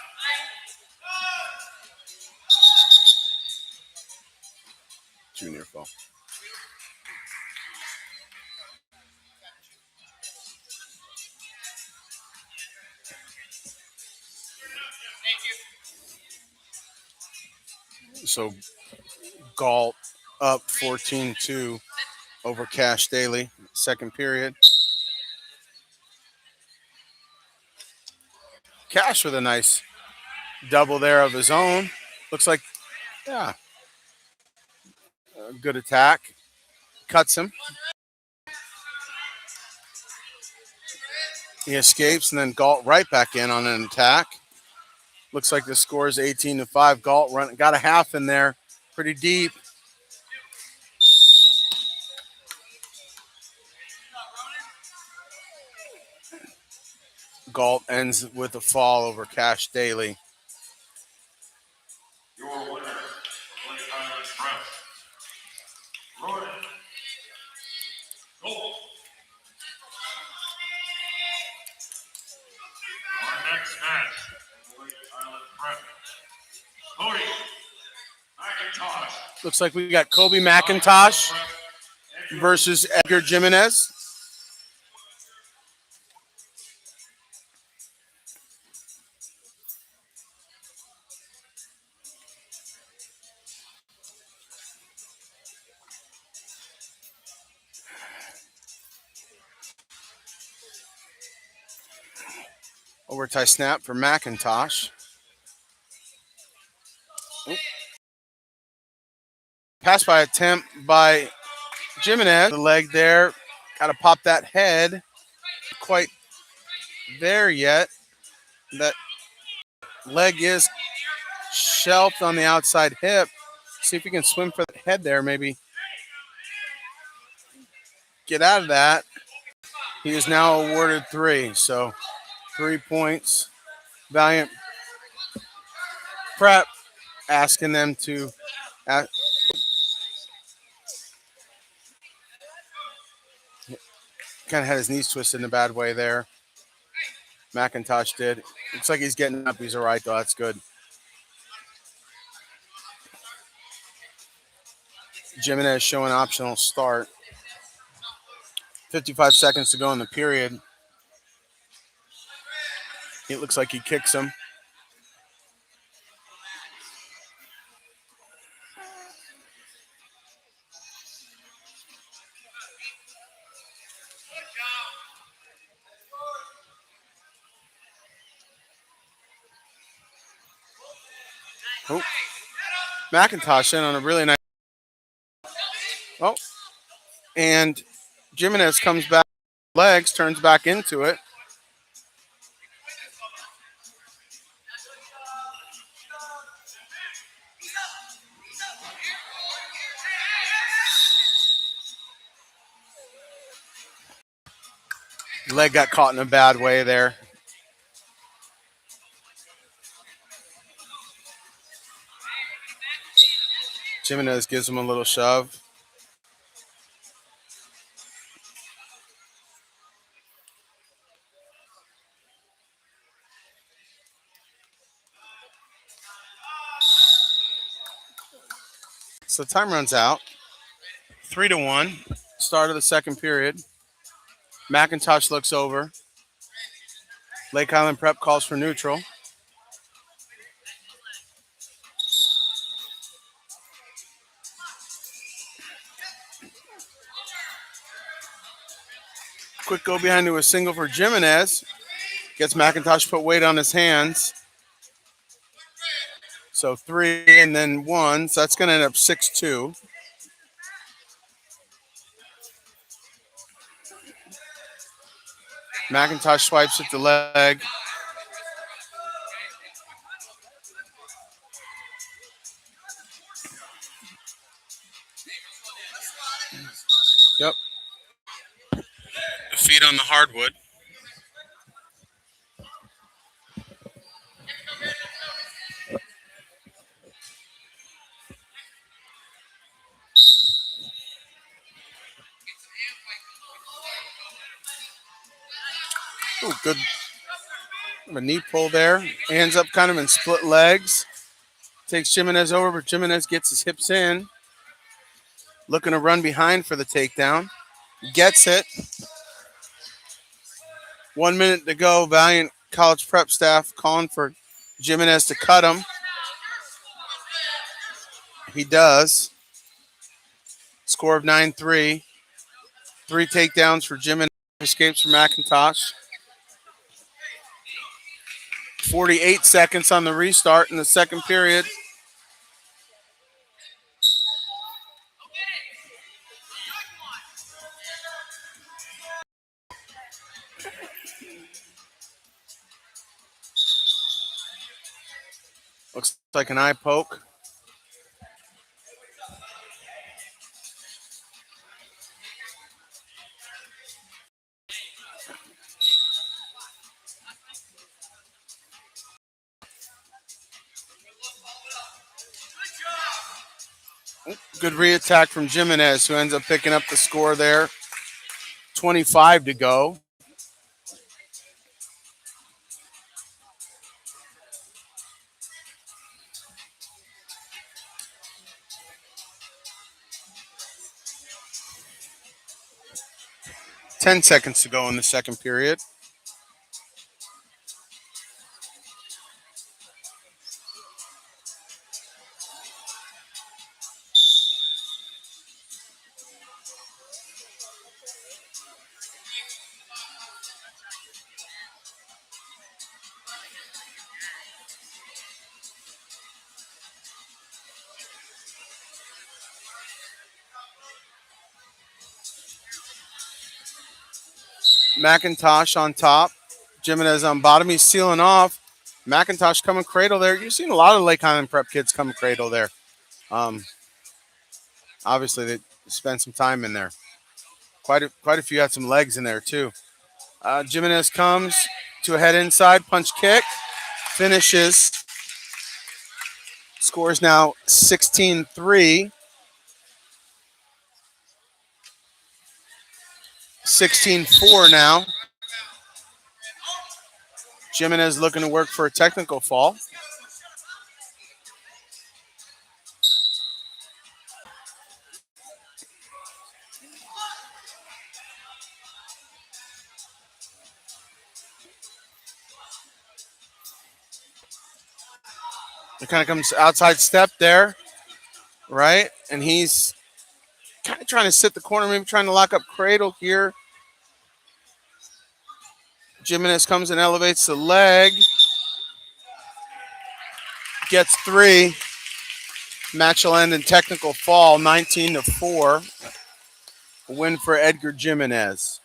Junior fall. So Galt up 14-2 over Cash Daly. Second period. Cash with a nice double there of his own. Looks like, yeah, a good attack. Cuts him. He escapes, and then Galt right back in on an attack. Looks like the score is 18-5. Galt got a half in there, pretty deep. Galt ends with a fall over Cash Daly. Your winner, Lake Highland Prep. Ronan Galt. Our next match, Lake Highland Prep. Cody McIntosh. Looks like we got Kobe McIntosh versus Edgar Jimenez. Overtie snap for McIntosh. Oop. Pass by attempt by Jimenez. The leg there. Got to pop that head. Quite there yet. That leg is shelved on the outside hip. See if he can swim for the head there, maybe. Get out of that. He is now awarded 3. So 3 points. Valiant Prep asking them to kind of had his knees twisted in a bad way there. McIntosh did. Looks like he's getting up. He's all right, though. That's good. Jimenez showing optional start. 55 seconds to go in the period. It looks like he kicks him. Oh, McIntosh in on a really nice. Oh, and Jimenez comes back, legs, turns back into it. Leg got caught in a bad way there. Jimenez gives him a little shove. So time runs out. 3-1. Start of the second period. McIntosh looks over. Lake Highland Prep calls for neutral. Quick go behind to a single for Jimenez. Gets McIntosh put weight on his hands. So 3 and then 1. So that's going to end up 6-2. McIntosh swipes at the leg. Yep. Feet on the hardwood. Ooh, good. A knee pull there. Hands up kind of in split legs. Takes Jimenez over, but Jimenez gets his hips in. Looking to run behind for the takedown. Gets it. 1 minute to go. Valiant college prep staff calling for Jimenez to cut him. He does. Score of 9-3. 3 takedowns for Jimenez. Escapes from McIntosh. 48 seconds on the restart in the second period. Looks like an eye poke. Good re-attack from Jimenez, who ends up picking up the score there. 25 to go. Ten seconds to go in the second period. McIntosh on top. Jimenez on bottom. He's sealing off. McIntosh coming cradle there. You've seen a lot of Lake Highland Prep kids come cradle there. Obviously, they spent some time in there. Quite a few had some legs in there, too. Jimenez comes to a head inside. Punch kick. Finishes. Score is now 16-3. 16-4 now. Jimenez looking to work for a technical fall. It kind of comes outside step there, right? And he's kind of trying to sit the corner, maybe trying to lock up Cradle here. Jimenez comes and elevates the leg. Gets 3. Match will end in technical fall, 19-4. A win for Edgar Jimenez.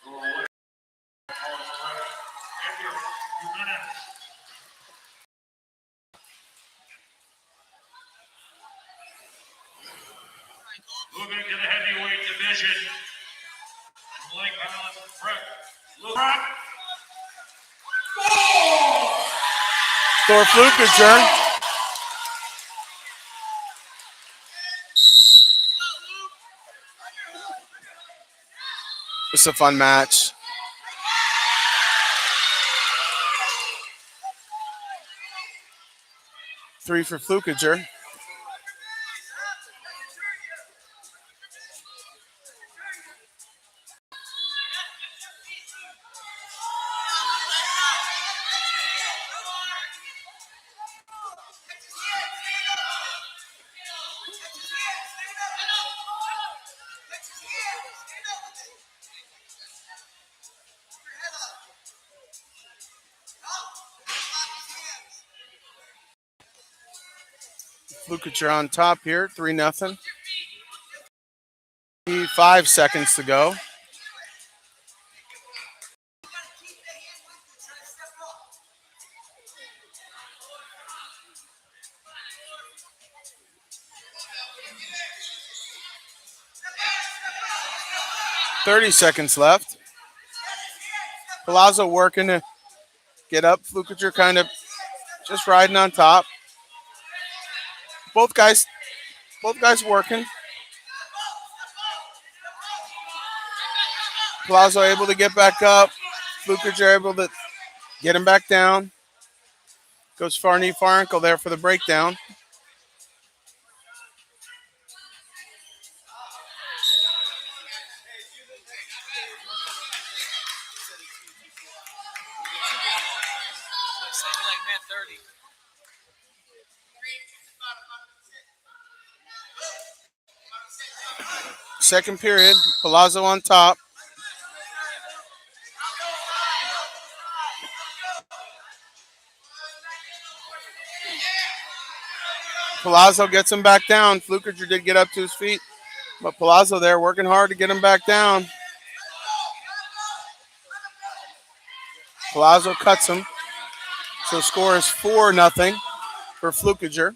Moving to the heavyweight division. From Lake Highland Prep. Thor Flukiger. It's a fun match. Three for Flukiger. Flukiger on top here, 3-0. 5 seconds to go. $30 left. Palazzo working to get up. Flukiger kind of just riding on top. Both guys working. Palazzo able to get back up. Flukiger able to get him back down. Goes far knee, far ankle there for the breakdown. Second period, Palazzo on top. Palazzo gets him back down. Flukiger did get up to his feet, but Palazzo there working hard to get him back down. Palazzo cuts him. So score is 4-0 for Flukiger.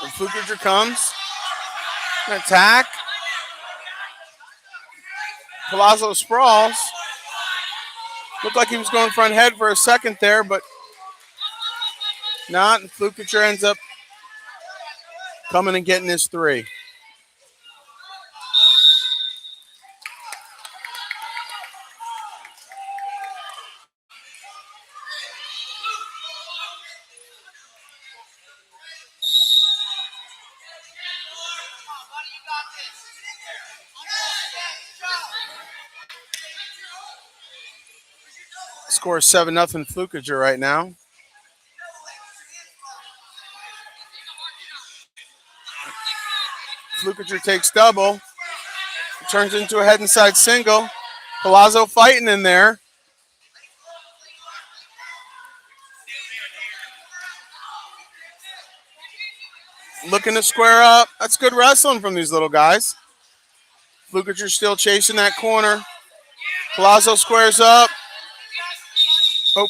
And Flukiger comes. An attack. Palazzo sprawls. Looked like he was going front head for a second there, but not. And Flukiger ends up coming and getting his 3. Score is 7-0 Flukiger right now. Flukiger takes double. Turns into a head and side single. Palazzo fighting in there. Looking to square up. That's good wrestling from these little guys. Flukiger still chasing that corner. Palazzo squares up. Oh.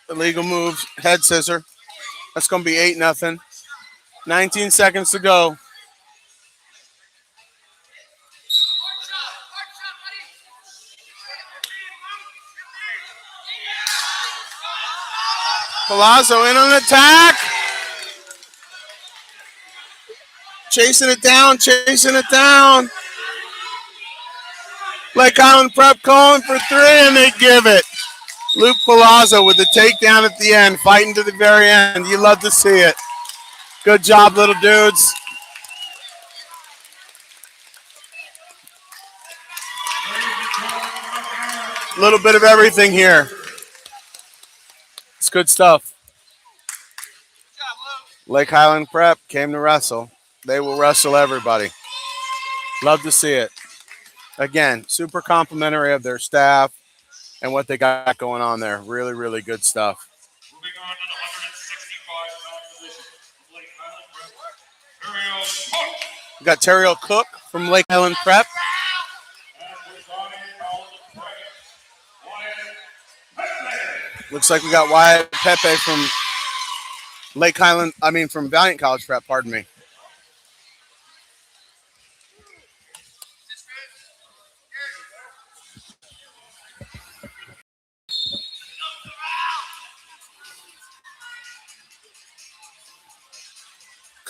Illegal move. Head scissor. That's going to be 8-0. 19 seconds to go. Palazzo in on an attack. Chasing it down, chasing it down. Lake Highland Prep calling for three, and they give it. Luke Palazzo with the takedown at the end, fighting to the very end. You love to see it. Good job, little dudes. A little bit of everything here. It's good stuff. Lake Highland Prep came to wrestle. They will wrestle everybody. Love to see it. Again, super complimentary of their staff and what they got going on there. Really, really good stuff. Moving on to the 165-pound position from Lake Highland Prep, Terrio Cook. We got Terrio Cook from Lake Highland Prep. And presiding out of the prep, Wyatt Pepe. Looks like we got Wyatt Pepe from from Valiant College Prep, pardon me.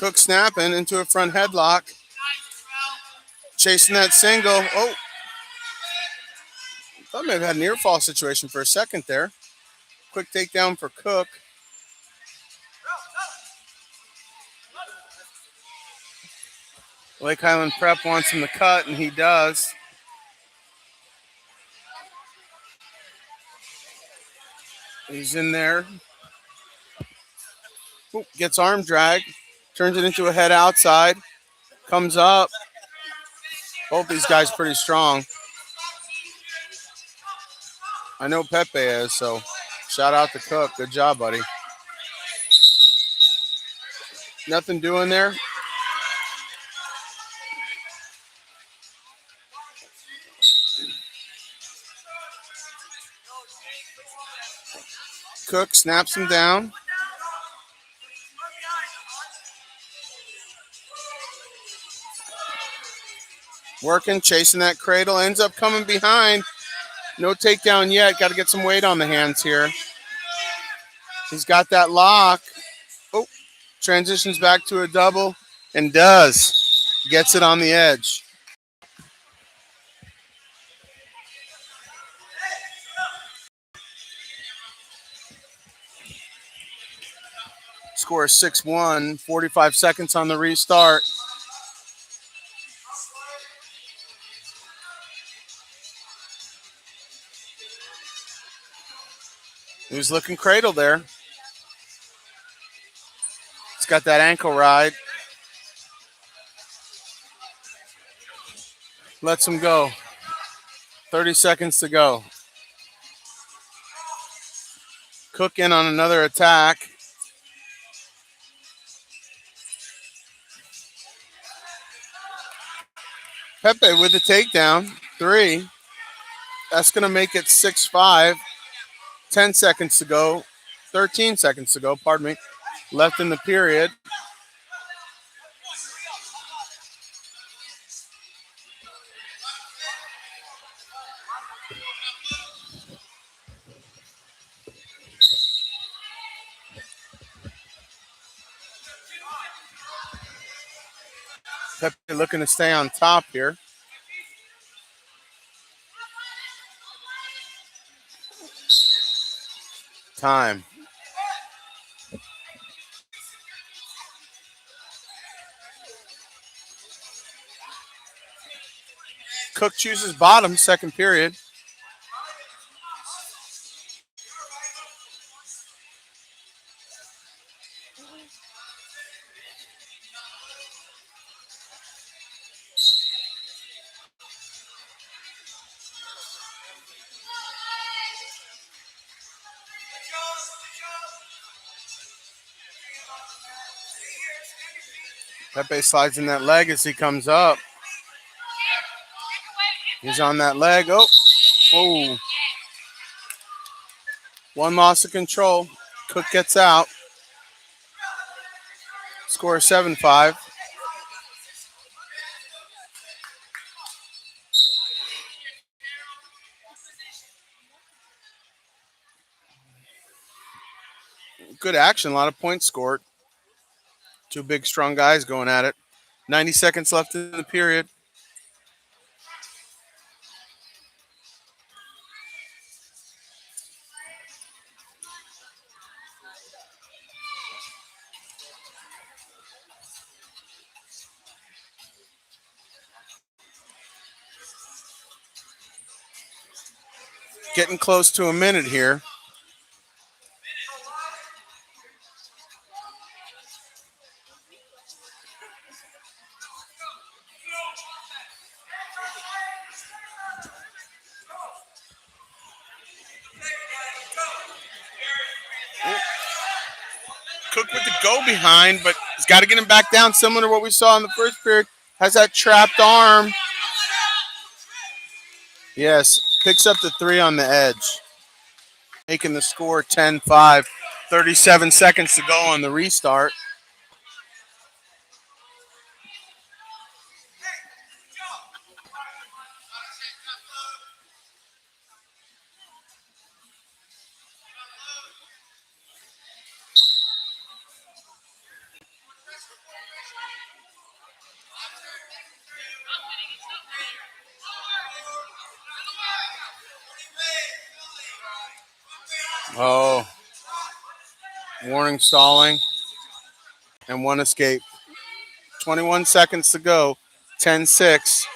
Cook snapping into a front headlock. Chasing that single. Oh. Thought maybe had an ear fall situation for a second there. Quick takedown for Cook. Lake Highland Prep wants him to cut, and he does. He's in there. Ooh, gets arm drag. Turns it into a head outside. Comes up. Both these guys pretty strong. I know Pepe is, so shout out to Cook. Good job, buddy. Nothing doing there. Cook snaps him down. Working, chasing that cradle. Ends up coming behind. No takedown yet. Got to get some weight on the hands here. He's got that lock. Oh, transitions back to a double and does. Gets it on the edge. Score 6-1, 45 seconds on the restart. He was looking cradle there. He's got that ankle ride. Lets him go. 30 seconds to go. Cook in on another attack. Pepe with the takedown. 3. That's going to make it 6-5. 10 seconds to go. 13 seconds to go, pardon me. Left in the period. Pepe looking to stay on top here. Time. Cook chooses bottom, second period. Pepe slides in that leg as he comes up. He's on that leg. Oh. One loss of control. Cook gets out. Score 7-5. Good action, a lot of points scored. Two big, strong guys going at it. 90 seconds left in the period. Getting close to a minute here. Cook with the go behind, but he's got to get him back down, similar to what we saw in the first period. Has that trapped arm. Yes, picks up the 3 on the edge. Making the score 10-5. 37 seconds to go on the restart. Oh, warning stalling and 1 escape. 21 seconds to go. 10-6.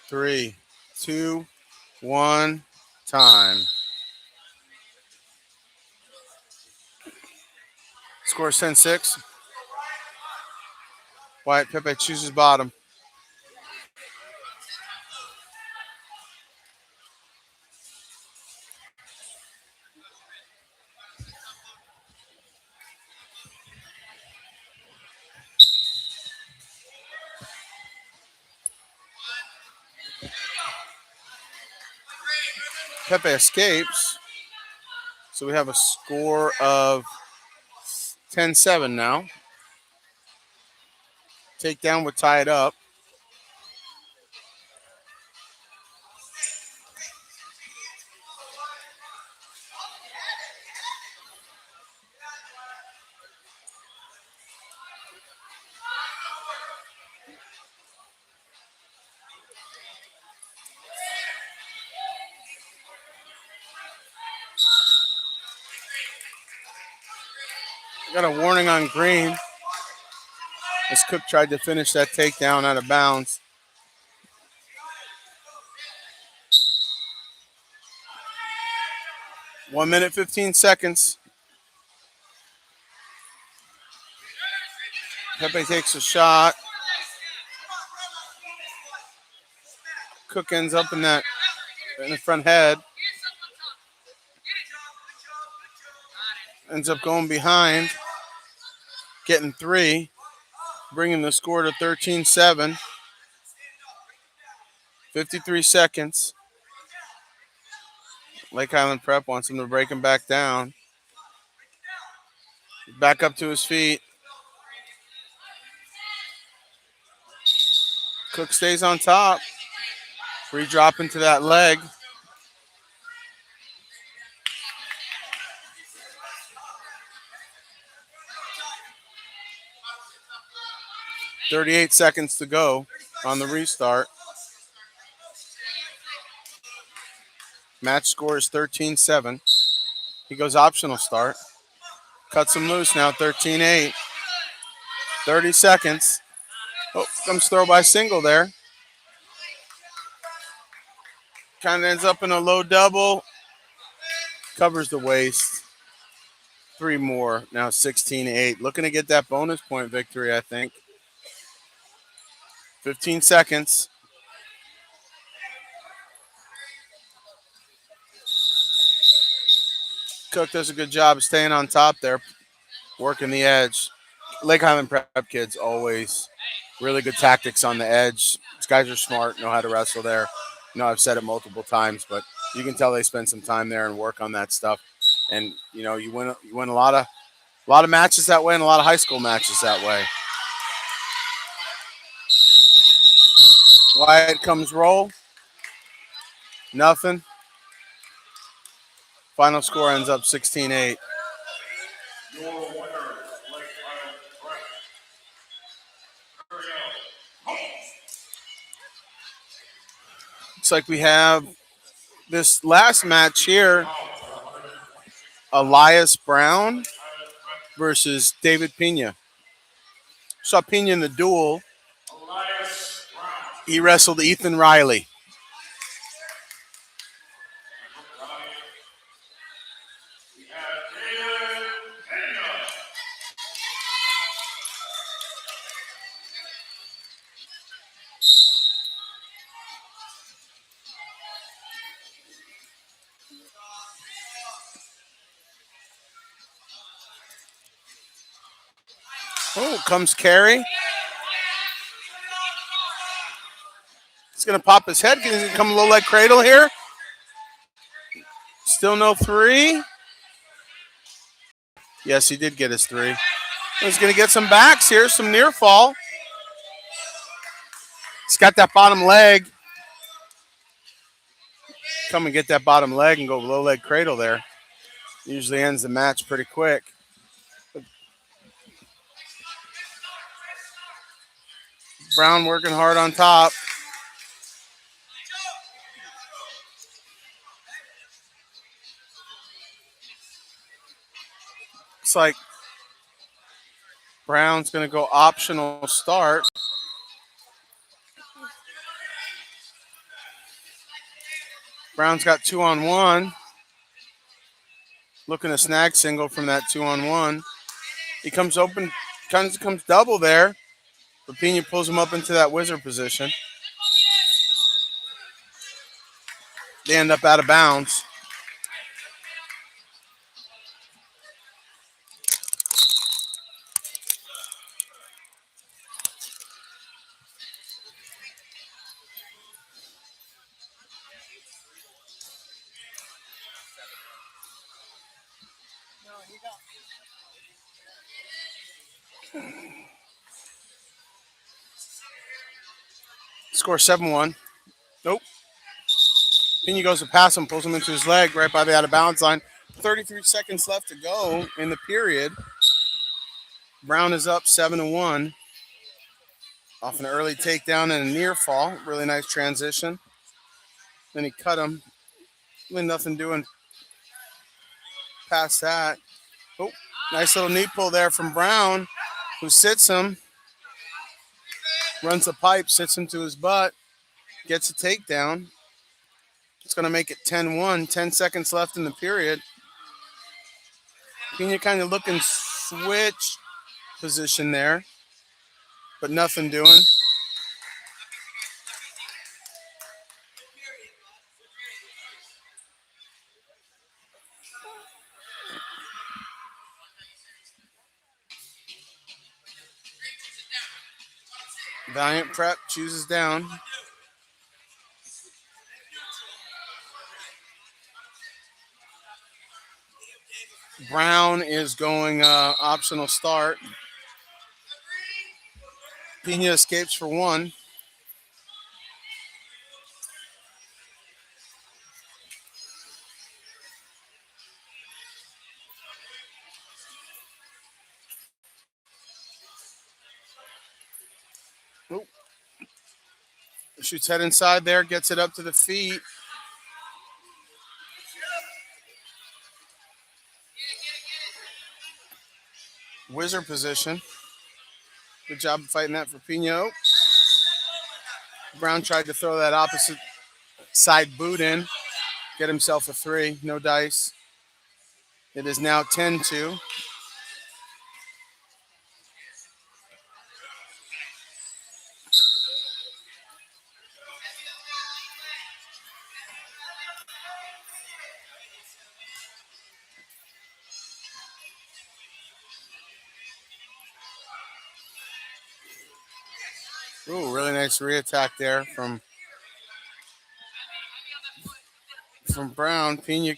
Three, two, one, time. Score 10-6. Wyatt Pepe chooses bottom. Pepe escapes. So we have a score of 10-7 now. Takedown would tie it up. Got a warning on green as Cook tried to finish that takedown out of bounds. One minute, 15 seconds. Pepe takes a shot. Cook ends up in the front head. Ends up going behind. Getting 3. Bringing the score to 13-7. 53 seconds. Lake Highland Prep wants him to break him back down. Back up to his feet. Cook stays on top. Re-drop into that leg. .38 seconds to go on the restart. Match score is 13-7. He goes optional start. Cuts him loose now, 13-8. 30 seconds. Oh, comes throw by single there. Kind of ends up in a low double. Covers the waist. 3 more. Now 16-8. Looking to get that bonus point victory, I think. 15 seconds. Cook does a good job of staying on top there, working the edge. Lake Highland Prep kids always really good tactics on the edge. These guys are smart, know how to wrestle there. I've said it multiple times, but you can tell they spend some time there and work on that stuff. And you win a lot of matches that way, and a lot of high school matches that way. Wyatt comes roll. Nothing. Final score ends up 16-8. Your winner, Lake Highland Prep. Looks like we have this last match here. Elias Brown versus David Pena. Saw Pena in the duel. Elias Brown. He wrestled Ethan Riley. We have David Pena. Oh, comes Carey. He's going to pop his head. He's going to come low leg cradle here. Still no 3. Yes, he did get his 3. He's going to get some backs here, some near fall. He's got that bottom leg. Come and get that bottom leg and go low leg cradle there. Usually ends the match pretty quick. Brown working hard on top. Looks like Brown's going to go optional start. Brown's got 2-on-1. Looking to snag single from that 2-on-1. He comes open, comes double there. But Pena pulls him up into that wizard position. They end up out of bounds. Score 7-1. Nope. Pena goes to pass him, pulls him into his leg right by the out of bounds line. 33 seconds left to go in the period. Brown is up 7-1. Off an early takedown and a near fall. Really nice transition. Then he cut him. Really nothing doing past that. Oh, nice little knee pull there from Brown, who sits him. Runs the pipe, sits him to his butt. Gets a takedown. It's going to make it 10-1. 10 seconds left in the period. Pena kind of looking switch position there, but nothing doing. Valiant Prep chooses down. Brown is going optional start. Pena escapes for 1. Nope. Shoots head inside there, gets it up to the feet. Wizard position. Good job of fighting that for Pena. Brown tried to throw that opposite side boot in. Get himself a 3. No dice. It is now 10-2. Ooh, really nice re-attack there from Brown. Pena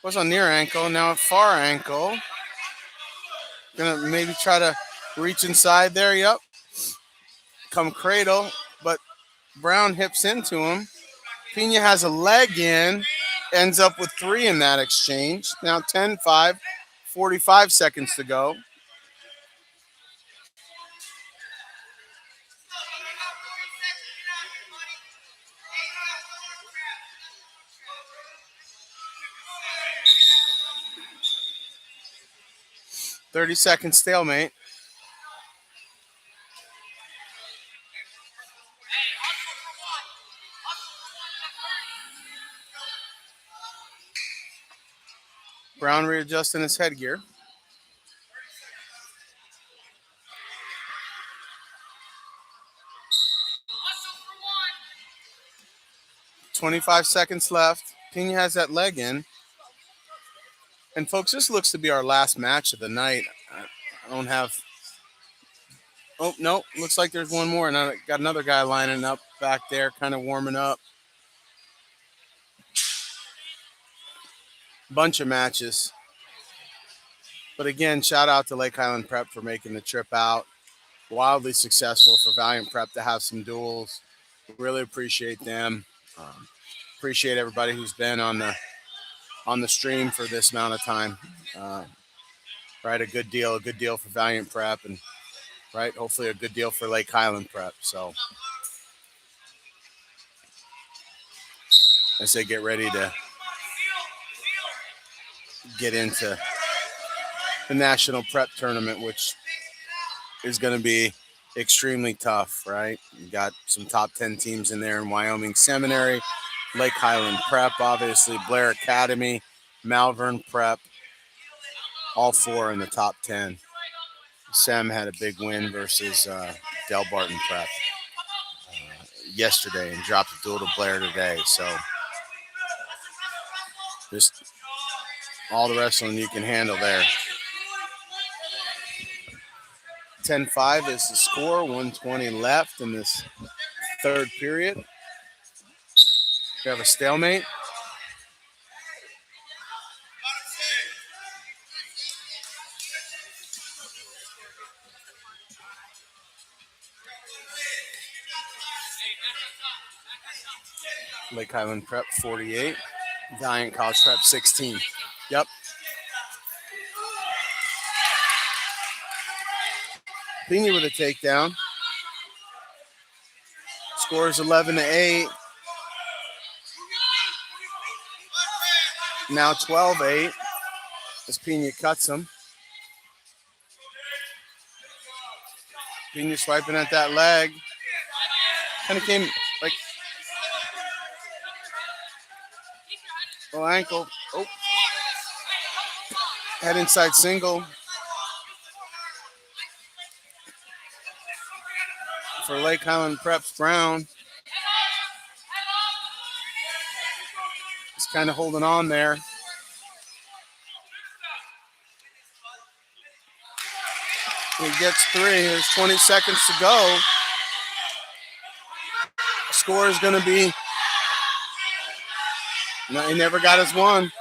was on near ankle, now at far ankle. Gonna maybe try to reach inside there. Yep. Come cradle, but Brown hips into him. Pena has a leg in, ends up with 3 in that exchange. Now 10-5, 45 seconds to go. "30-second stalemate. 'Brown readjusting his headgear. 25 seconds left. Pena has that leg in. And folks, this looks to be our last match of the night. I don't have. Oh no, looks like there's one more, and I got another guy lining up back there, kind of warming up. Bunch of matches. But again, shout out to Lake Highland Prep for making the trip out. Wildly successful for Valiant Prep to have some duels. Really appreciate them. Appreciate everybody who's been on the stream for this amount of time. Right, a good deal for Valiant Prep, and right, hopefully a good deal for Lake Highland Prep. So as they get ready to get into the National Prep Tournament, which is going to be extremely tough, right? You got some top 10 teams in there in Wyoming Seminary, Lake Highland Prep, obviously, Blair Academy, Malvern Prep, all 4 in the top 10. Sem had a big win versus Del Barton Prep yesterday and dropped a duel to Blair today. So just all the wrestling you can handle there. 10-5 is the score, 120 left in this third period. We have a stalemate. Lake Highland Prep 48, Valiant College Prep 16. Yep. Pena with a takedown. Score is 11-8. Now 12-8 as Pena cuts him. Pena swiping at that leg. Kind of came like oh ankle. Oh. Head inside single for Lake Highland Prep's Brown. He's kind of holding on there. He gets 3. There's 20 seconds to go. Score is going to be. No, he never got his one.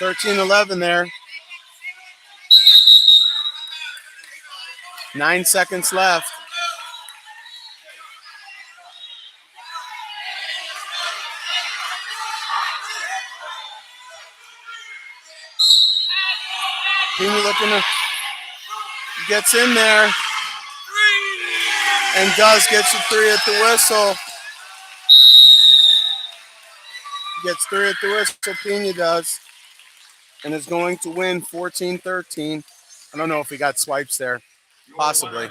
13-11 there. 9 seconds left. Pena looking to gets in there and does get you 3 at the whistle. Gets 3 at the whistle, Pena does. And is going to win 14-13. I don't know if he got swipes there. Possibly.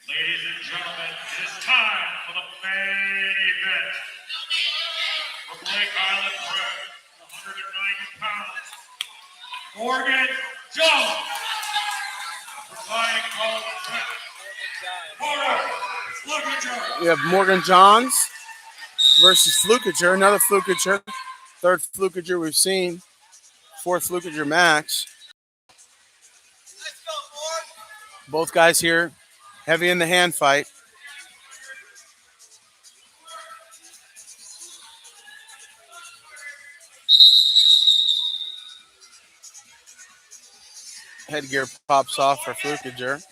Ladies and gentlemen, it is time for the main event. From Lake Island Prep, 190 pounds, Morgan Jones. Providing College Prep, We have Morgan Johns versus Flukager, another Flukager. Third Flukager we've seen. Fourth Flukager match. Both guys here heavy in the hand fight. Headgear pops off for Flukager.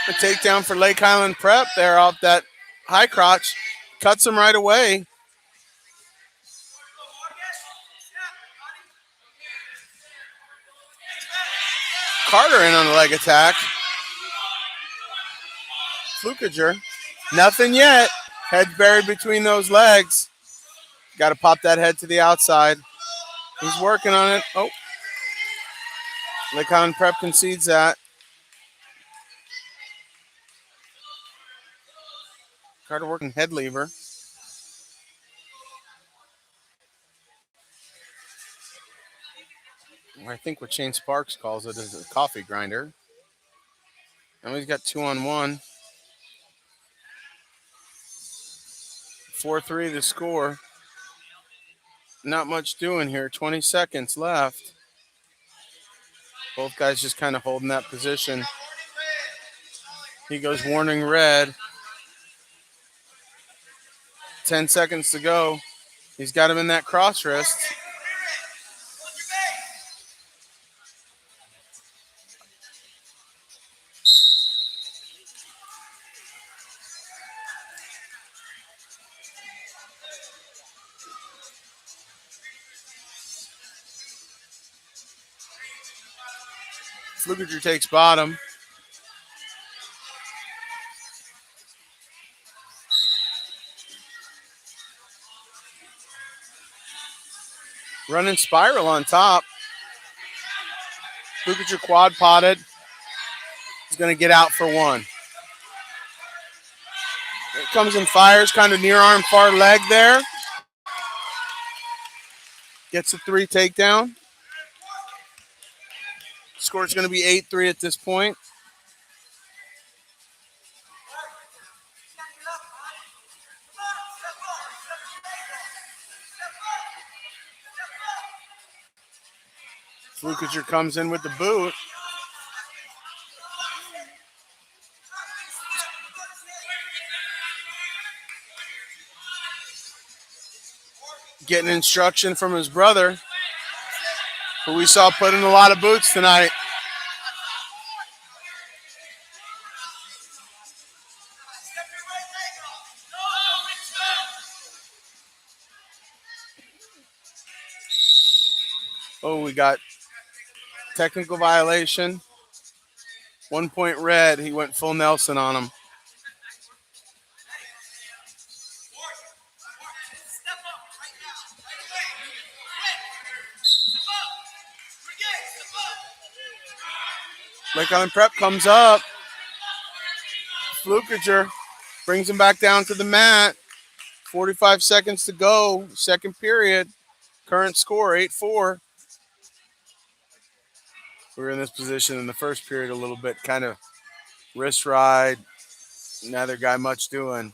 A takedown for Lake Highland Prep there off that high crotch. Cuts him right away. Carter in on the leg attack. Flukager. Nothing yet. Head buried between those legs. Got to pop that head to the outside. He's working on it. Oh. Lake Highland Prep concedes that. Carter working head lever. I think what Shane Sparks calls it is a coffee grinder. And he's got 2-on-1. 4-3 the score. Not much doing here. 20 seconds left. Both guys just kind of holding that position. He goes warning red. 10 seconds to go. He's got him in that cross wrist. Flukager takes bottom. Running spiral on top. Flukager quad potted. He's going to get out for one. It comes and fires, kind of near arm, far leg there. Gets a 3 takedown. Score's going to be 8-3 at this point. Flukager comes in with the boot. Getting instruction from his brother, who we saw put in a lot of boots tonight. Oh, we got technical violation. 1 point red. He went full Nelson on him. Lake Island Prep comes up. Flukager brings him back down to the mat. 45 seconds to go. Second period. Current score, 8-4. We were in this position in the first period a little bit. Kind of wrist ride. Neither guy much doing.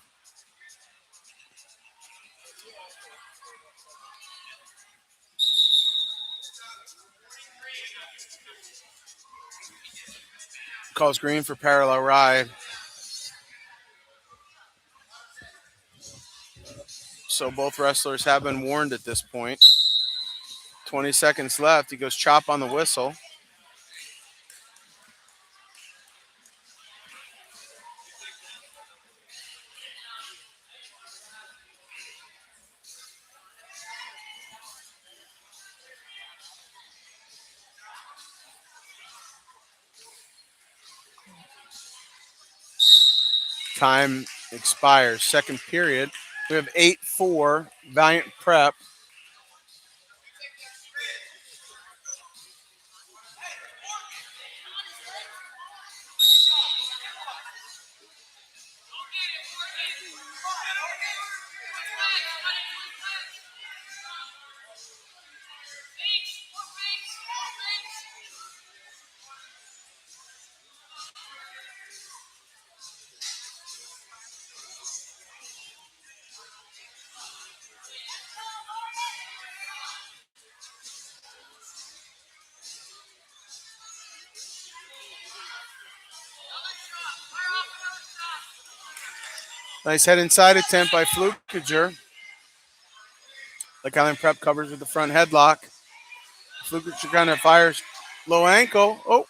Calls green for parallel ride. So both wrestlers have been warned at this point. 20 seconds left. He goes chop on the whistle. Time expires. Second period. We have 8-4 Valiant Prep. Nice head inside attempt by Flukager. Like Highland Prep covers with the front headlock. Flukager kind of fires low ankle. Oh,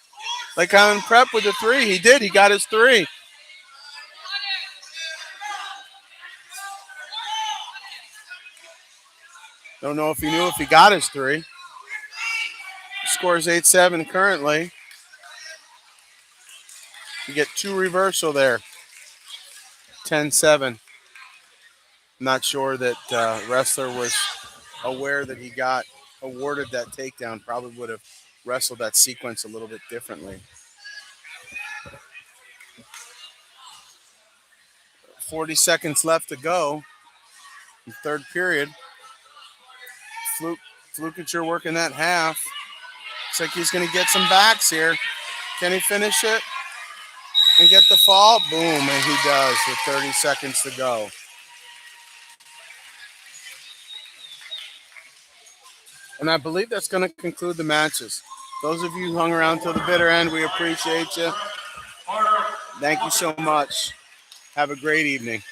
like Highland Prep with the three. He did. He got his three. Don't know if he knew if he got his three. Scores 8-7 currently. You get two reversal there. 10-7. Not sure that wrestler was aware that he got awarded that takedown. Probably would have wrestled that sequence a little bit differently. 40 seconds left to go in third period. Flukager working that half. Looks like he's going to get some backs here. Can he finish it and get the fall? Boom, and he does with 30 seconds to go. And I believe that's going to conclude the matches. Those of you who hung around till the bitter end, we appreciate you. Thank you so much. Have a great evening.